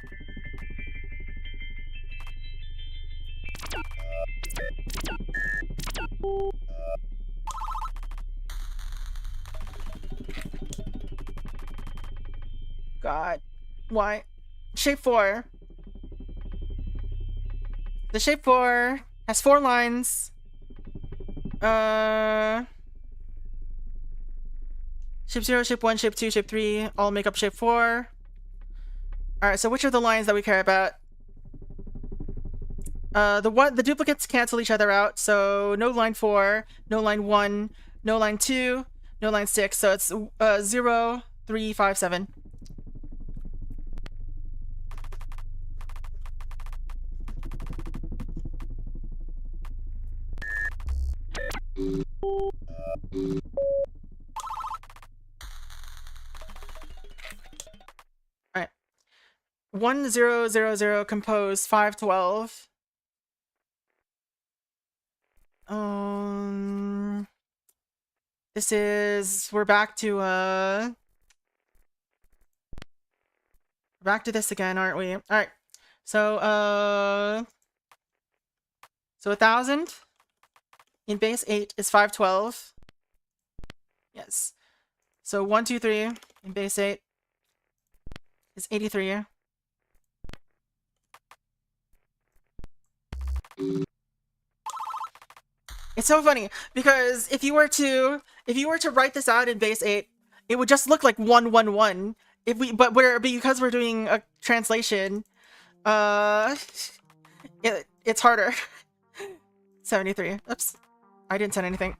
god. Why? Shape 4. The shape 4 has 4 lines. Shape 0, shape 1, shape 2, shape 3 all make up shape 4. Alright, so which are the lines that we care about? The duplicates cancel each other out, so no line 4, no line 1, no line 2, no line 6, so it's 0, 3, 5, 7. Alright. 1, 0, 0, 0, compose 5, 12. This is, we're back to this again, aren't we? Alright. So 1,000 in base 8 is 512. Yes. So 1, 2, 3 in base 8 is 83. It's so funny because if you were to write this out in base 8, it would just look like 111. Because we're doing a translation, it's harder. 73. Oops. I didn't send anything.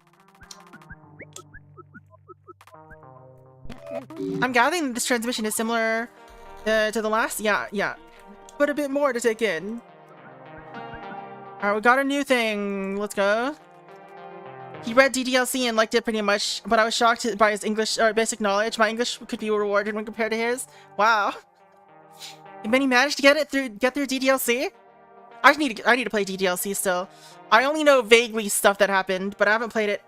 I'm gathering this transmission is similar to the last. Yeah. But a bit more to take in. Alright, we got a new thing. Let's go. He read DDLC and liked it pretty much, but I was shocked by his English or basic knowledge. My English could be rewarded when compared to his. Wow. And then he managed to get through DDLC? I need to play DDLC still. I only know vaguely stuff that happened, but I haven't played it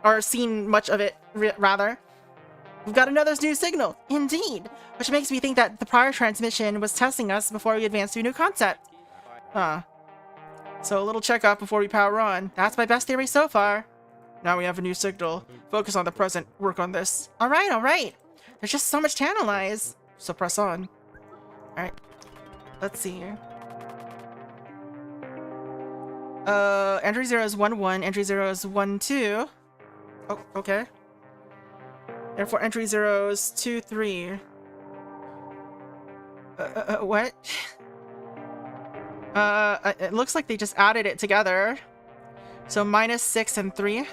or seen much of it, rather. We've got another new signal, indeed, which makes me think that the prior transmission was testing us before we advanced to a new concept. Huh. So a little checkup before we power on. That's my best theory so far. Now we have a new signal. Focus on the present. Work on this. Alright. There's just so much to analyze. So press on. Alright. Let's see here. Entry 0 is 1, 1. Entry 0 is 1, 2. Oh, okay. Therefore, entry 0 is 2, 3. What? It looks like they just added it together. So minus 6 and 3.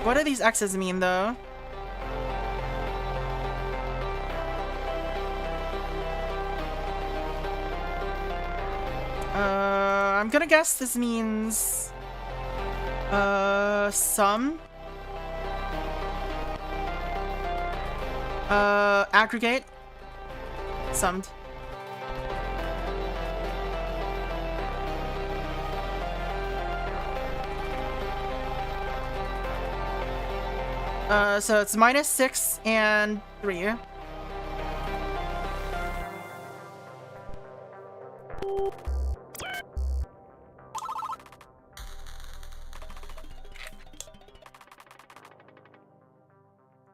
What do these X's mean, though? I'm gonna guess this means... sum? Aggregate? Summed. So it's minus 6 and 3.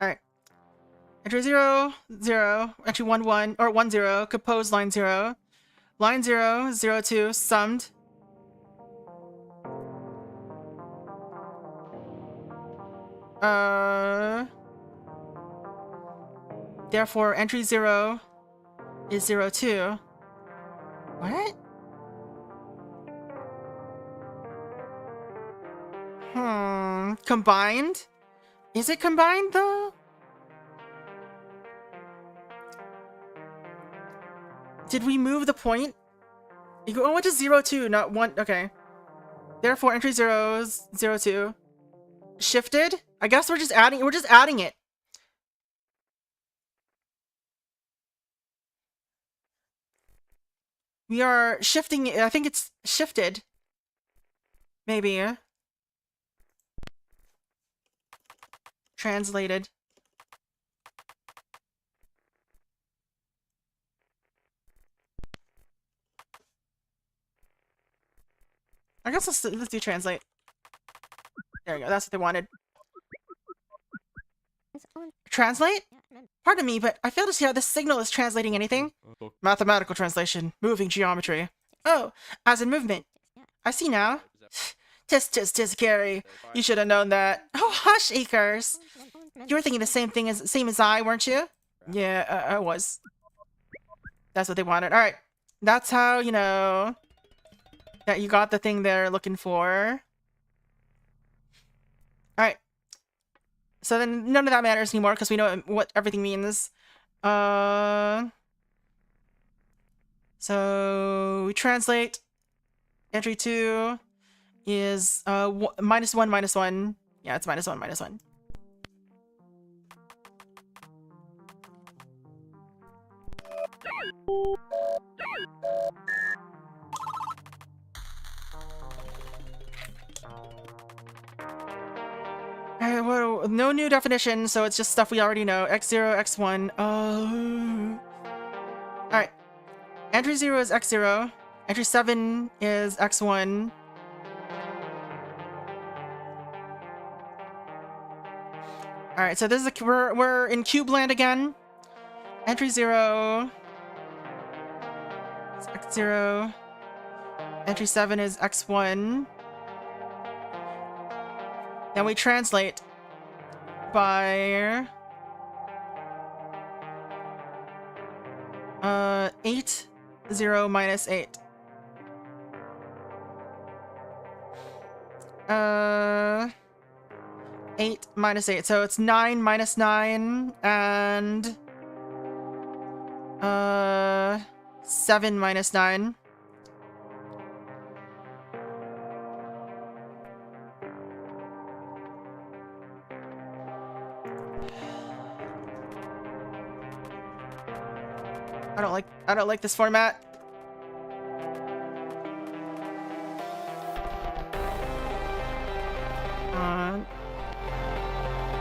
Alright. Entry 0, 0, entry 1, 1, or 1, 0, compose line 0. Line 0, 0, 2, summed. Therefore, entry 0 is 0, 2. What? Combined? Is it combined, though? Did we move the point? You went to 0, 2, not 1. Okay. Therefore, entry 0 is 0, 2. Shifted? I guess we're just adding it. We are shifting it. I think it's shifted. Maybe. Translated. I guess let's do translate. There we go. That's what they wanted. Translate? Pardon me, but I fail to see how this signal is translating anything. Mathematical translation. Moving geometry. Oh, as in movement. I see now. Tis, Carrie. You should have known that. Oh, hush, Acres. You were thinking the same as I, weren't you? Yeah, I was. That's what they wanted. Alright. That's how, you know, that you got the thing they're looking for. Alright. So then none of that matters anymore because we know what everything means. So we translate. Entry 2 is -1, -1. Yeah, it's -1, -1. Well, no new definition, so it's just stuff we already know. X0, X1. Alright. Entry 0 is X0. Entry 7 is X1. Alright, so this is we're in cube land again. Entry 0 is X0. Entry 7 is X1. Then we translate by 8, 0, minus 8. 8 minus 8, so it's 9 minus 9, and 7 minus 9. I don't like this format.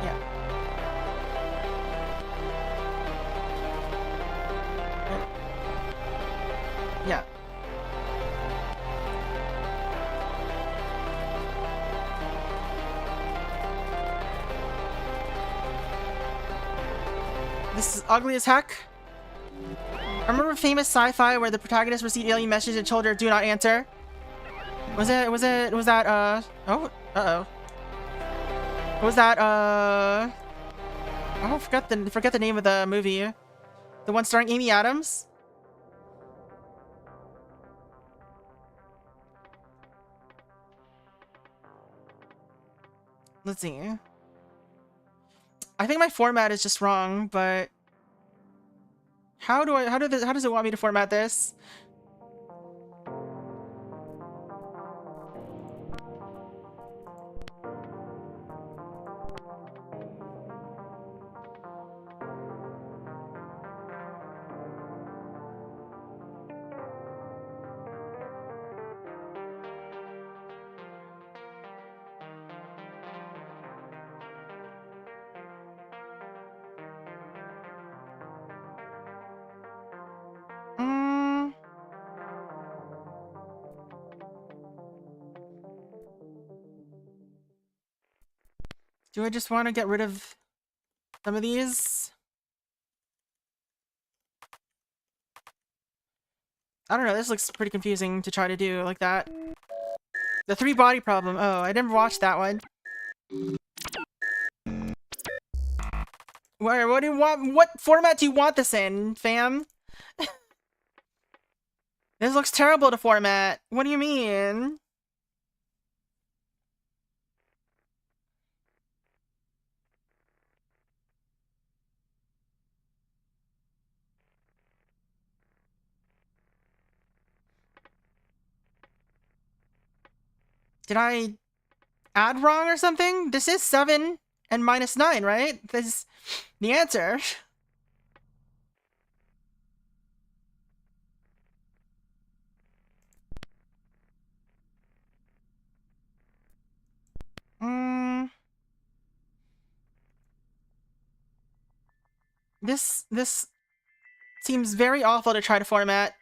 Yeah. Yeah. This is ugly as heck. I remember famous sci-fi where the protagonist received alien messages and told her do not answer. Was that oh, uh-oh. Was that oh, forget the name of the movie. The one starring Amy Adams? Let's see. I think my format is just wrong, but how does it want me to format this? Do I just want to get rid of some of these? I don't know, this looks pretty confusing to try to do like that. The 3-body problem. Oh, I never watched that one. What do you want? What format do you want this in, fam? This looks terrible to format. What do you mean? Did I add wrong or something? This is 7 and minus 9, right? This is the answer. This seems very awful to try to format.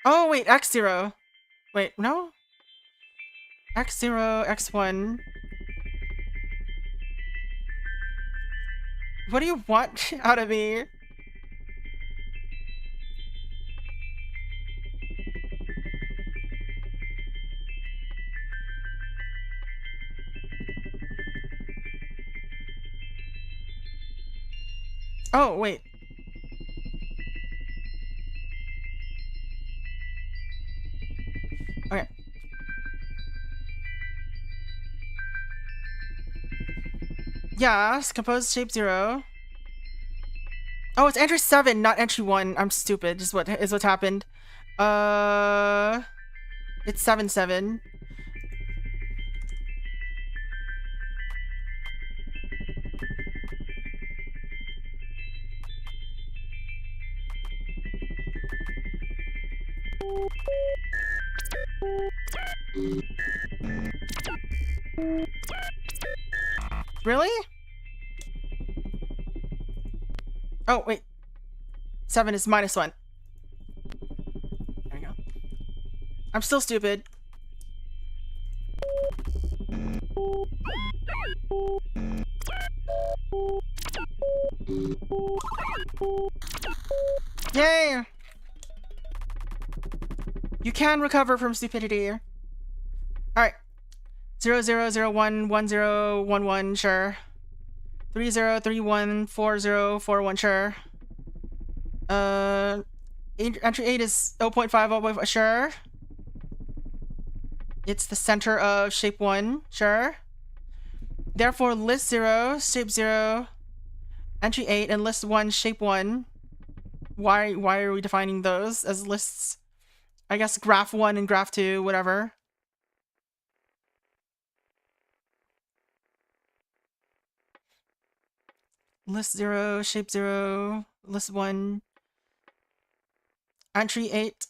Oh, wait, X0. Wait, no? X0, X1. What do you want out of me? Oh, wait. Okay. Yes, compose shape 0. Oh, it's entry 7, not entry 1. I'm stupid, is what's happened. It's 7-7. Really? Oh, wait. 7 is -1. There we go. I'm still stupid. Yay! You can recover from stupidity. Alright. 00011011, sure. 30314041, sure. Entry 8 is 0.5, 0.5, sure. It's the center of shape 1, sure. Therefore, list 0, shape 0, entry 8, and list 1, shape 1. Why are we defining those as lists? I guess graph 1 and graph 2, whatever. List 0, shape 0, list 1. Entry 8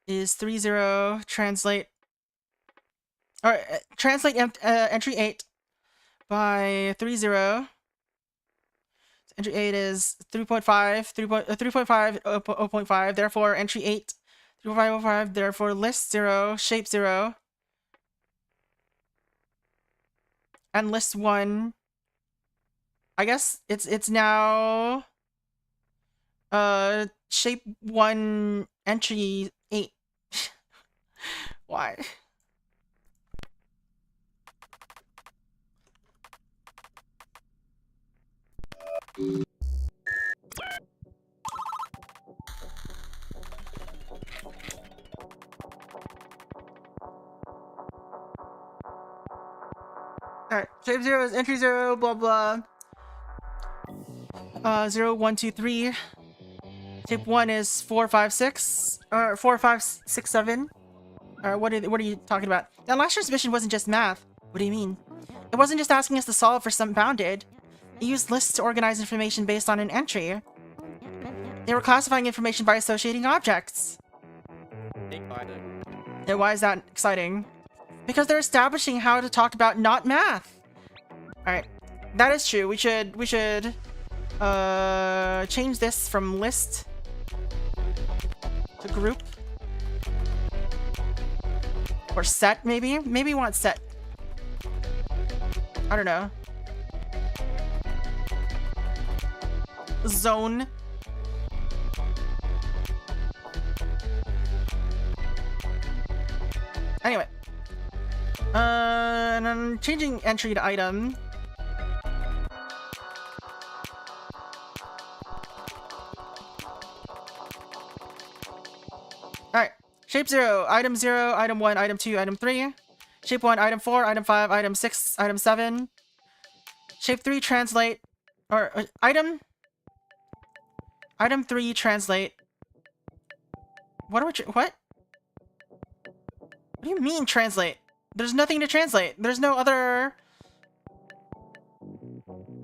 is 30, translate. Or translate entry 8 by 30. Entry 8 is 3.5, 3.5, 0.5, therefore entry 8, 3.5, 0.5, therefore list 0, shape 0, and list 1. I guess it's now shape 1, entry 8. Why? Alright, shape 0 is entry 0, blah blah. 0, 1, 2, 3. Shape 1 is 4, 5, 6. Or 4, 5, 6, 7. What are you talking about? Now, last year's mission wasn't just math. What do you mean? It wasn't just asking us to solve for some bounded. It used lists to organize information based on an entry. They were classifying information by associating objects. Exciting. And why is that exciting? Because they're establishing how to talk about not math. Alright. That is true. We should change this from list to group. Or set, maybe? Maybe we want set. I don't know. Zone. Anyway. And I'm changing entry to item. Alright. Shape 0, item 1, item 2, item 3. Shape 1, item 4, item 5, item 6, item 7. Shape 3, translate. Or, item 3, translate. What? What do you mean, translate? There's nothing to translate. There's no other...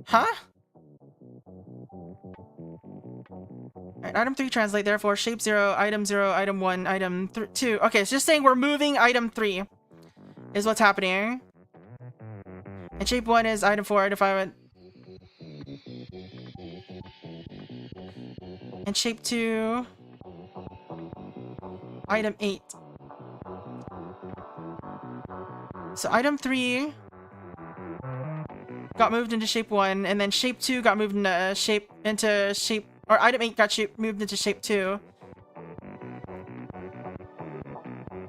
Huh? Alright, item 3, translate, therefore, shape 0, item 1, item 2. Okay, it's just saying we're moving item 3. Is what's happening. And shape 1 is item 4, item 5, and shape 2, item 8. So item 3 got moved into shape 1, and then shape 2 got moved into shape, or item 8 got moved into shape 2.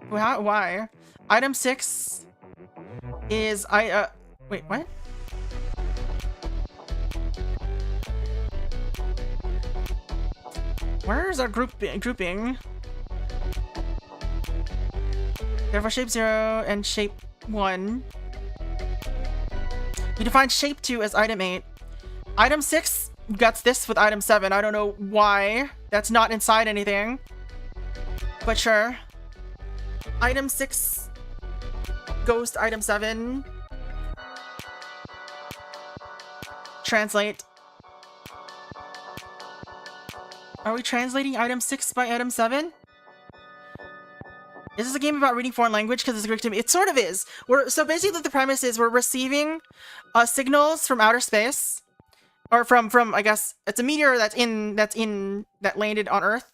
Why? Item 6 is wait, what? Where's our grouping? Therefore, shape 0 and shape 1. We define shape 2 as item 8. Item 6 gets this with item 7. I don't know why. That's not inside anything. But sure. Item 6 goes to item 7. Translate. Are we translating item 6 by item 7? Is this a game about reading foreign language? Because it's Greek to me. It sort of is. So basically the premise is we're receiving signals from outer space. Or from I guess it's a meteor that landed on Earth.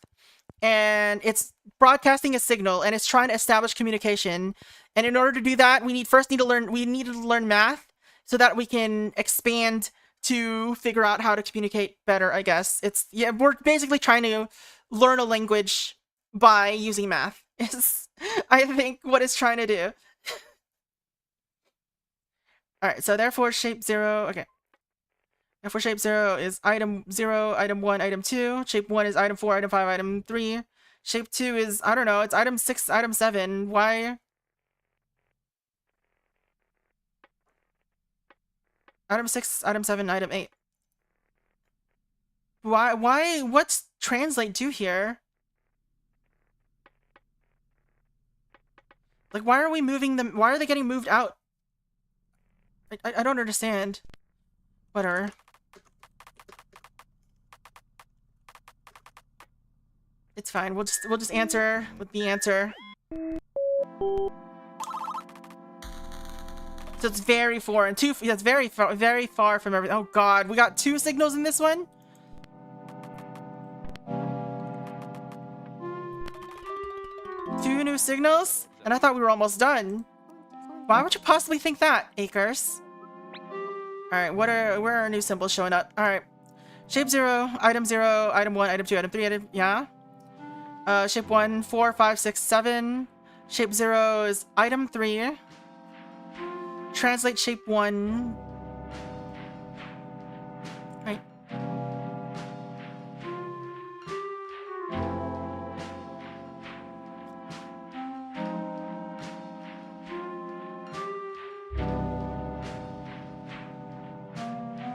And it's broadcasting a signal and it's trying to establish communication. And in order to do that, we need to learn math so that we can expand to figure out how to communicate better, I guess. We're basically trying to learn a language by using math. Is I think what it's trying to do. Alright, so therefore shape 0, okay. Therefore shape 0 is item 0, item 1, item 2. Shape 1 is item 4, item 5, item 3. Shape 2 is, I don't know, it's item 6, item 7. Why? Item 6, item 7, item 8. Why, what's translate do here? Like, why are we moving them? Why are they getting moved out? I don't understand. Whatever. It's fine. We'll just answer with the answer. So it's very foreign. That's very far from everything. Oh god, we got 2 signals in this one? Two new signals? And I thought we were almost done. Why would you possibly think that, Acres? Alright, where are our new symbols showing up? Alright. Shape 0, item 1, item 2, item 3, yeah. Shape 1, 4, 5, 6, 7. Shape 0 is item 3. Translate shape 1. Right.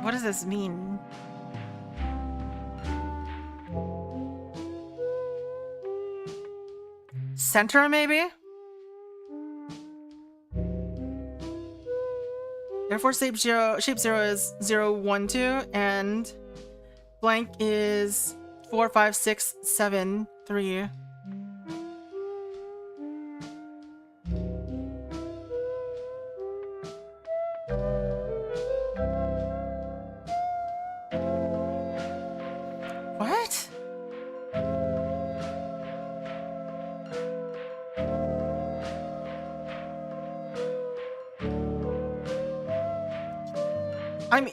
What does this mean? Center, maybe? Therefore, shape 0 is 0, 1, 2, and blank is 4, 5, 6, 7, 3. What?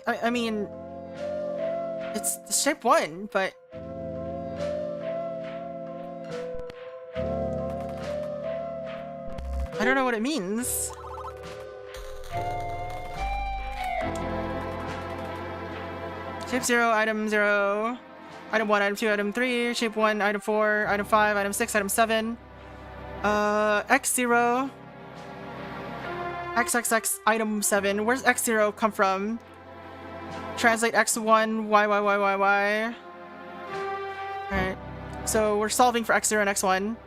I mean, it's the shape 1, but I don't know what it means. Shape 0, item 0, item 1, item 2, item 3, shape 1, item 4, item 5, item 6, item 7, X0, XXX, item 7. Where's X0 come from? Translate X1, Y. Alright. So we're solving for X0 and X1.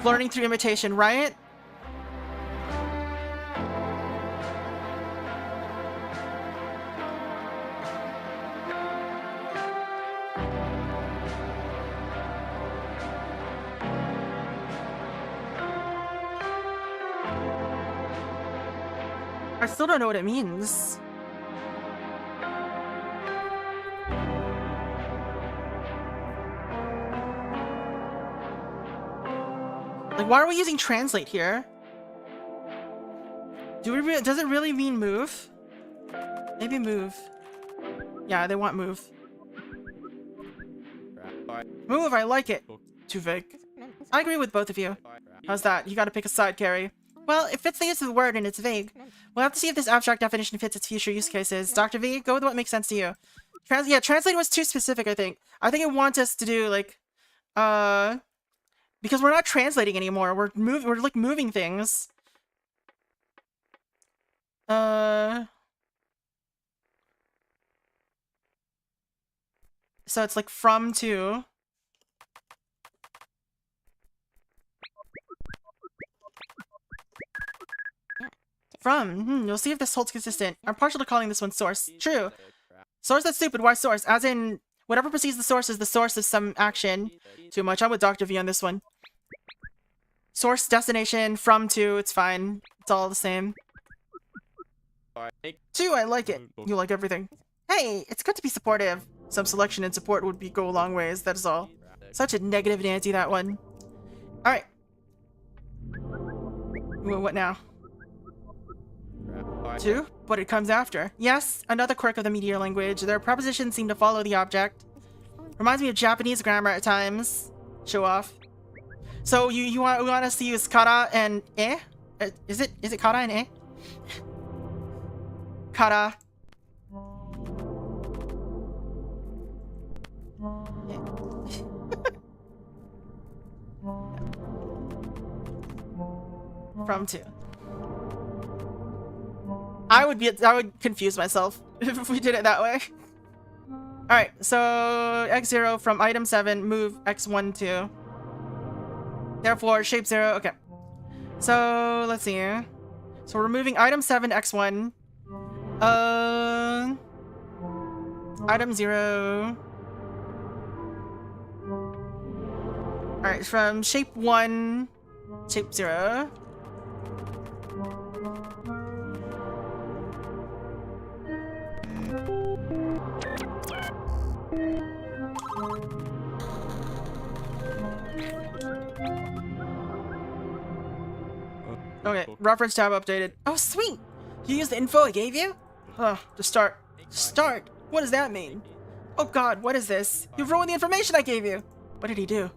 Learning through imitation, right? I still don't know what it means. Like, why are we using translate here? Does it really mean move? Maybe move. Yeah, they want move. Move, I like it. Too vague. I agree with both of you. How's that? You gotta pick a side, Carrie. Well, it fits the use of the word and it's vague. We'll have to see if this abstract definition fits its future use cases. Dr. V, go with what makes sense to you. Yeah, translate was too specific, I think. I think it wants us to do, like, because we're not translating anymore. We're like, moving things. So it's like from to. From. You'll see if this holds consistent. I'm partial to calling this one source. True. Source, that's stupid. Why source? As in, whatever precedes the source is the source of some action. Too much. I'm with Dr. V on this one. Source, destination, from to, it's fine. It's all the same. 2, I like it. You like everything. Hey, it's good to be supportive. Some selection and support would go a long ways, that is all. Such a negative Nancy, that one. Alright. What now? 2? But it comes after. Yes, another quirk of the meteor language. Their prepositions seem to follow the object. Reminds me of Japanese grammar at times. Show off. So you want us to use kara and e? Is it kara and e? Kara. From to. I would confuse myself if we did it that way. Alright, so x0 from item 7, move x1 to. Therefore, shape 0, okay. So, let's see here. So we're moving item 7, x1. Item 0. Alright, from shape 1, shape 0. Okay, reference tab updated. Oh, sweet! You used the info I gave you? To start. Start? What does that mean? Oh god, what is this? You've ruined the information I gave you! What did he do?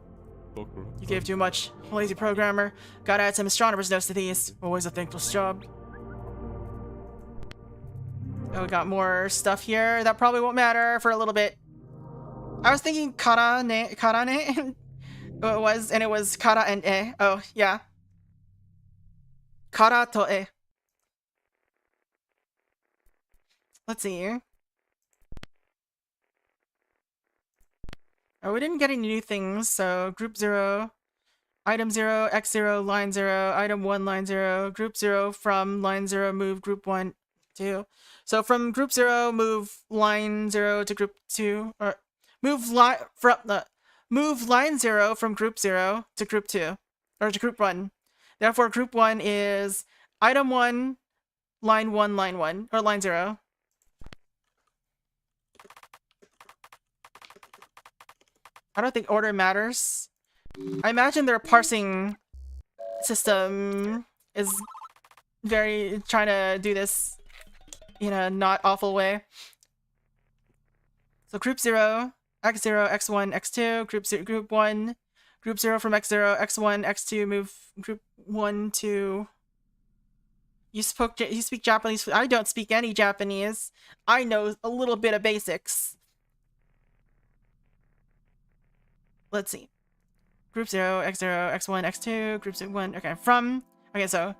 You gave too much. Lazy programmer. Gotta add some astronomer's notes to these. Always a thankless job. Oh, we got more stuff here. That probably won't matter for a little bit. I was thinking karane. It was kara and e. Oh, yeah. Kara to e. Let's see here. Oh, we didn't get any new things, so group 0, item 0, x0, line 0, item 1, line 0, group 0, from line 0, move group 1, 2. So from group 0, move line 0 to group 2, or move line 0 from group 0 to group 2, or to group 1. Therefore, group 1 is item 1, line 1, or line 0. I don't think order matters. I imagine their parsing system is very trying to do this in a not awful way. So group 0, x0, x1, x2, group 1, group 0 from x0, x1, x2, move group 1 to. You speak Japanese. I don't speak any Japanese. I know a little bit of basics. Let's see. Group 0, x0, x1, x2, group 1. Okay, from. Okay, so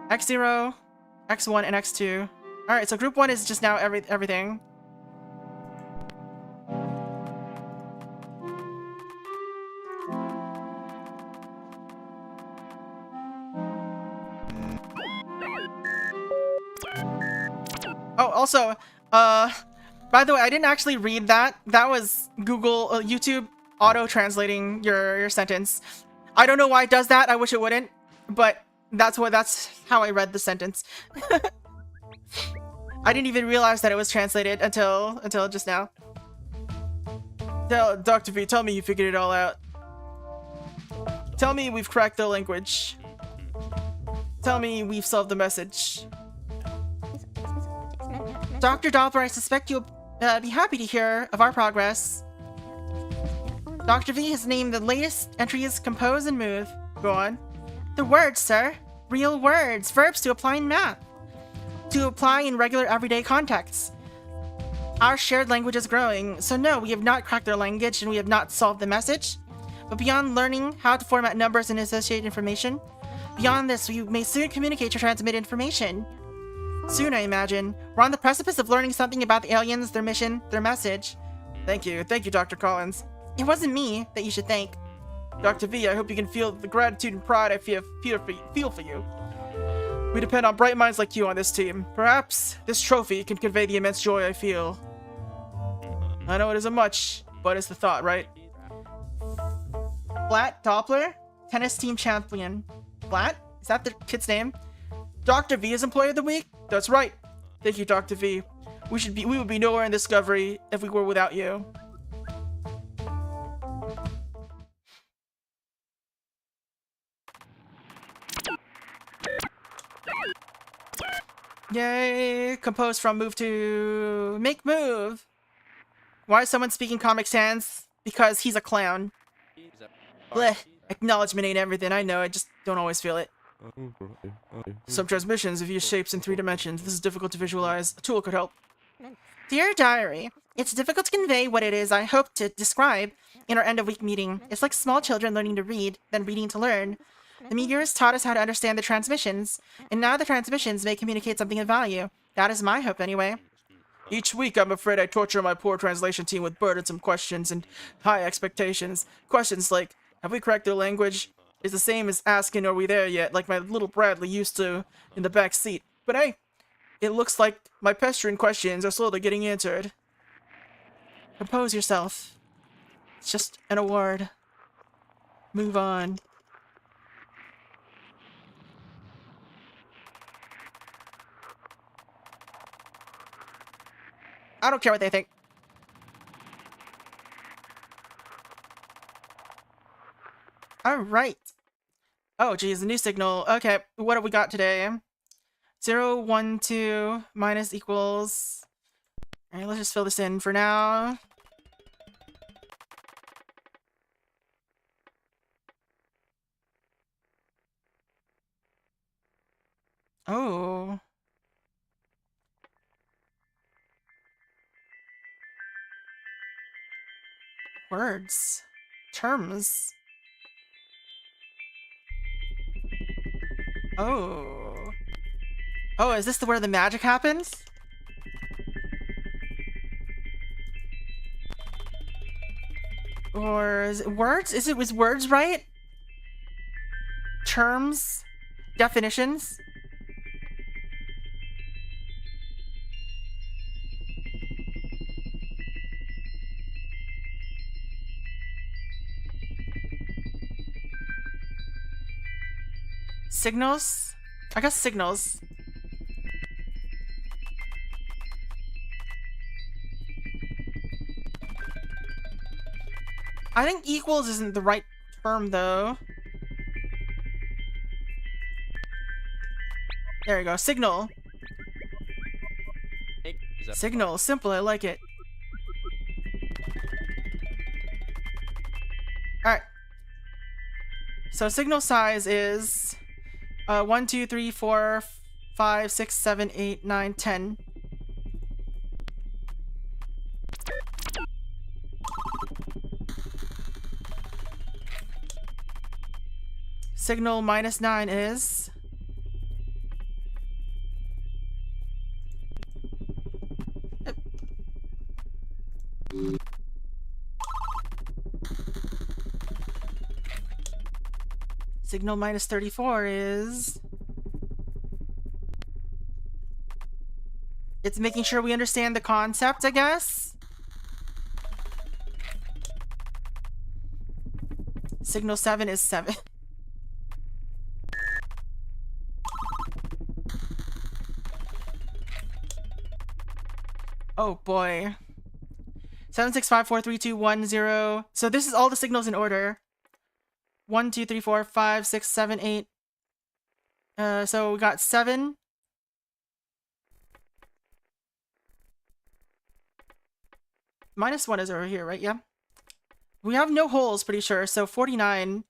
x0, x1, and x2. Alright, so group 1 is just now everything. Oh, also, by the way, I didn't actually read that. That was Google, YouTube auto-translating your sentence. I don't know why it does that. I wish it wouldn't, but that's how I read the sentence. I didn't even realize that it was translated until just now. Dr. V, tell me you figured it all out. Tell me we've cracked the language. Tell me we've solved the message. Dr. Doppler, I suspect you'll be happy to hear of our progress. Dr. V has named the latest entries compose and move. Go on. The words, sir. Real words. Verbs to apply in math. To apply in regular everyday contexts. Our shared language is growing, so no, we have not cracked their language and we have not solved the message. But beyond learning how to format numbers and associate information, beyond this, we may soon communicate to transmit information. Soon, I imagine. We're on the precipice of learning something about the aliens, their mission, their message. Thank you, Dr. Collins. It wasn't me that you should thank. Dr. V, I hope you can feel the gratitude and pride I feel for you. We depend on bright minds like you on this team. Perhaps this trophy can convey the immense joy I feel. I know it isn't much, but it's the thought, right? Flat Doppler, tennis team champion. Flat? Is that the kid's name? Dr. V is Employee of the Week? That's right. Thank you, Dr. V. We would be nowhere in Discovery if we were without you. Yay! Compose from move to make move. Why is someone speaking Comic Sans? Because he's a clown. Blech. Acknowledgement ain't everything, I know, I just don't always feel it. Some transmissions have used shapes in 3 dimensions. This is difficult to visualize. A tool could help. Dear Diary, it's difficult to convey what it is I hope to describe in our end-of-week meeting. It's like small children learning to read, then reading to learn. The meteors taught us how to understand the transmissions, and now the transmissions may communicate something of value. That is my hope, anyway. Each week, I'm afraid I torture my poor translation team with burdensome questions and high expectations. Questions like, have we cracked their language? Is the same as asking, are we there yet, like my little Bradley used to in the back seat. But hey, it looks like my pestering questions are slowly getting answered. Compose yourself. It's just an award. Move on. I don't care what they think. Alright. Oh, geez, the new signal. Okay, what have we got today? 0, 1, 2, minus equals... Alright, let's just fill this in for now. Oh. Words. Terms. Oh. Oh, is this where the magic happens? Or is it words? Was words right? Terms? Definitions? Signals? I guess signals. I think equals isn't the right term, though. There you go. Signal. Signal. Simple. I like it. Alright. So signal size is 1, 2, 3, 4, 5, 6, 7, 8, 9, 10. Signal minus 9 is... Signal minus 34 is... It's making sure we understand the concept, I guess? Signal 7 is 7. Oh boy. 7, 6, 5, 4, 3, 2, 1, 0. So this is all the signals in order. 1, 2, 3, 4, 5, 6, 7, 8. So we got 7. -1 is over here, right? Yeah. We have no holes, pretty sure. So 49.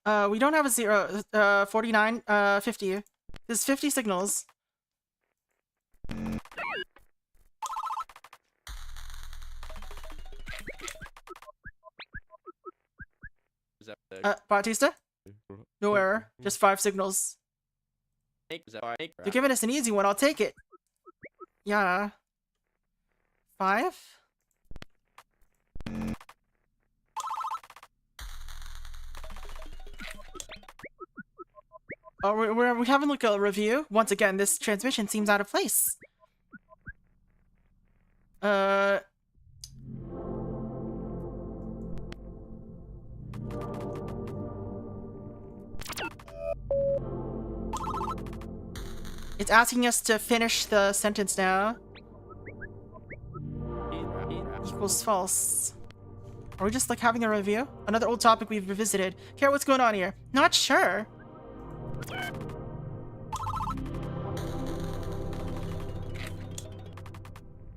We don't have a 0. 49. 50. There's 50 signals. Is that Bautista? No error. Just 5 signals. You're giving us an easy one. I'll take it. Yeah. 5? Oh, we're having like a review. Once again, this transmission seems out of place. It's asking us to finish the sentence now. Equals false. Are we just like having a review? Another old topic we've revisited. Kara, what's going on here? Not sure.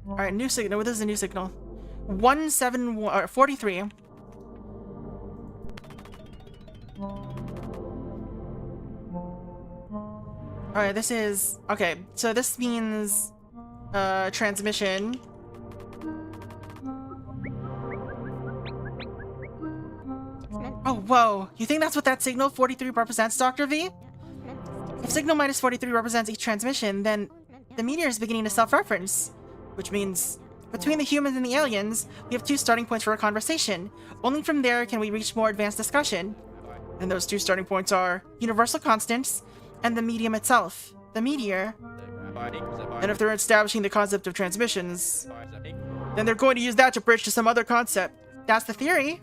Alright, new signal. This is a new signal. 171 or 43. Alright, this is okay, so this means transmission. Oh, whoa. You think that's what that signal 43 represents, Dr. V? If signal -43 represents each transmission, then the meteor is beginning to self-reference. Which means, between the humans and the aliens, we have 2 starting points for a conversation. Only from there can we reach more advanced discussion. And those 2 starting points are universal constants and the medium itself, the meteor. And if they're establishing the concept of transmissions, then they're going to use that to bridge to some other concept. That's the theory.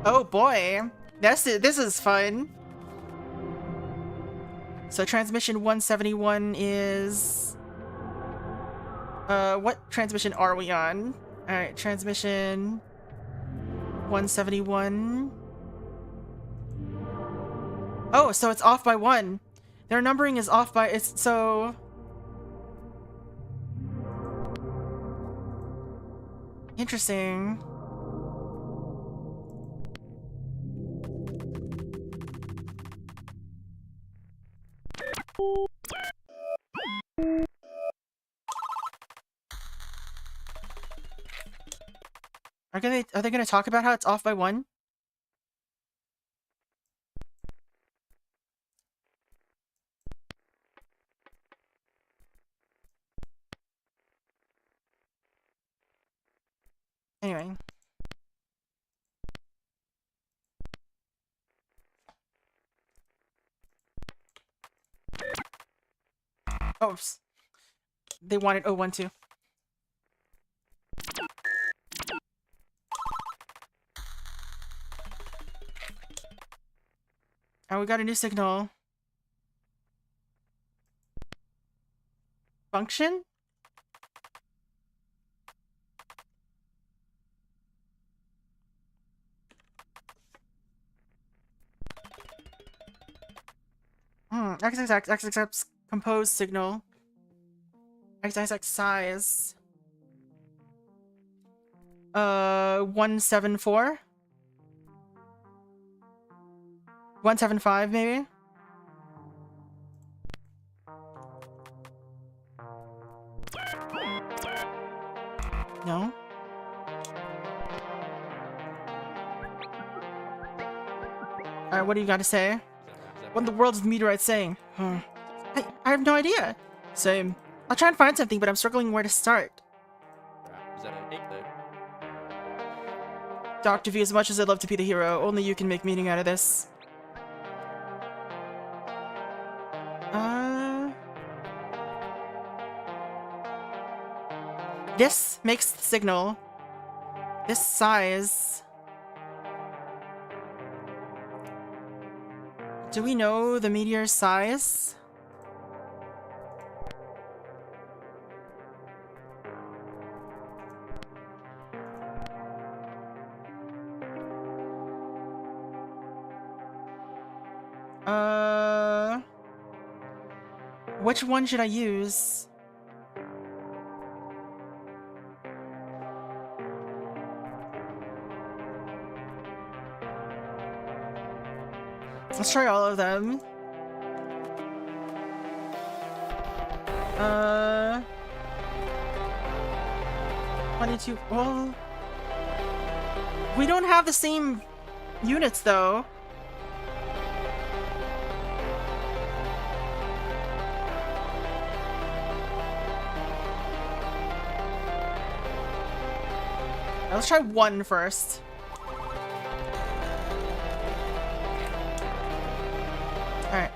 Oh boy, this is fun. So transmission 171 is... what transmission are we on? Alright, transmission 171. Oh, so it's off by 1. Their numbering is off by... it's so... interesting. Are they gonna talk about how it's off by 1? Anyway. Oops. They wanted 012. And we got a new signal. Function? XXX compose signal. XXX size. 174? 175 maybe? No? Alright, what do you got to say? What in the world is the meteorite saying? I have no idea. Same. I'll try and find something, but I'm struggling where to start. Dr. V, as much as I'd love to be the hero, only you can make meaning out of this. This makes the signal. This size. Do we know the meteor's size? Which one should I use? Let's try all of them. 22. Well, we don't have the same units though. Let's try 1 first. Alright.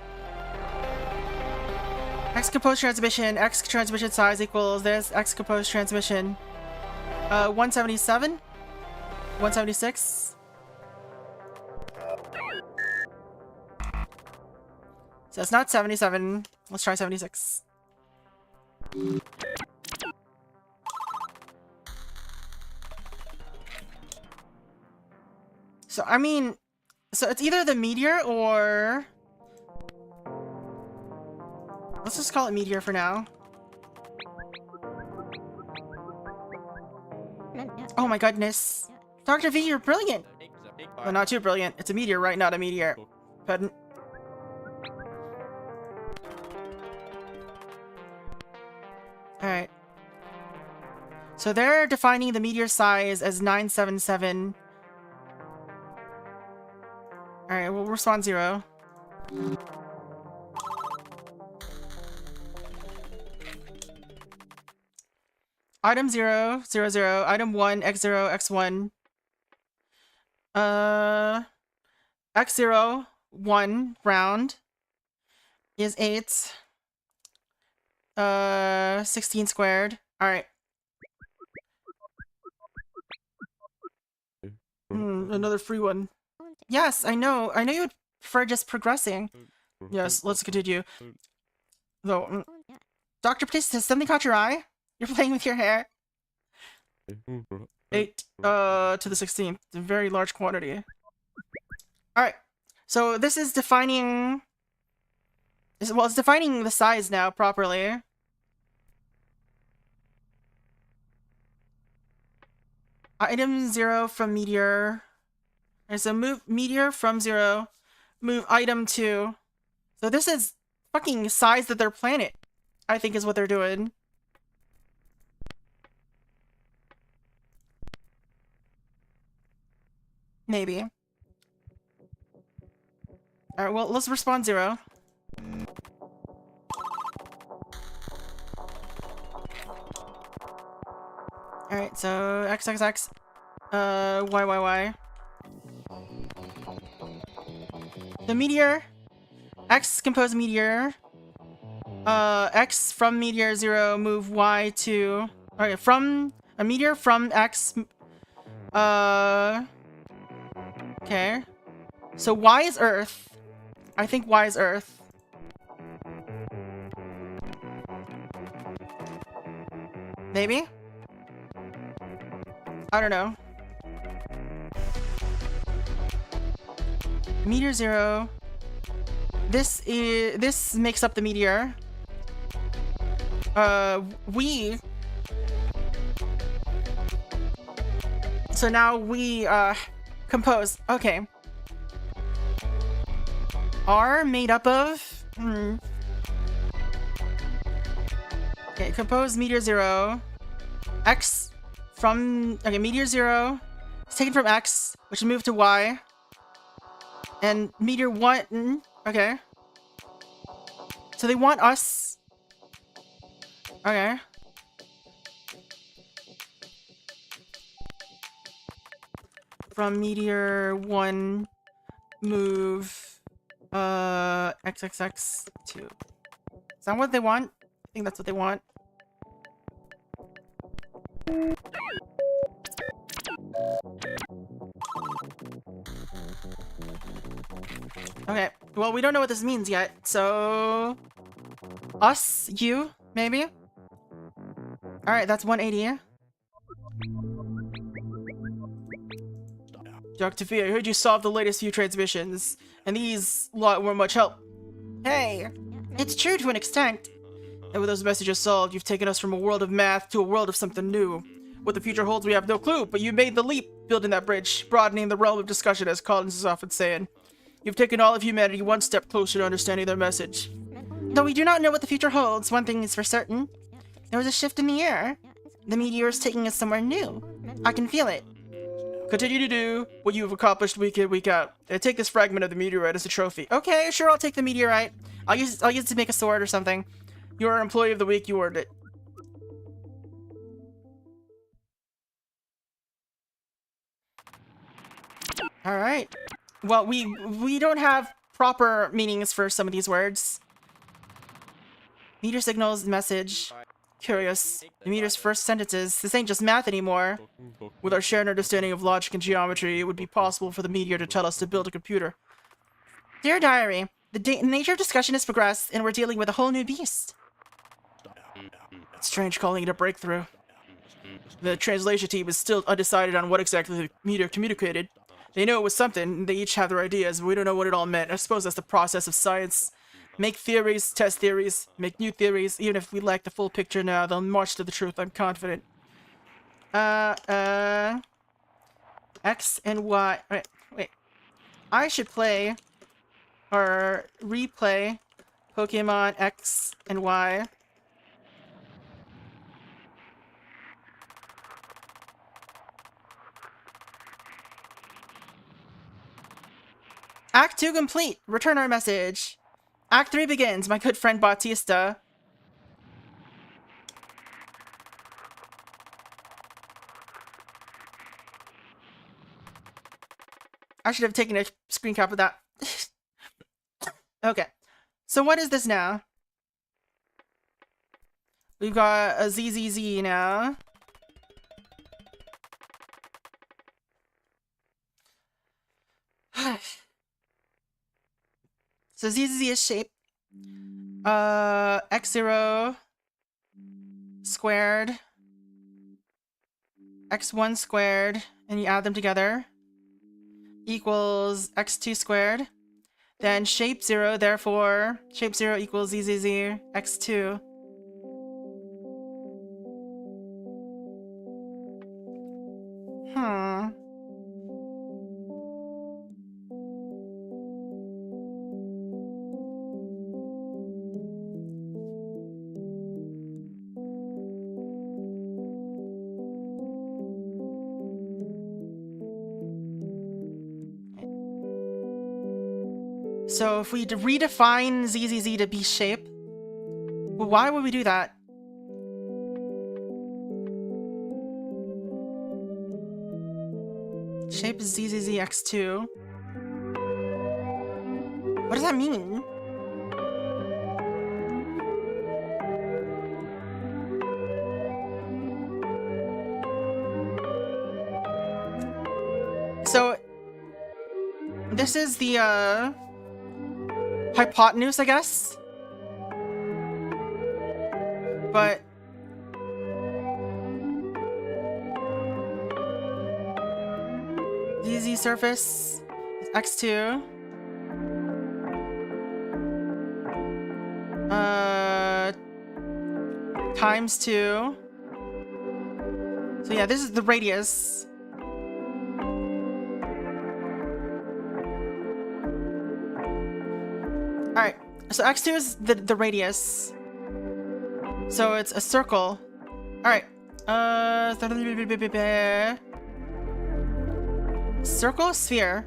X composed transmission, X transmission size equals this, X composed transmission. 177? 176? So it's not 77. Let's try 76. So, I mean, so it's either the meteor or... Let's just call it meteor for now. Oh my goodness. Dr. V, you're brilliant! Well, not too brilliant. It's a meteor, right? Not a meteor. Pedant. Alright. So they're defining the meteor size as 977. Alright, we'll respond 0. Item 0, 0, 0. Item 1, x0, x1. X0, 1, round, is 8. 16 squared. Alright. Another free one. Yes, I know. I know you would prefer just progressing. Yes, let's continue. Though, Dr. Patisse, has something caught your eye? You're playing with your hair. 8 to the 16th. A very large quantity. Alright. So this is defining... Well, it's defining the size now properly. Item 0 from meteor. Okay, so move meteor from 0. Move item 2. So this is fucking size of their planet, I think is what they're doing. Maybe. Alright, well, let's respond 0. Alright, so XXX, YYY. The meteor, X compose meteor, X from meteor 0, move Y to, okay, from, a meteor from X, okay. So Y is Earth. I think Y is Earth. Maybe? I don't know. Meteor 0. This makes up the meteor. We. So now we compose. Okay. Are made up of. Okay, compose meteor 0. X. From, okay, meteor 0 is taken from X, which is moved to Y. And meteor 1, okay. So they want us. Okay. From meteor 1, move, XXX to. Is that what they want? I think that's what they want. Okay, well, we don't know what this means yet, so... Us? You? Maybe? Alright, that's 180. Dr. V, I heard you solved the latest few transmissions, and these lot weren't much help. Hey! It's true to an extent. And with those messages solved, you've taken us from a world of math to a world of something new. What the future holds, we have no clue, but you made the leap, building that bridge, broadening the realm of discussion, as Collins is often saying. You've taken all of humanity one step closer to understanding their message. Though we do not know what the future holds, one thing is for certain. There was a shift in the air. The meteor is taking us somewhere new. I can feel it. Continue to do what you have accomplished week in, week out. And take this fragment of the meteorite as a trophy. Okay, sure, I'll take the meteorite. I'll use it to make a sword or something. You are an employee of the week, you earned it. Alright. Well, we don't have proper meanings for some of these words. Meteor signals, message. Curious. The meteor's first sentences. This ain't just math anymore. With our shared understanding of logic and geometry, it would be possible for the meteor to tell us to build a computer. Dear Diary, the nature of discussion has progressed, and we're dealing with a whole new beast. It's strange calling it a breakthrough. The translation team is still undecided on what exactly the meteor communicated. They know it was something, and they each have their ideas, but we don't know what it all meant. I suppose that's the process of science. Make theories, test theories, make new theories. Even if we lack the full picture now, they'll march to the truth, I'm confident. X and Y. Wait. I should play, or replay, Pokemon X and Y. Act 2 complete. Return our message. Act 3 begins. My good friend Bautista. I should have taken a screen cap of that. Okay. So what is this now? We've got a ZZZ now. So ZZZ is shape. X0 squared. X1 squared. And you add them together. Equals X2 squared. Then shape 0, therefore shape 0 equals ZZZ X2. So if we redefine ZZZ to be shape, well, why would we do that? Shape is ZZZ X2. What does that mean? So this is the hypotenuse, I guess. But ZZ surface is X2. Times 2. So yeah, this is the radius. Alright, so X2 is the radius. So it's a circle. Alright. Circle, sphere.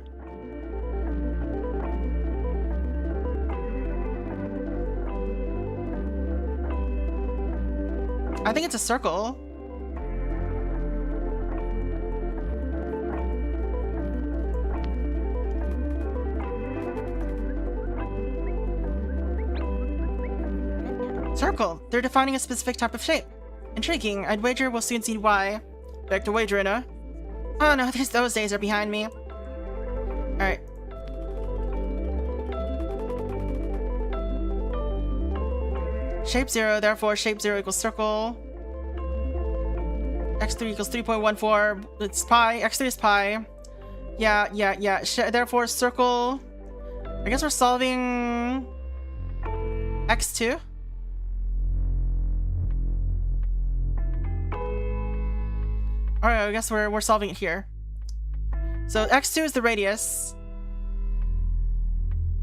I think it's a circle. Circle. They're defining a specific type of shape. Intriguing. I'd wager we'll soon see why. Back to wagering, huh? Oh no, those days are behind me. Alright. Shape 0, therefore shape 0 equals circle. X3 equals 3.14. It's pi. X3 is pi. Yeah. Therefore circle. I guess we're solving X2. Alright, I guess we're solving it here. So X2 is the radius.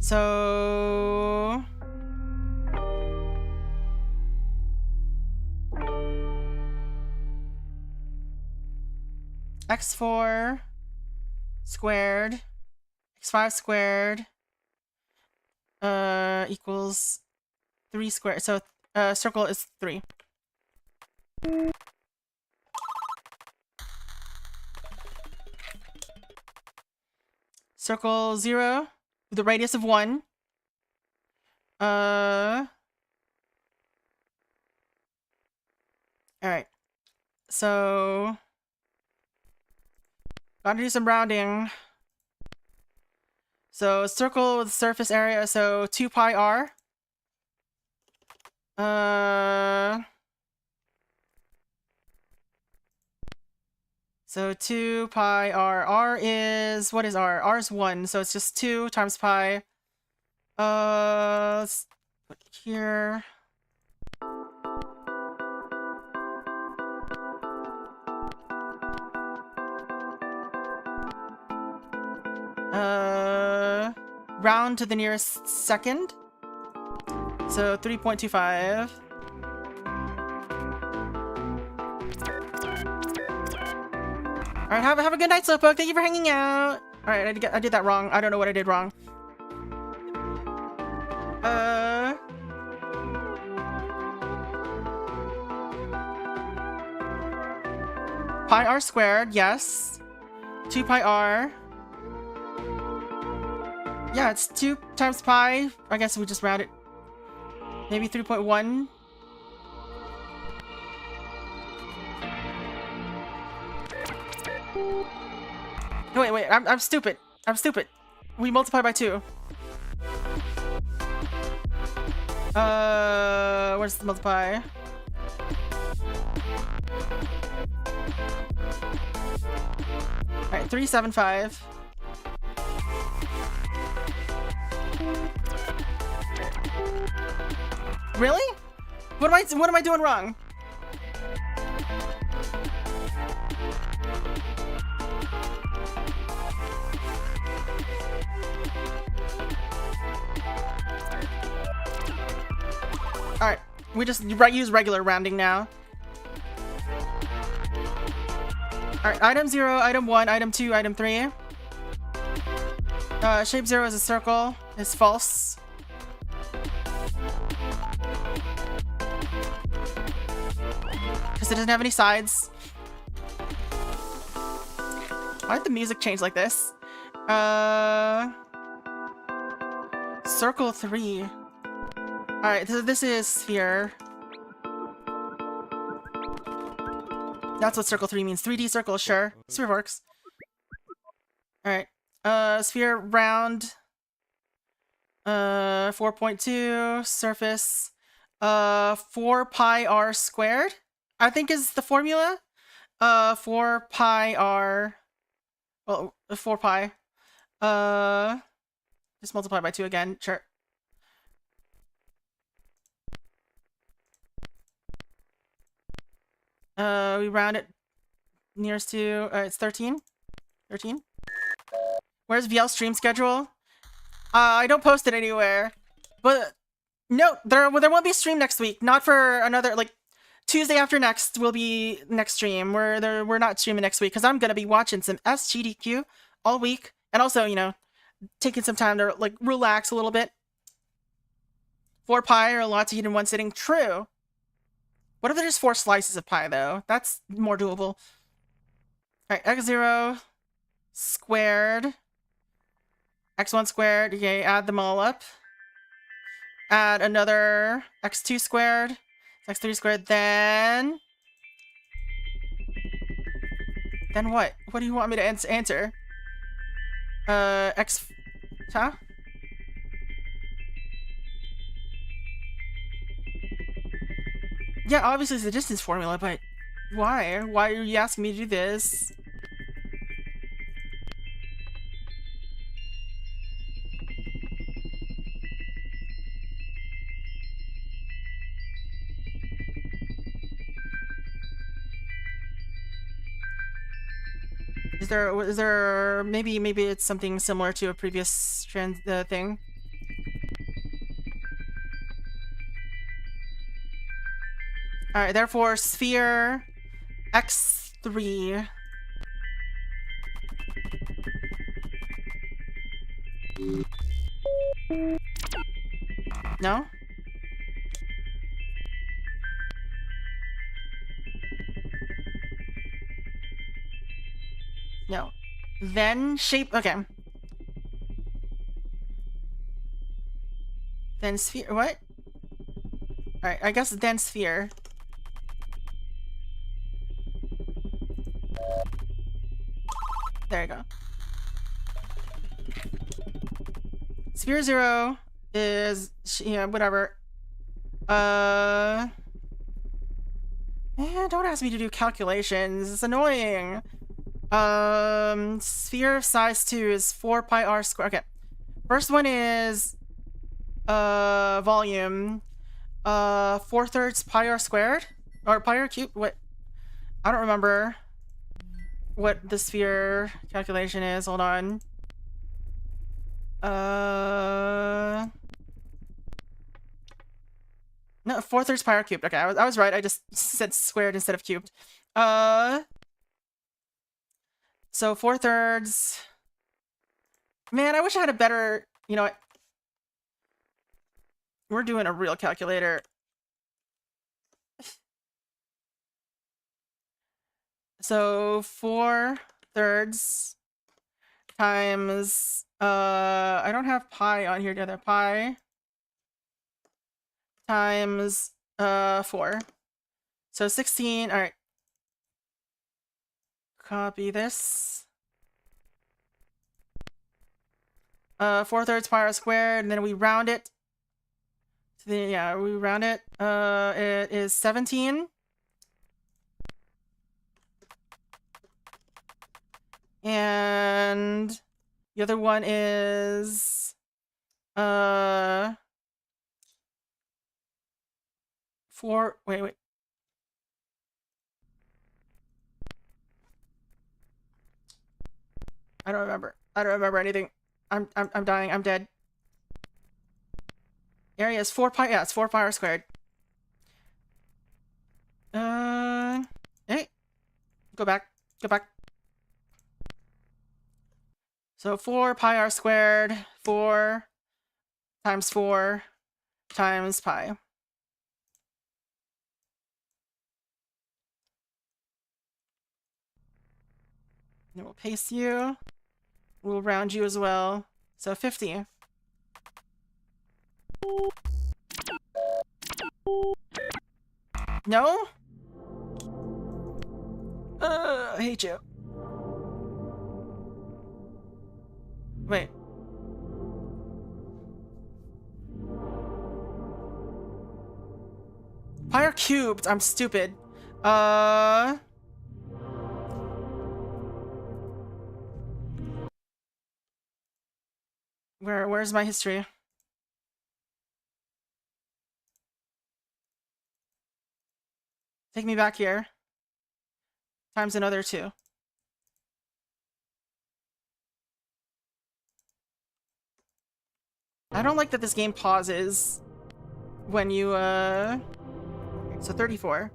So x4 squared, x5 squared, equals 3 squared. So circle is 3. Circle 0 with a radius of 1. Alright. So gotta do some rounding. So circle with surface area, so 2 pi r. So 2 pi r. R is, what is r? R is 1, so it's just 2 times pi. Let's put it here. Round to the nearest second. So 3.25. Alright, have a good night, Slowpoke. Thank you for hanging out. Alright, I did that wrong. I don't know what I did wrong. Pi r squared, yes. 2 pi r. Yeah, it's 2 times pi. I guess we just round it. Maybe 3.1. No, wait, I'm stupid. I'm stupid. We multiply by 2. Where's the multiply? Alright, 375. Really? What am I doing wrong? Alright, we just use regular rounding now. Alright, item 0, item 1, item 2, item 3. Shape 0 is a circle. Is false. Because it doesn't have any sides. Why did the music change like this? Circle 3. Alright, so this is sphere. That's what circle 3 means. 3D circle, sure. Sphere works. Alright. Sphere round. 4.2. Surface. 4 pi r squared, I think is the formula. 4 pi r. Well, 4 pi. Just multiply by 2 again, sure. We round it nearest to, it's 13? 13? Where's VL stream schedule? I don't post it anywhere. But, no, there won't be a stream next week. Not for another, like, Tuesday after next will be next stream. We're not streaming next week, because I'm gonna be watching some SGDQ all week. And also, you know, taking some time to, like, relax a little bit. 4 pi are a lot to eat in one sitting. True. What if there's just 4 slices of pie, though? That's more doable. Alright, x0 squared. x1 squared. Okay, add them all up. Add another x2 squared. x3 squared, then... Then what? What do you want me to answer? X... Huh? Yeah, obviously it's the distance formula, but why? Why are you asking me to do this? Is there maybe it's something similar to a previous thing? Alright, therefore sphere x3. No? No. Then shape, okay. Then sphere, what? Alright, I guess then sphere. There you go. Sphere 0 is, yeah, whatever. Don't ask me to do calculations. It's annoying. Sphere of size 2 is 4 pi r squared. Okay. First one is, volume. 4/3 pi r squared? Or pi r cubed? What? I don't remember what the sphere calculation is. Hold on. No, 4/3 pi r cubed. Okay, I was right. I just said squared instead of cubed. So 4/3. Man, I wish I had a better, you know what? We're doing a real calculator. So 4/3 times, I don't have pi on here together. Pi times 4. So 16. All right. Copy this. 4/3 pi r squared, and then we round it. So then, yeah, we round it. It is 17. And the other one is 4. Wait. I don't remember. I don't remember anything. I'm dying. I'm dead. Area is 4 pi. Yeah, it's 4 pi r squared. Hey. Go back. Go back. So 4 pi r squared. 4 times 4 times pi. And we'll paste you. We'll round you as well. So 50. No? I hate you. Wait. Pi r cubed. I'm stupid. Where's my history? Take me back here. Times another 2. I don't like that this game pauses when you, so 34.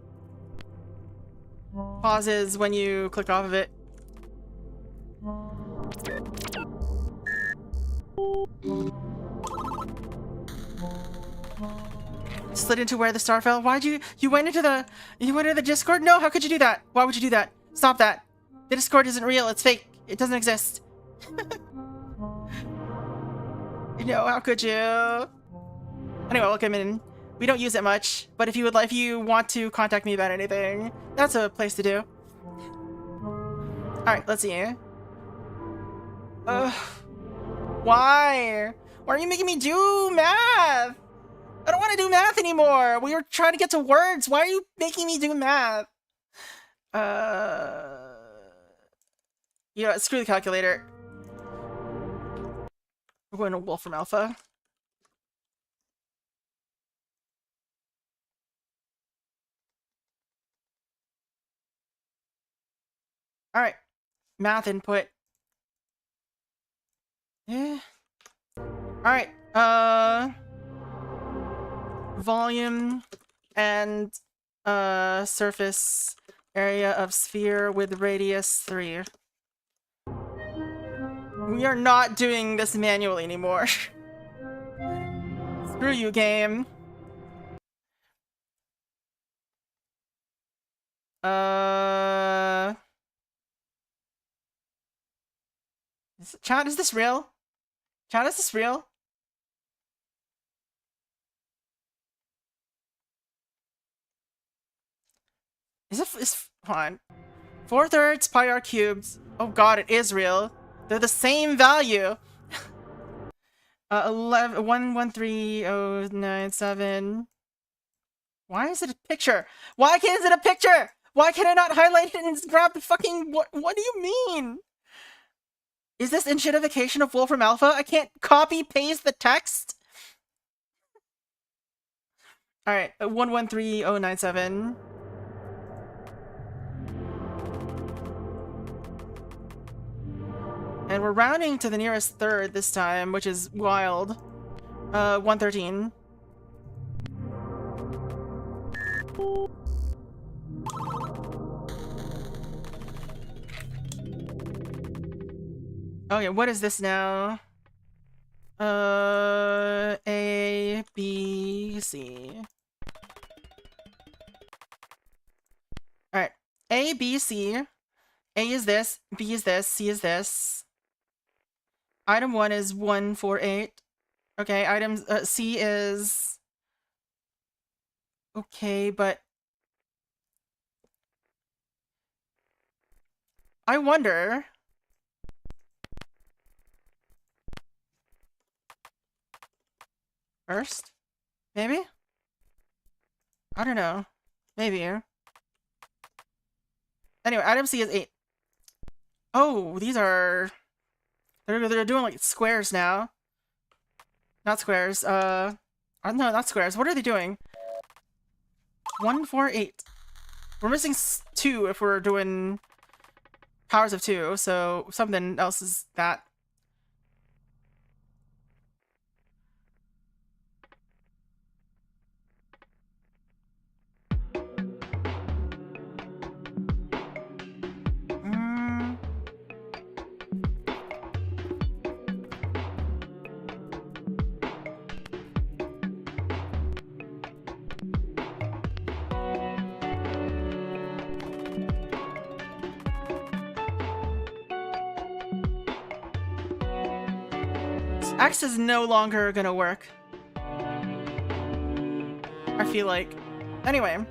Pauses when you click off of it. Slid into where the star fell? Why'd you went into the Discord? No, how could you do that? Why would you do that? Stop that. The Discord isn't real, it's fake. It doesn't exist. No, how could you? Anyway, welcome in. We don't use it much, but if you want to contact me about anything, that's a place to do. Alright, let's see. Why? Why are you making me do math? I don't want to do math anymore. We were trying to get to words. Why are you making me do math? You know, screw the calculator. We're going to Wolfram Alpha. Alright. Math input. Yeah. Alright. Volume and surface area of sphere with radius 3. We are not doing this manually anymore. Screw you, game. Chat, is this real? Chat, is this real? Hold on. 4/3 pi r cubed. Oh god, it is real. They're the same value. 1113.097. Why is it a picture? Why can't it a picture? Why can I not highlight it and just grab the fucking... What do you mean? Is this enshittification of Wolfram Alpha? I can't copy paste the text? Alright, 113097. And we're rounding to the nearest third this time, which is wild. 113. Okay, what is this now? A, B, C. Alright. A, B, C. A is this, B is this, C is this. Item 1 is 148. Okay, item C is... Okay, but... I wonder... First? Maybe? I don't know. Maybe. Anyway, item C is 8. Oh, these are... They're doing like squares now. Not squares. No, not squares. What are they doing? 148. We're missing 2 if we're doing powers of 2, so something else is that. X is no longer gonna work. I feel like. Anyway.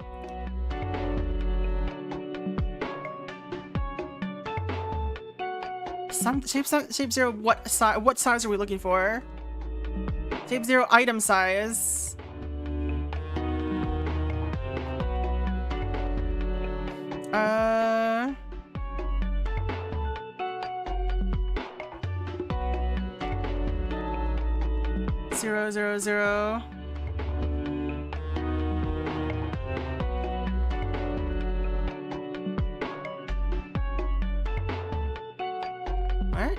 Shape 0, what size are we looking for? Shape 0 item size. Zero, zero, zero. What?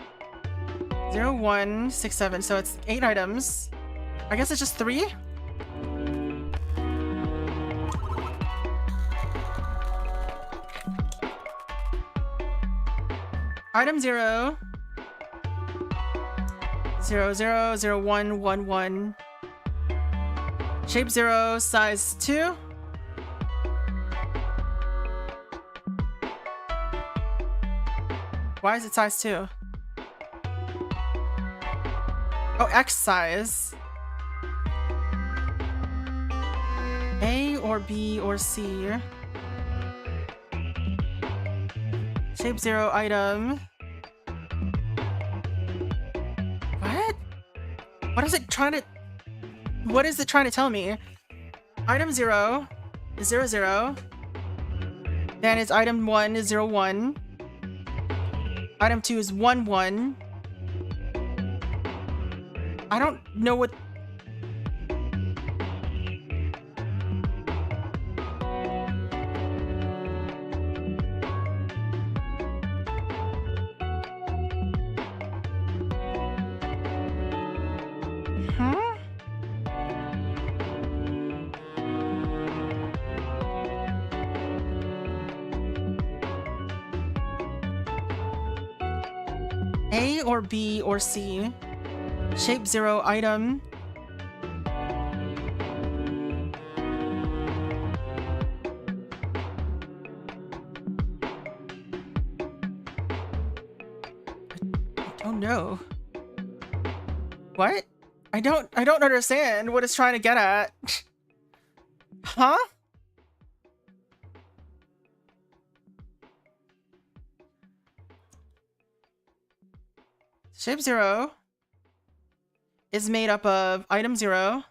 0, 1, 6, 7. So it's 8 items. I guess it's just 3? Item 0. 0, 0, 0, 1, 1, 1. Shape 0, size 2. Why is it size 2? Oh, X size. A or B or C. Shape 0 item. What is it trying to... What is it trying to tell me? Item 0 is 0, 0. Then it's item 1 is 0, 1. Item 2 is 1, 1. I don't know what... A or B or C? Shape 0, item. I don't know. What? I don't understand what it's trying to get at. Huh? Shape 0 is made up of item 0,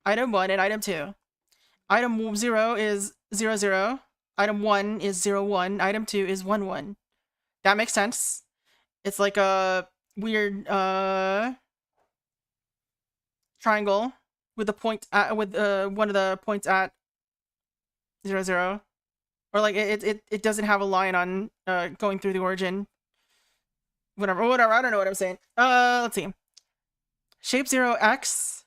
item 1, and item 2. Item 0 is 0, 0. Item 1 is 0, 1. Item 2 is 1, 1. That makes sense. It's like a weird triangle with the point at, with one of the points at 0, 0. Or like it doesn't have a line on going through the origin. Whatever, I don't know what I'm saying. Let's see. Shape 0x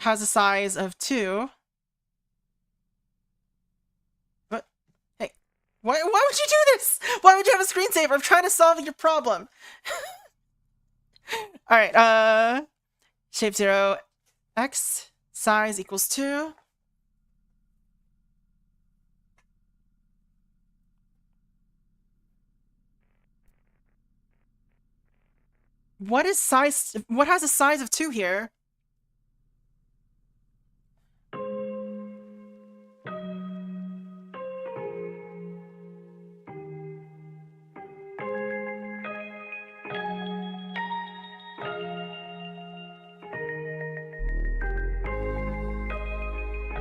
has a size of 2. What? Hey, why would you do this? Why would you have a screensaver? I'm trying to solve your problem. Alright, shape 0x, size equals 2. What has a size of 2 here?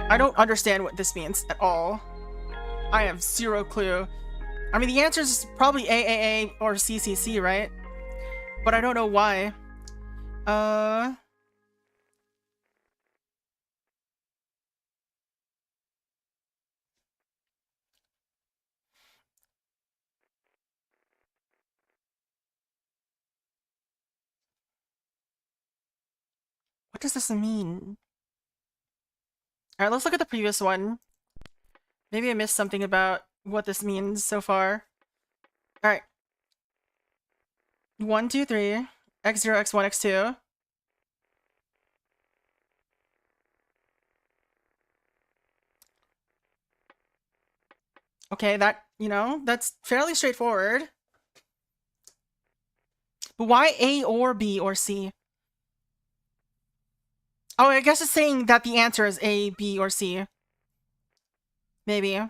I don't understand what this means at all. I have 0 clue. I mean, the answer is probably AAA or CCC, right? But I don't know why. What does this mean? Alright, let's look at the previous one. Maybe I missed something about what this means so far. Alright. 1, 2, 3. X0, X1, X2. Okay, that, you know, that's fairly straightforward. But why A or B or C? Oh, I guess it's saying that the answer is A, B, or C. Maybe.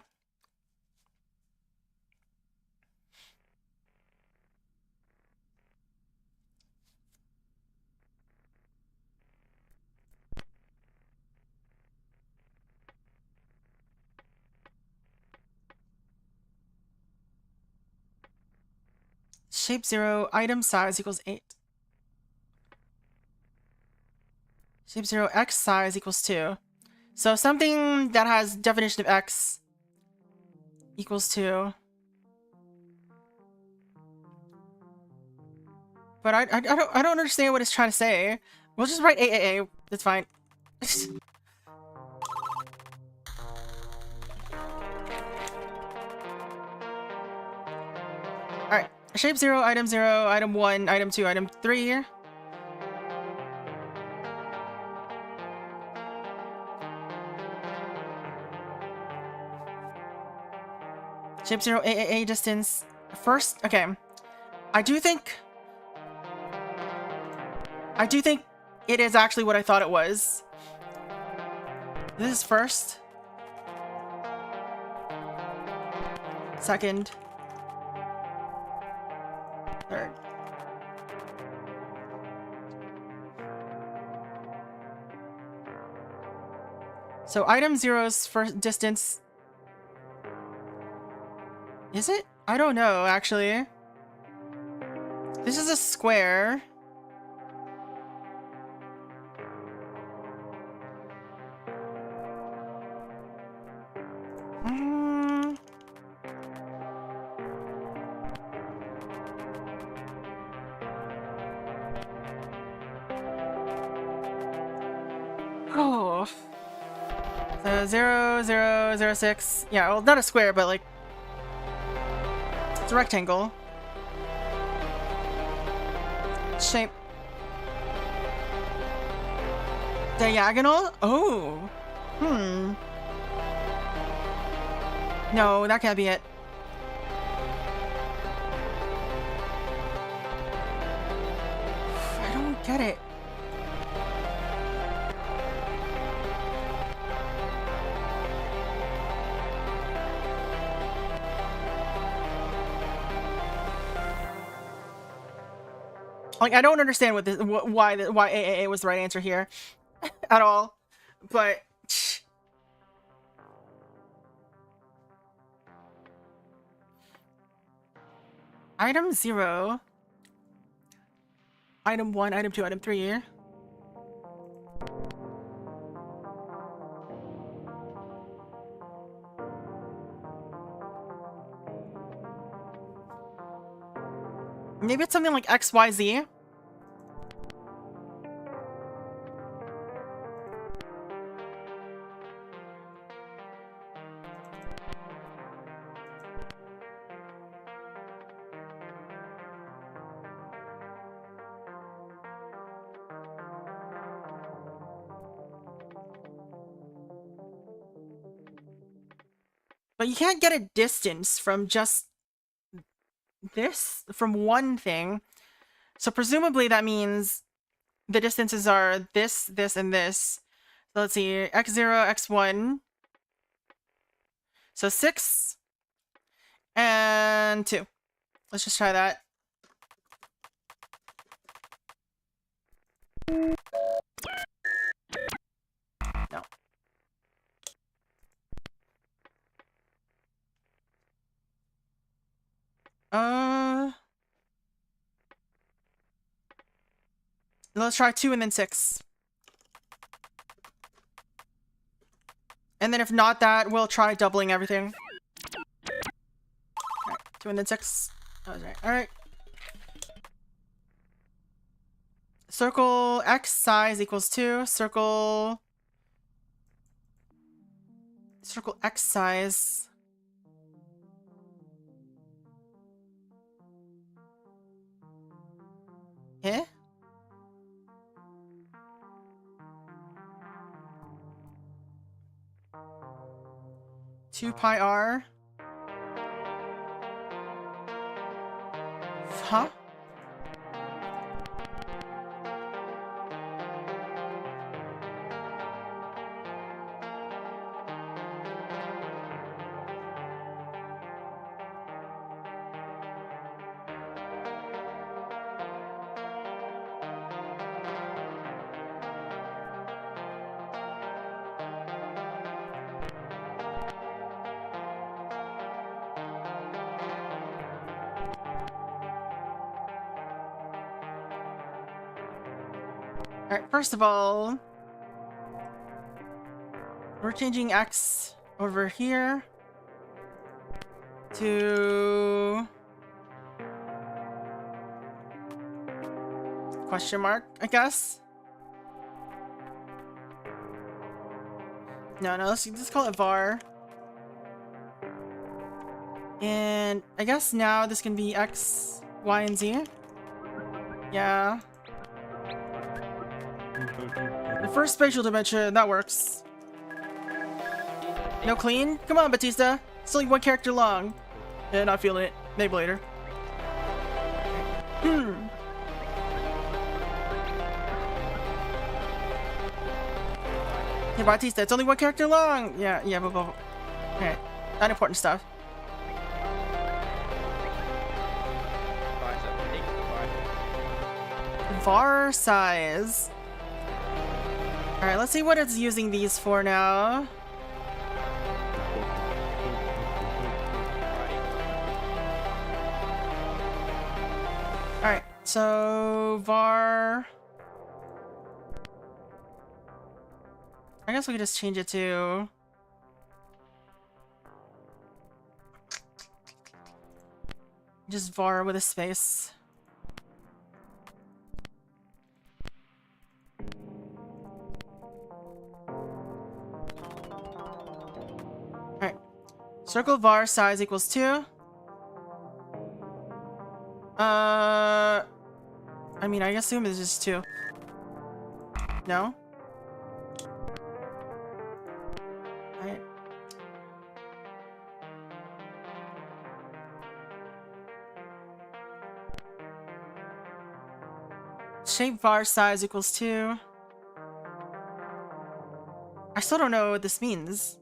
Shape 0, item size equals 8. Shape 0, x size equals 2. So something that has definition of x equals 2. But I don't understand what it's trying to say. We'll just write AAA. It's fine. Alright. Shape 0, item 1, item 2, item 3. Shape 0, AAA distance. First, okay. I do think it is actually what I thought it was. This is first. Second. Third. So item 0's first distance. Is it? I don't know, actually. This is a square. Oh. So 0, 0, 0, 6. Yeah, well, not a square, but like it's a rectangle. Shape. Diagonal? Oh. Hmm. No, that can't be it. I don't get it. Like, I don't understand what this, why AAA was the right answer here at all, but item 0, item 1, item 2, item 3. Maybe it's something like XYZ. But you can't get a distance from just this, from one thing. So presumably that means the distances are this, this, and this. So let's see, x0, x1. So 6 and 2. Let's just try that. No. Let's try 2 and then 6. And then if not that, we'll try doubling everything. Alright, 2 and then 6. That was right. Alright. Circle X size equals 2. Circle X size. Eh? 2 pi r. Huh? Alright, first of all, we're changing X over here to question mark, I guess. No, let's just call it var. And I guess now this can be X, Y, and Z. Yeah. The first spatial dimension, that works. No clean? Come on, Batista. It's only 1 character long. Yeah, not feeling it. Maybe later. Hey, Batista, it's only 1 character long! Yeah, but... Alright, not important stuff. Var size. Alright, let's see what it's using these for now. Alright, so var... I guess we could just change it to... just var with a space. Alright. Circle var size equals 2. I I mean, I assume it's just 2. No? Right. Shape var size equals 2. I still don't know what this means.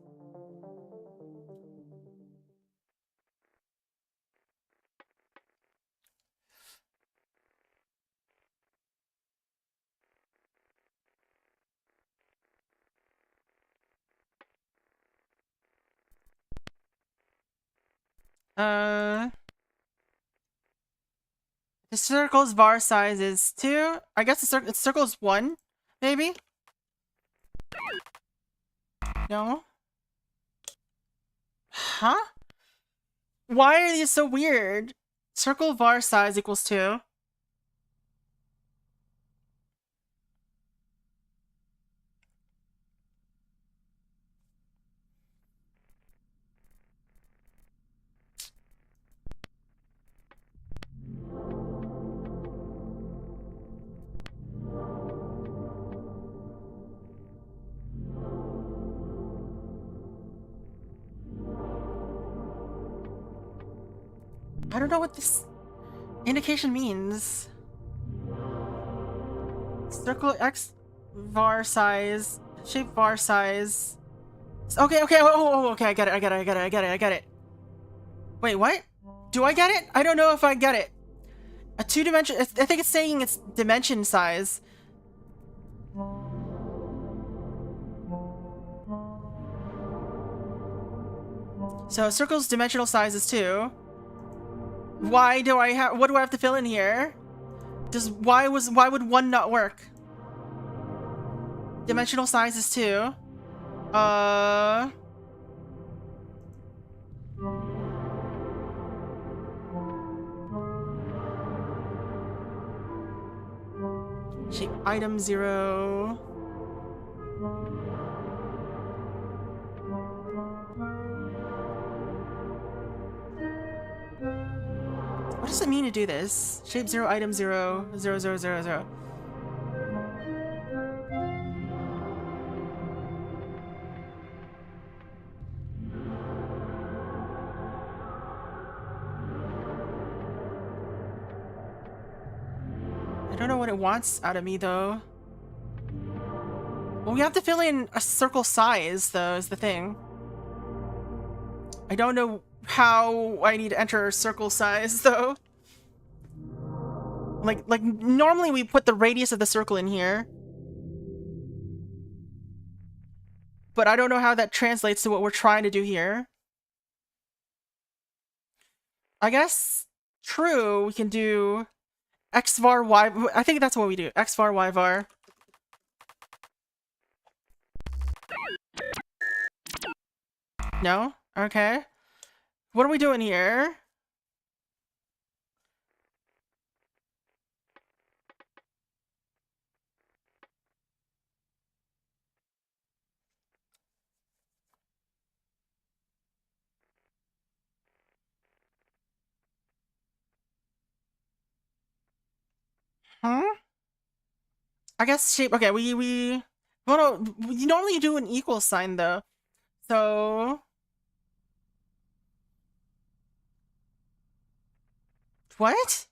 The circle's var size is 2. I guess the circle is 1, maybe? No? Huh? Why are these so weird? Circle var size equals 2. I don't know what this indication means. Circle x var size, shape var size. Okay, okay, I get it. Wait, what? Do I get it? I don't know if I get it. A 2-dimension, I think it's saying it's dimension size. So circle's dimensional size is 2. Why do I have, what do I have to fill in here? Why would 1 not work? Dimensional size is 2. Shape item 0. What does it mean to do this? Shape 0, item 0, 0, 0, 0, 0. I don't know what it wants out of me, though. Well, we have to fill in a circle size, though, is the thing. I don't know how I need to enter circle size, though. Like normally we put the radius of the circle in here. But I don't know how that translates to what we're trying to do here. I guess, true, we can do x var y. I think that's what we do. X var y var. No? Okay. What are we doing here? Huh? I guess shape. Okay, we. Well, no, we normally do an equal sign though. So. What?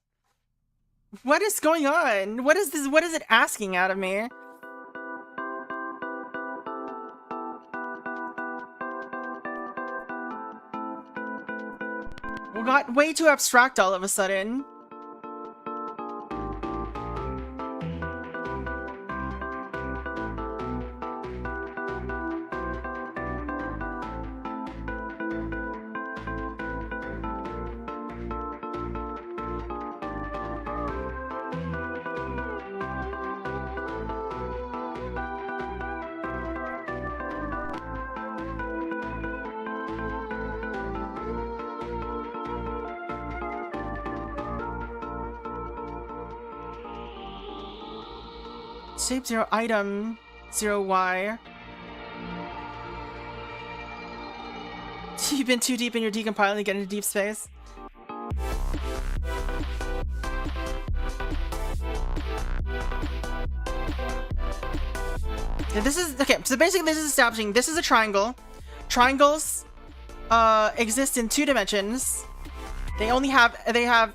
What is going on? What is this? What is it asking out of me? We got way too abstract all of a sudden. Shape 0, item 0y. You've been too deep in your decompiling to get into deep space. This is okay. So basically, this is establishing this is a triangle. Triangles exist in 2 dimensions. They have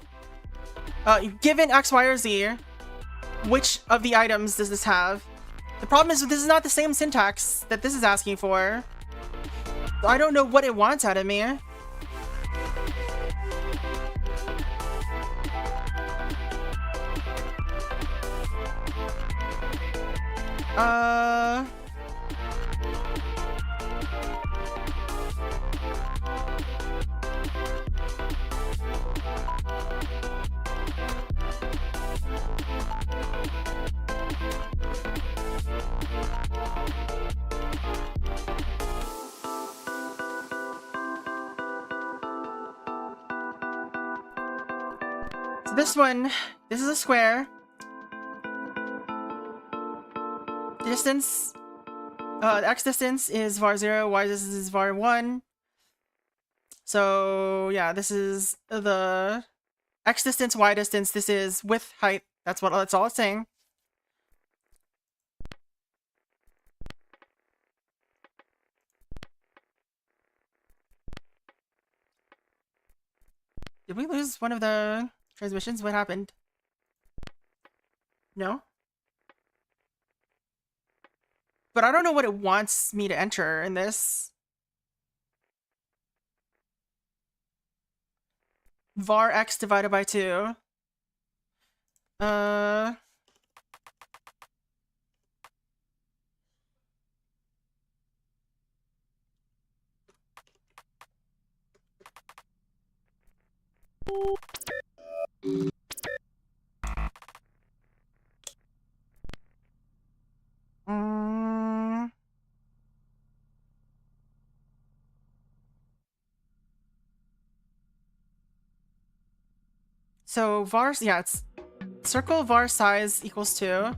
given X, Y, or Z. Which of the items does this have? The problem is this is not the same syntax that this is asking for. I don't know what it wants out of me. So this is a square. Distance, the x distance is var 0, y distance is var 1. So yeah, this is the x distance, y distance. This is width, height. That's all it's saying. Did we lose one of the transmissions? What happened? No? But I don't know what it wants me to enter in this. Var x divided by 2. So var's, yeah, it's circle var size equals 2.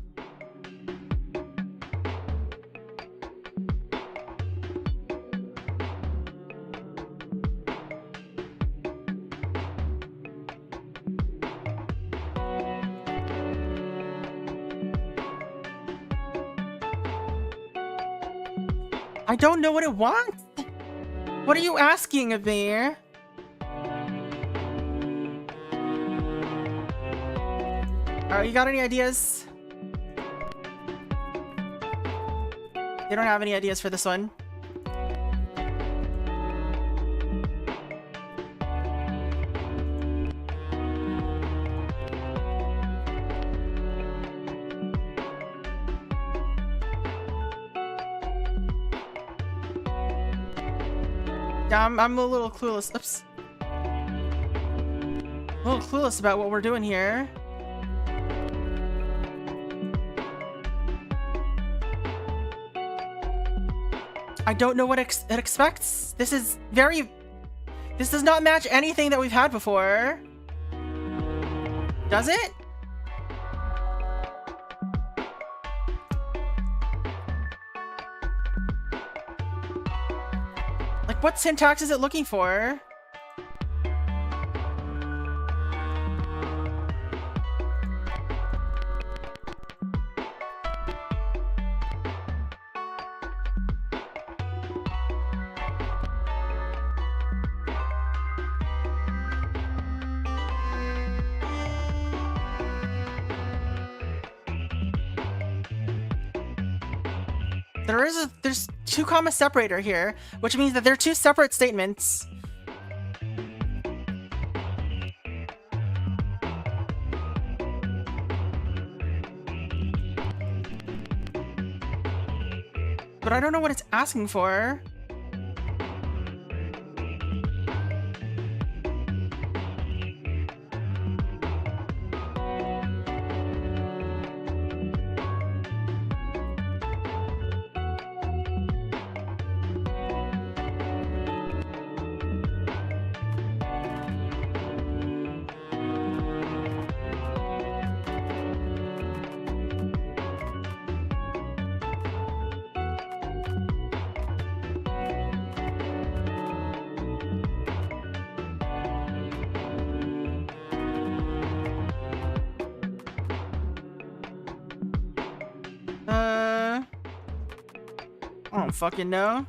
I don't know what it wants. What are you asking of me? Alright, you got any ideas? They don't have any ideas for this one. Yeah, I'm a little clueless. Oops. A little clueless about what we're doing here. I don't know what it expects. This is very... This does not match anything that we've had before. Does it? Like, what syntax is it looking for? There's 2 comma separator here, which means that they're 2 separate statements. But I don't know what it's asking for. I don't fucking know.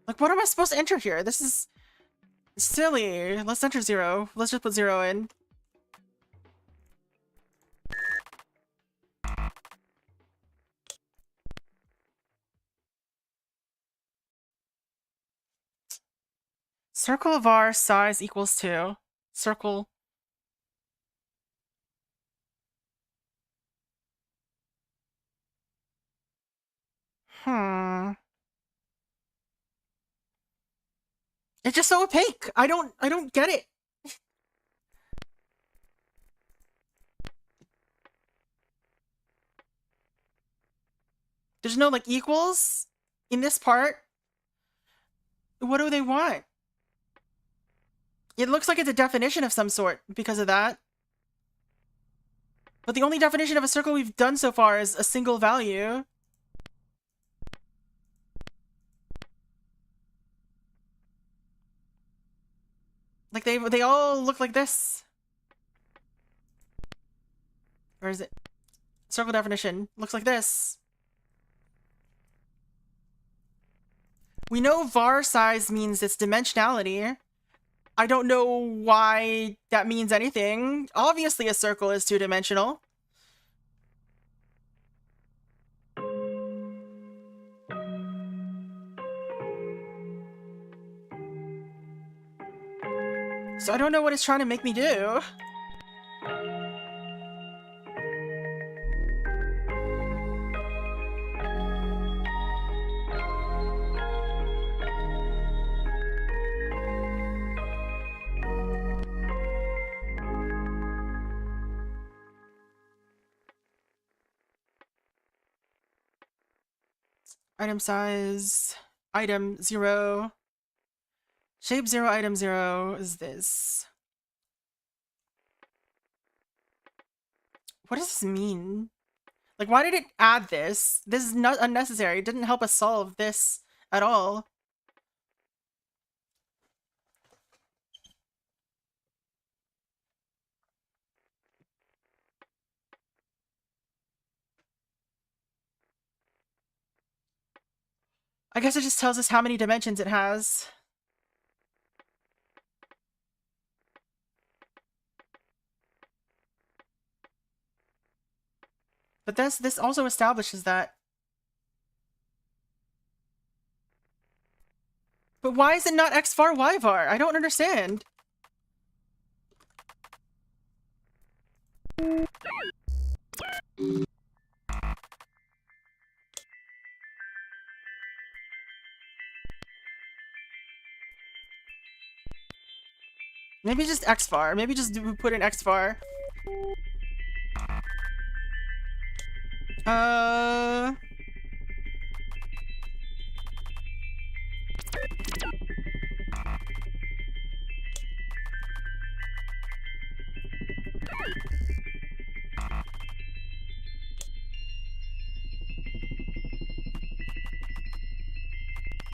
Like, what am I supposed to enter here? This is silly. Let's enter 0. Let's just put 0 in. Circle of R size equals 2. Circle. It's just so opaque. I don't get it. There's no like equals in this part. What do they want? It looks like it's a definition of some sort because of that. But the only definition of a circle we've done so far is a single value. Like they all look like this. Where is it? Circle definition looks like this. We know var size means its dimensionality. I don't know why that means anything. Obviously a circle is two-dimensional. So I don't know what it's trying to make me do. Item size, item 0. Shape 0, item 0 is this. What does this mean? Like, why did it add this? This is not unnecessary. It didn't help us solve this at all. I guess it just tells us how many dimensions it has. But this also establishes that. But why is it not X var, Y var? I don't understand. Maybe just X var. Maybe just put in X var.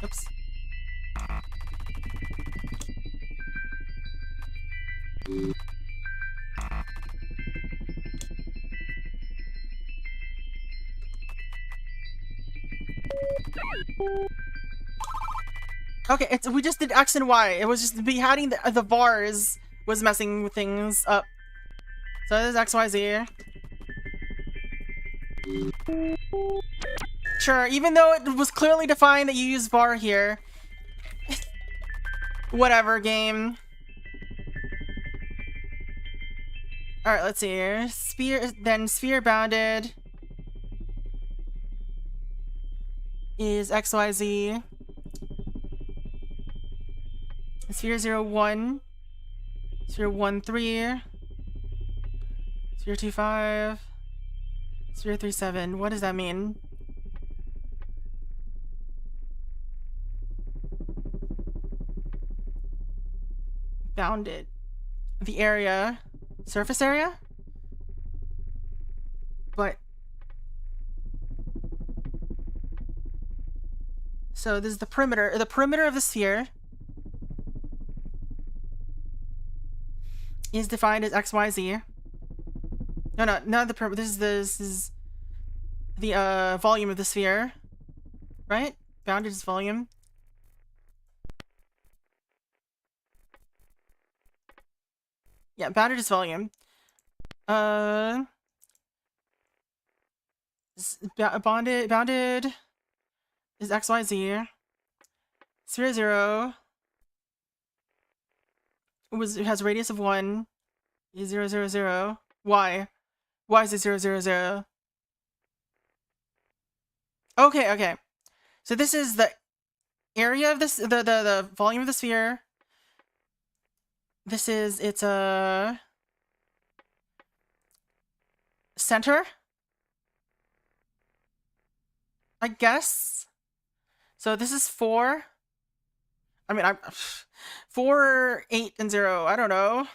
Oops. Okay, we just did X and Y. It was just adding the bars was messing things up. So there's X, Y, Z. Sure, even though it was clearly defined that you use var here. Whatever, game. Alright, let's see here. Sphere bounded is XYZ. Sphere 0, 1. Sphere 1, 3. Sphere 2, 5. Sphere 3, 7. What does that mean? Bounded. The area. Surface area? But... So this is the perimeter of the sphere. is defined as x, y, z. No, not the this is the volume of the sphere, right? Bounded is volume. Yeah, bounded is volume. Bounded is x, y, z. Sphere 0 it has a radius of 1. Is 0, 0, 0. Why? Why is it 0, 0, 0? Okay. So this is the area of this, the volume of the sphere. This is its center, I guess. So this is 4. I mean, I'm 4, 8, and 0. I don't know.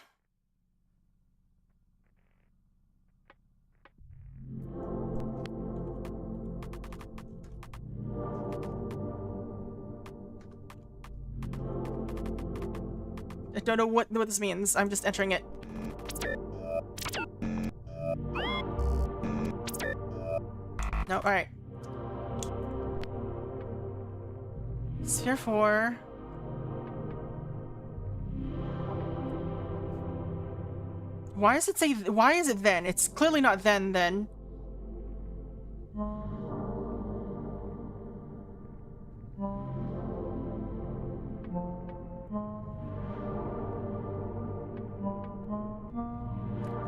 I don't know what this means. I'm just entering it. No, alright. Sphere 4. Why does it say, why is it then? It's clearly not then.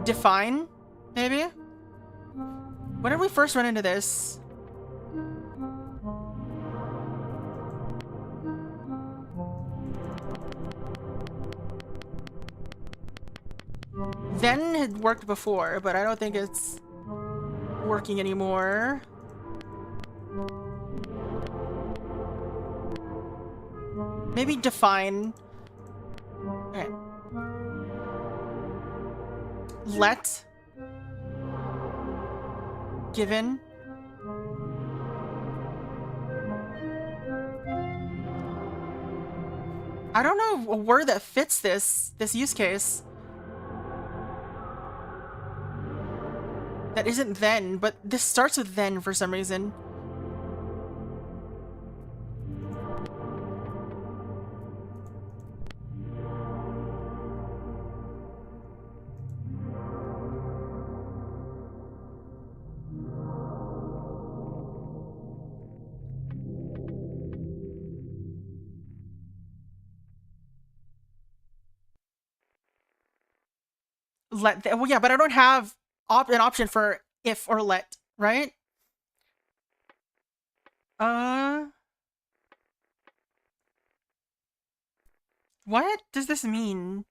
Define? Maybe? When did we first run into this? Then had worked before, but I don't think it's working anymore. Maybe define. Okay. Let. Given. I don't know a word that fits this use case. That isn't then, but this starts with then for some reason. Well, yeah, but I don't have an option for if or let, right? What does this mean?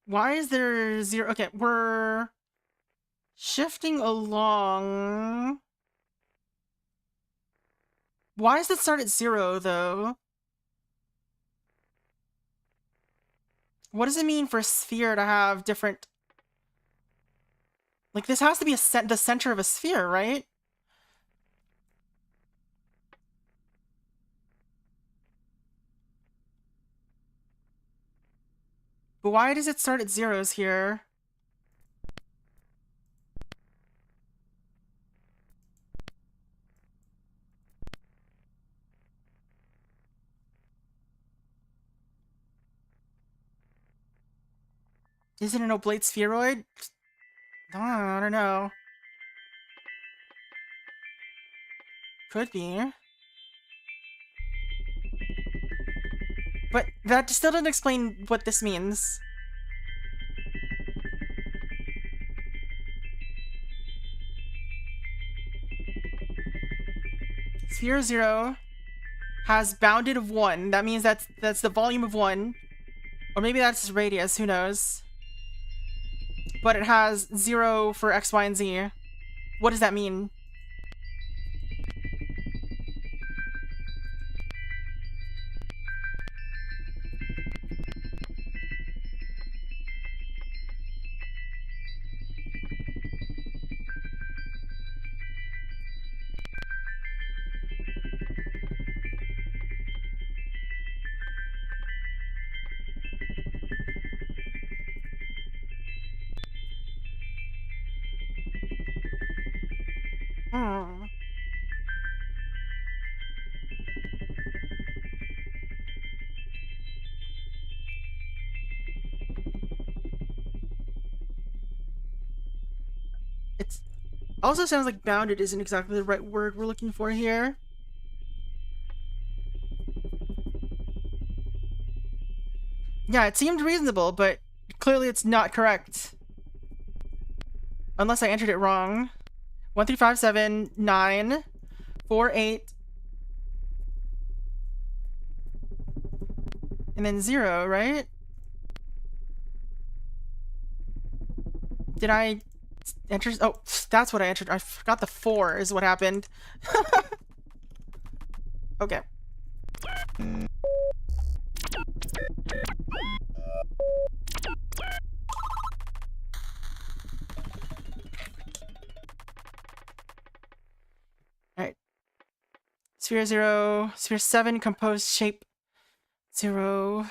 Why is there 0? Okay, we're shifting along. Why does it start at 0, though? What does it mean for a sphere to have different... Like, this has to be the center of a sphere, right? But why does it start at 0s here? Is it an oblate spheroid? I don't know. Could be. But that still doesn't explain what this means. Sphere 0 has bounded of 1. That means that's the volume of 1. Or maybe that's its radius, who knows. But it has 0 for x, y, and z. What does that mean? It's also sounds like bounded isn't exactly the right word we're looking for here. Yeah, it seemed reasonable, but clearly it's not correct. Unless I entered it wrong. 1, 3, 5, 7, 9, 4, 8. And then 0, right? Did I enter? Oh, that's what I entered. I forgot the 4 is what happened. Okay. Alright. Sphere 0, sphere 7, composed shape 0.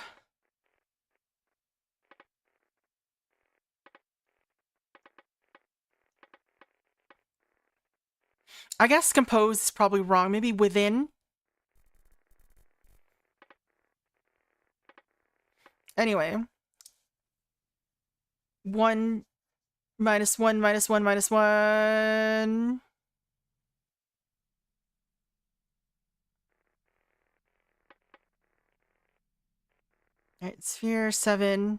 I guess composed is probably wrong. Maybe within. Anyway. 1 minus 1 minus 1 minus 1. Alright, sphere 7.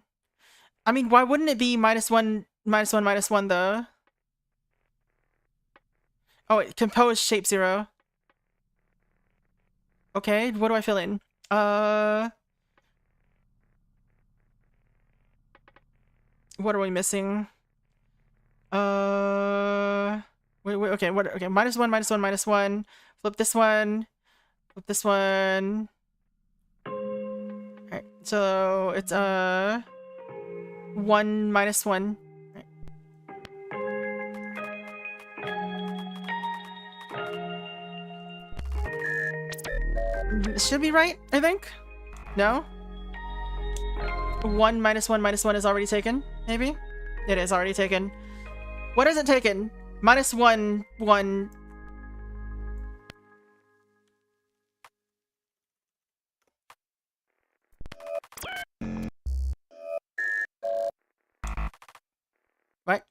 I mean, why wouldn't it be minus 1 minus 1 minus 1 though? Oh, wait, composed shape 0. Okay, what do I fill in? What are we missing? Wait, okay, what? Okay, minus 1 minus 1 minus 1. Flip this one. Flip this one. Alright, so it's 1 minus 1. Right. This should be right, I think? No? 1 minus 1 minus 1 is already taken, maybe? It is already taken. What is it taken? Minus 1, 1. What?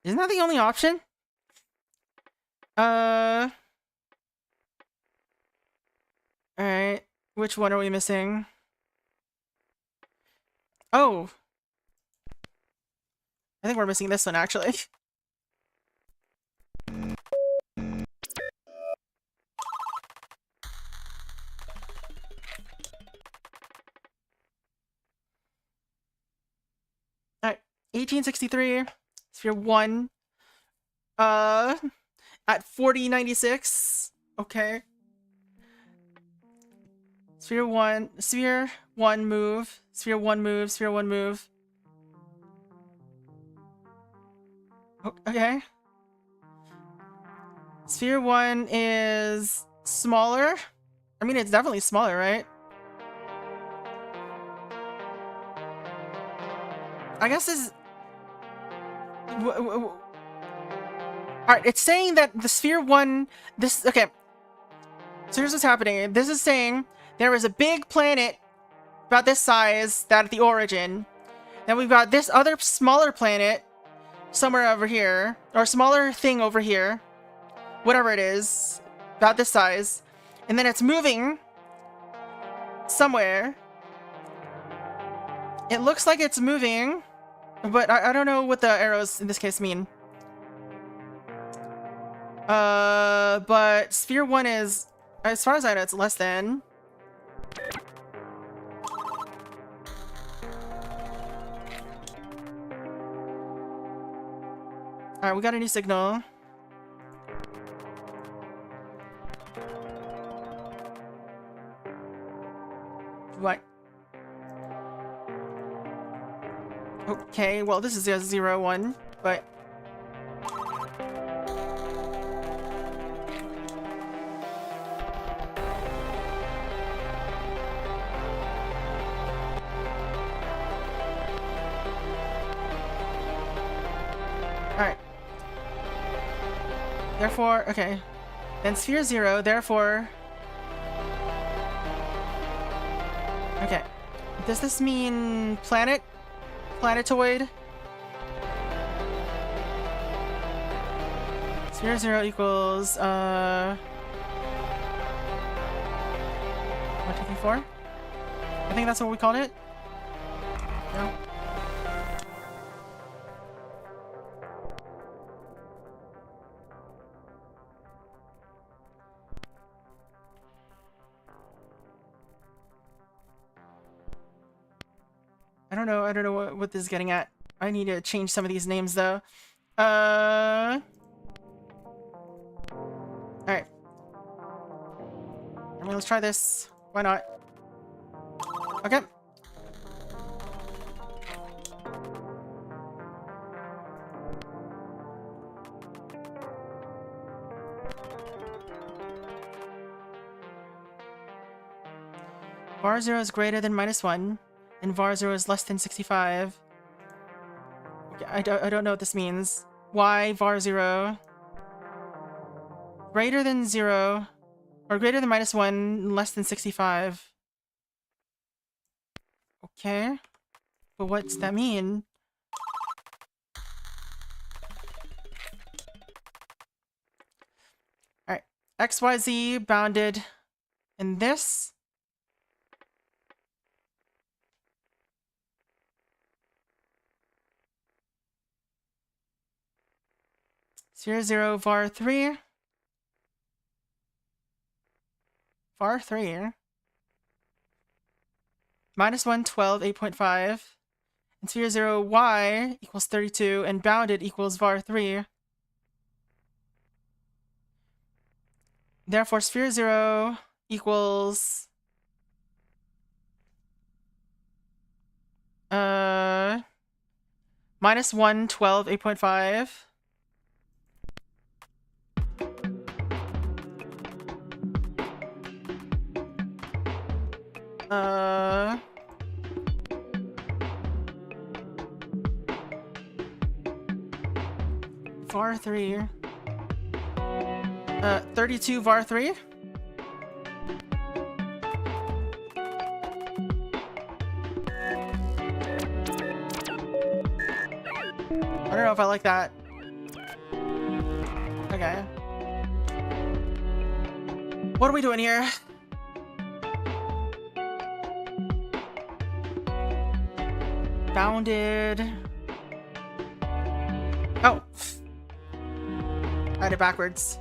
Isn't that the only option? Alright. Which one are we missing? Oh! I think we're missing this one, actually. Alright. 1863. Sphere 1. At 4096. Okay. Sphere 1 move. Sphere 1 move. Sphere 1 move. Okay. Sphere 1 is smaller. I mean, it's definitely smaller, right? I guess this is... Alright, it's saying that the sphere 1... This... Okay. So here's what's happening. This is saying there is a big planet about this size that at the origin. Then we've got this other smaller planet somewhere over here. Or smaller thing over here. Whatever it is. About this size. And then it's moving somewhere. It looks like it's moving. But I don't know what the arrows in this case mean. But sphere 1 is, as far as I know, it's less than. Alright, we got a new signal. What? Okay, well, this is a 0, 1, but... Alright. Therefore, okay. Then sphere 0, therefore... Okay. Does this mean planet? planetoid. 0, 0 equals 1, 2, 3, 4. I think that's what we called it. No. I don't know what this is getting at. I need to change some of these names though. Alright. I mean, let's try this. Why not? Okay. var 0 is greater than -1, and var 0 is less than 65. Okay, I don't know what this means. Why var 0? Greater than 0, or greater than -1, less than 65. Okay. But what does that mean? Alright. XYZ bounded in this. Zero, 0, var 3. var 3. -1, 12, 8.5. And sphere 0, y equals 32, and bounded equals var 3. Therefore, sphere 0 equals -1, 12, 8.5. var 3. 32 var 3. I don't know if I like that. Okay. What are we doing here? Bounded. Oh. I had it backwards.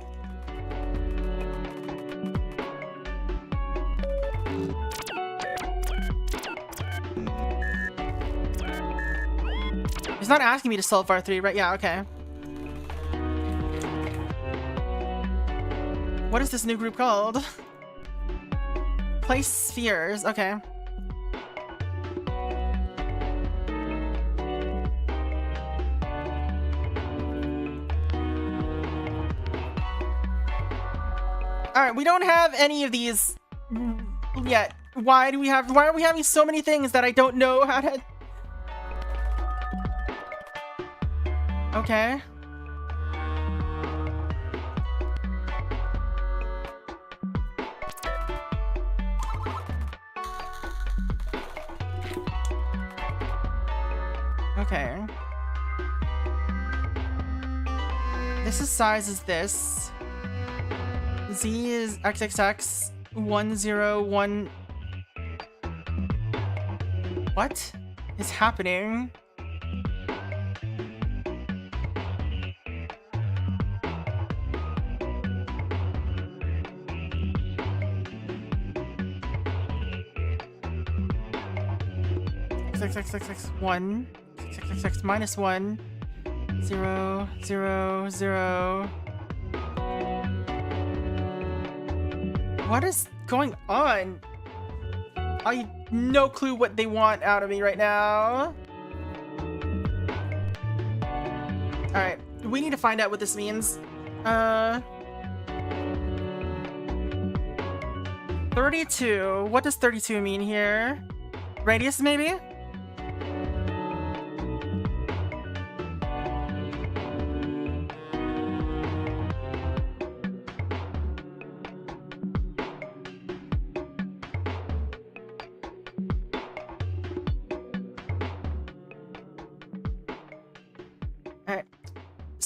It's not asking me to solve var 3, right? Yeah, okay. What is this new group called? Place spheres, okay. Alright, we don't have any of these yet. Why are we having so many things that I don't know how to... Okay. Okay. This is size is this. Z is XXX 101. What is happening? XXX1 XXX -1 0 0 0. What is going on? I have no clue what they want out of me right now. Alright, we need to find out what this means. 32. What does 32 mean here? Radius, maybe?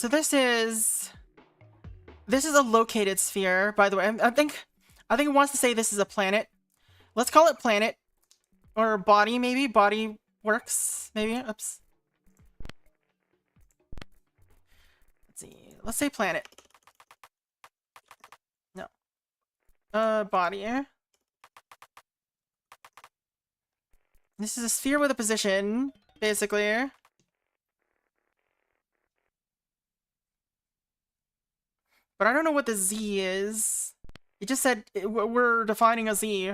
so this is a located sphere, by the way. I think it wants to say this is a planet. Let's call it planet. Or body, maybe? Body works, maybe? Oops. Let's see. Let's say planet. No. Body. This is a sphere with a position, basically. But I don't know what the Z is. It just said we're defining a Z.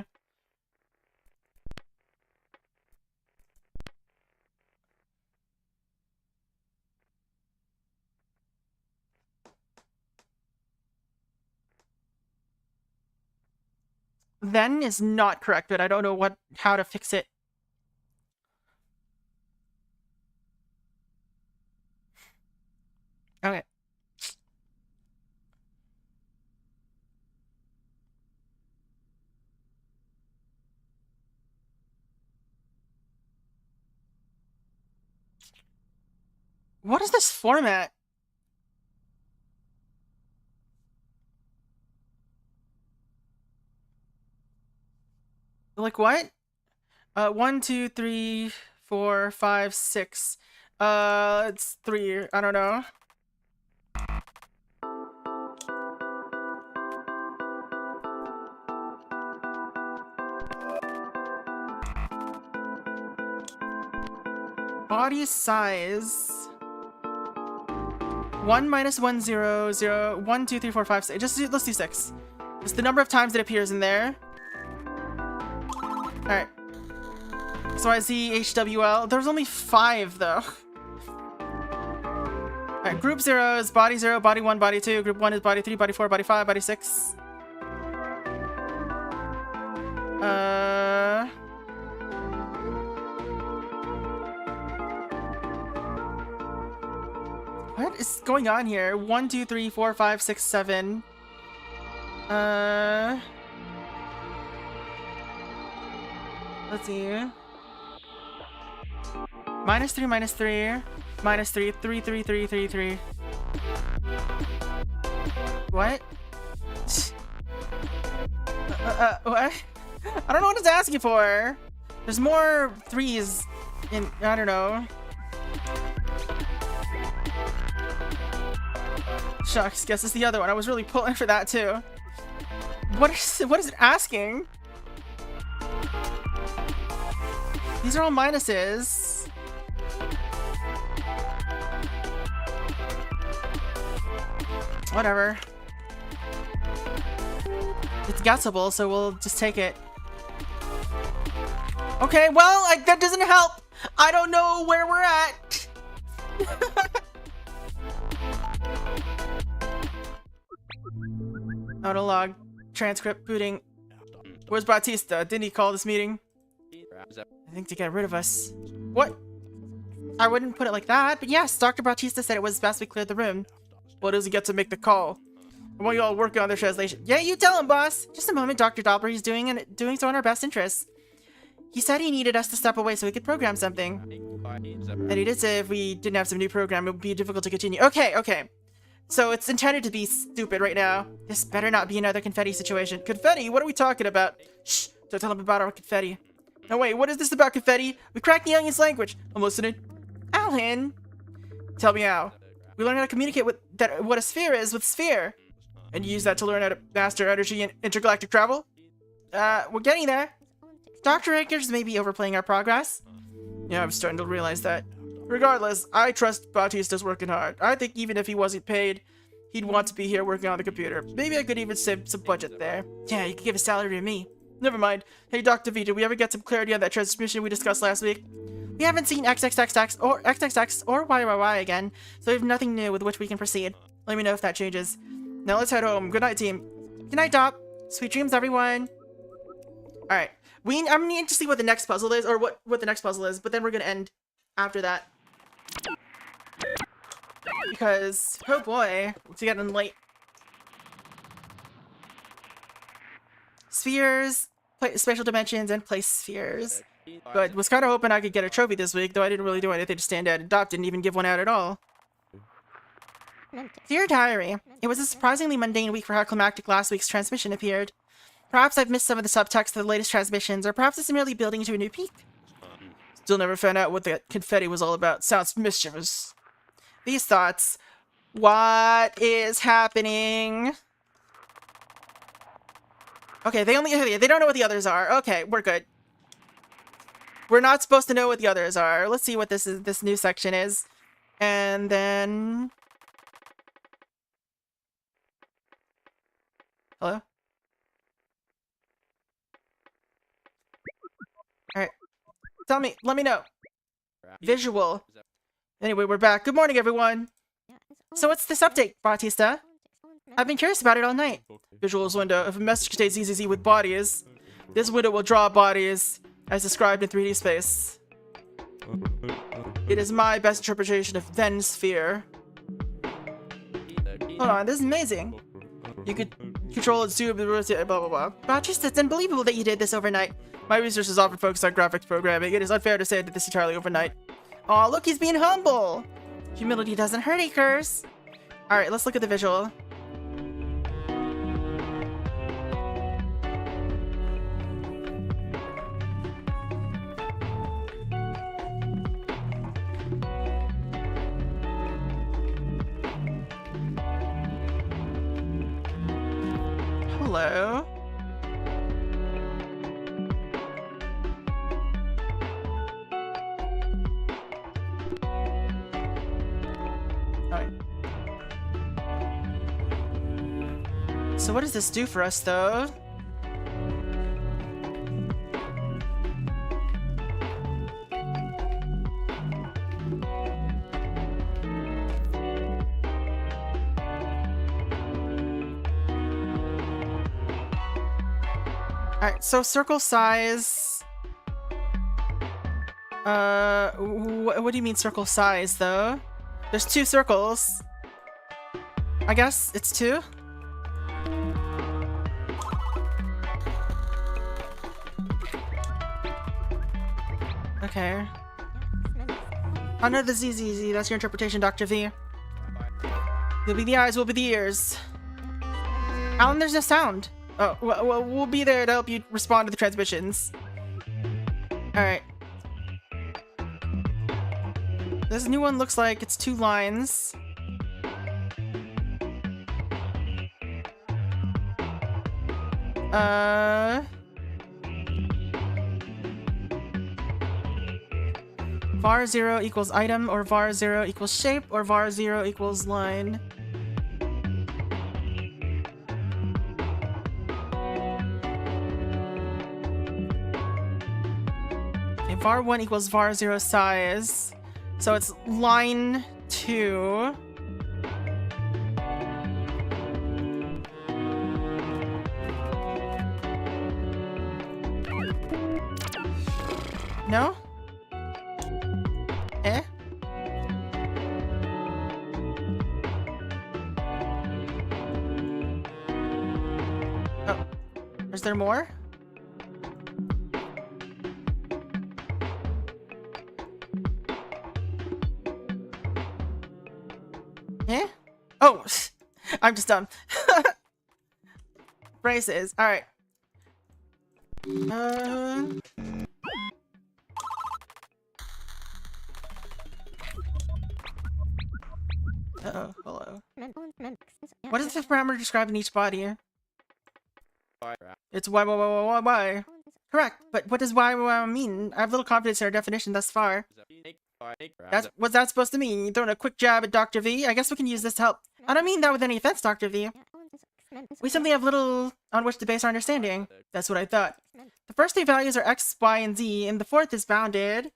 Then is not correct, but I don't know how to fix it. Okay. What is this format? Like what? 1, 2, 3, 4, 5, 6. It's 3. I don't know. Body size. 1 minus 1, 0, 0, 1, 2, 3, 4, 5, 6. Let's do 6. It's the number of times it appears in there. Alright. So I see HWL. There's only 5 though. Alright, group 0 is body 0, body 1, body 2. Group 1 is body 3, body 4, body 5, body 6. What is going on here? 1, 2, 3, 4, 5, 6, 7. Let's see. Minus 3, minus 3. Minus 3, 3, 3, 3, 3, 3. What? What? I don't know what it's asking for. There's more 3s in, I don't know. Shucks, guess it's the other one. I was really pulling for that too. What is it asking? These are all minuses. Whatever. It's guessable, so we'll just take it. Okay, well, that doesn't help. I don't know where we're at. Auto log, transcript, booting. Where's Bautista? Didn't he call this meeting? I think to get rid of us. What? I wouldn't put it like that, but yes, Dr. Bautista said it was best we cleared the room. Well, does he get to make the call? I want you all working on their translation. Yeah, you tell him, boss. Just a moment, Dr. Doppler. He's doing so in our best interests. He said he needed us to step away so we could program something. And he did say if we didn't have some new program, it would be difficult to continue. Okay, okay. So it's intended to be stupid right now. This better not be another confetti situation. Confetti? What are we talking about? Shh! Don't tell him about our confetti. No, wait, what is this about confetti? We cracked the alien's language. I'm listening. Alan! Tell me how. We learn how to communicate with what a sphere is with sphere. And you use that to learn how to master energy and intergalactic travel? We're getting there. Dr. Akers may be overplaying our progress. Yeah, I'm starting to realize that. Regardless, I trust Bautista's working hard. I think even if he wasn't paid, he'd want to be here working on the computer. Maybe I could even save some budget there. Yeah, you could give a salary to me. Never mind. Hey, Dr. V, did we ever get some clarity on that transmission we discussed last week? We haven't seen XXXX or XXX or YYY again, so we have nothing new with which we can proceed. Let me know if that changes. Now let's head home. Good night, team. Good night, Doc. Sweet dreams, everyone. Alright. I'm gonna need to see what the next puzzle is, or what the next puzzle is, but then we're gonna end after that. Because, oh boy, it's getting late. Spheres, spatial dimensions, and place spheres. But was kind of hoping I could get a trophy this week, though I didn't really do anything to stand out, and Dot didn't even give one out at all. Dear Diary, it was a surprisingly mundane week for how climactic last week's transmission appeared. Perhaps I've missed some of the subtext of the latest transmissions, or perhaps it's merely building to a new peak. Still never found out what the confetti was all about. Sounds mischievous. These thoughts. What is happening? Okay, they don't know what the others are. Okay, we're good. We're not supposed to know what the others are. Let's see what this new section is. And then... Hello? Alright. Tell me, let me know. Visual. Anyway, we're back. Good morning, everyone. So what's this update, Bautista? I've been curious about it all night. Visuals window. If a message contains ZZZ with bodies, this window will draw bodies as described in 3D space. It is my best interpretation of then sphere. Hold on, this is amazing. You could control it, zoom, blah, blah, blah. Bautista, it's unbelievable that you did this overnight. My research is often focused on graphics programming. It is unfair to say I did this entirely overnight. Aw, look, he's being humble. Humility doesn't hurt, Acres. Alright, let's look at the visual. Hello. Alright. So what does this do for us, though? Alright, so circle size... what do you mean circle size, though? There's 2 circles. I guess it's 2? Okay. Under the ZZZ, that's your interpretation, Dr. V. You'll be the eyes, we'll be the ears. Alan, there's no sound. Oh, well, we'll be there to help you respond to the transmissions. Alright. This new one looks like it's 2 lines. var 0 equals item, or var 0 equals shape, or var 0 equals line. Okay, var 1 equals var 0 size. So it's line 2. No? Eh? Oh. Is there more? Eh? Oh! I'm just dumb. Braces. Alright. Uh-oh, hello. What is the parameter described in each body? It's why. Correct, but what does why mean? I have little confidence in our definition thus far. What's that supposed to mean? You throwing a quick jab at Dr. V? I guess we can use this to help. I don't mean that with any offense, Dr. V. We simply have little on which to base our understanding. That's what I thought. The first 3 values are x, y, and z, and the 4th is bounded.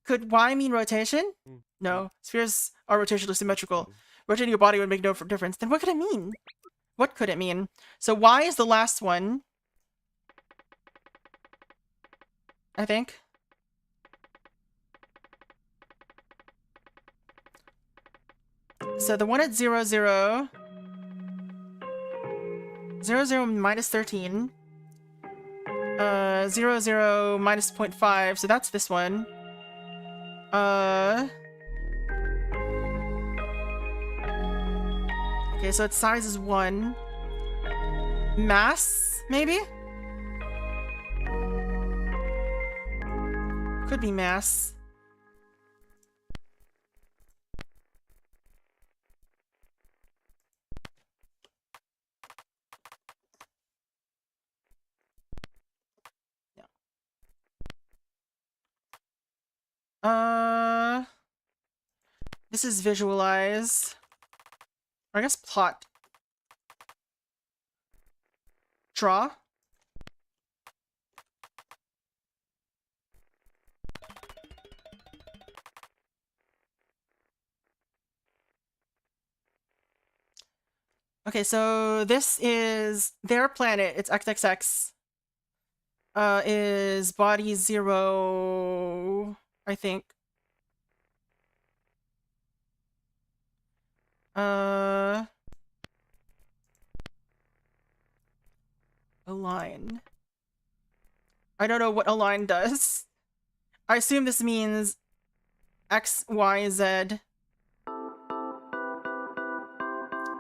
Could y mean rotation? No. Spheres are rotationally symmetrical. Rotating your body would make no difference. Then what could it mean? What could it mean? So y is the last one. I think. So the one at 0, 0. 0, 0 minus 13. 0, 0 minus 0.5. So that's this one. Okay, so its size is 1. Mass, maybe? Could be mass. Yeah. This is visualize. Or I guess plot. Draw. Okay, so this is their planet. It's XXX. Is body 0, I think. Align. I don't know what align does. I assume this means X, Y, Z.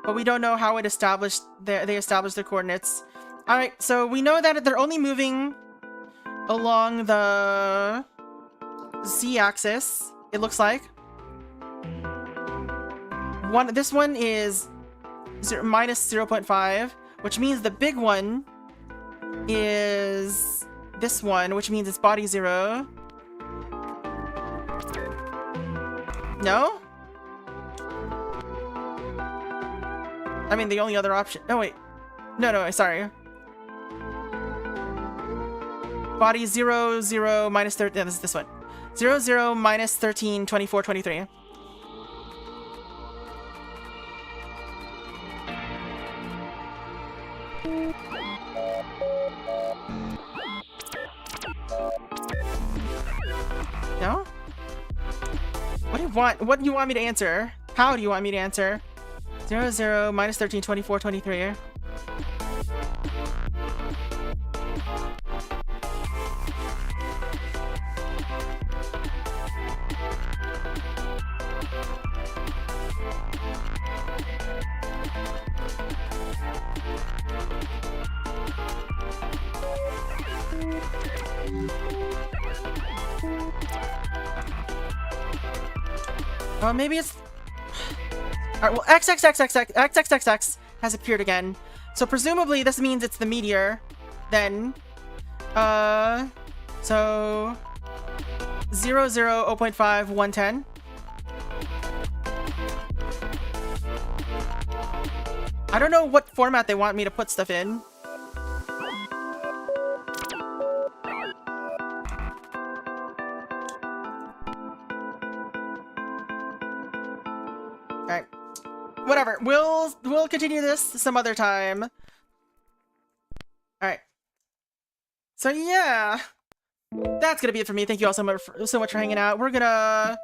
But we don't know how it established they established their coordinates. Alright, so we know that they're only moving along the Z-axis, it looks like. This one is minus 0.5, which means the big one is this one, which means it's body 0. No? I mean, the only other option... Oh, wait. No, sorry. Body 0, 0, minus 13... No, this is this one. 0, 0, minus 13, 24, 23. No? What do you want? What do you want me to answer? How do you want me to answer? 0, 0, minus 13, 24, 23. Maybe it's... Alright, well, XXXX has appeared again. So presumably this means it's the meteor. Then, so 0, 0, 0.5, 110. I don't know what format they want me to put stuff in. Alright. Whatever. We'll continue this some other time. Alright. So yeah. That's gonna be it for me. Thank you all so much for hanging out. We're gonna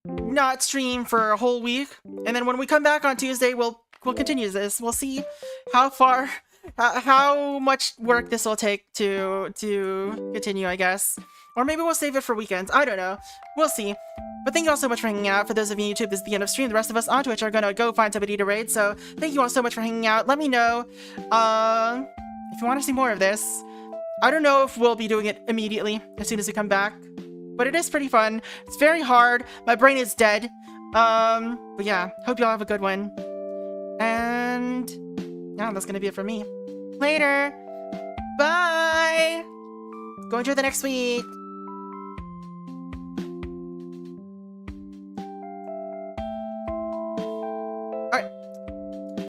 not stream for a whole week. And then when we come back on Tuesday, we'll continue this. We'll see how much work this will take to continue, I guess. Or maybe we'll save it for weekends. I don't know. We'll see. But thank you all so much for hanging out. For those of you on YouTube, this is the end of stream. The rest of us on Twitch are gonna go find somebody to raid. So thank you all so much for hanging out. Let me know if you want to see more of this. I don't know if we'll be doing it immediately as soon as we come back. But it is pretty fun. It's very hard. My brain is dead. But yeah, hope you all have a good one. And yeah, that's gonna be it for me. Later. Bye. Go enjoy the next week.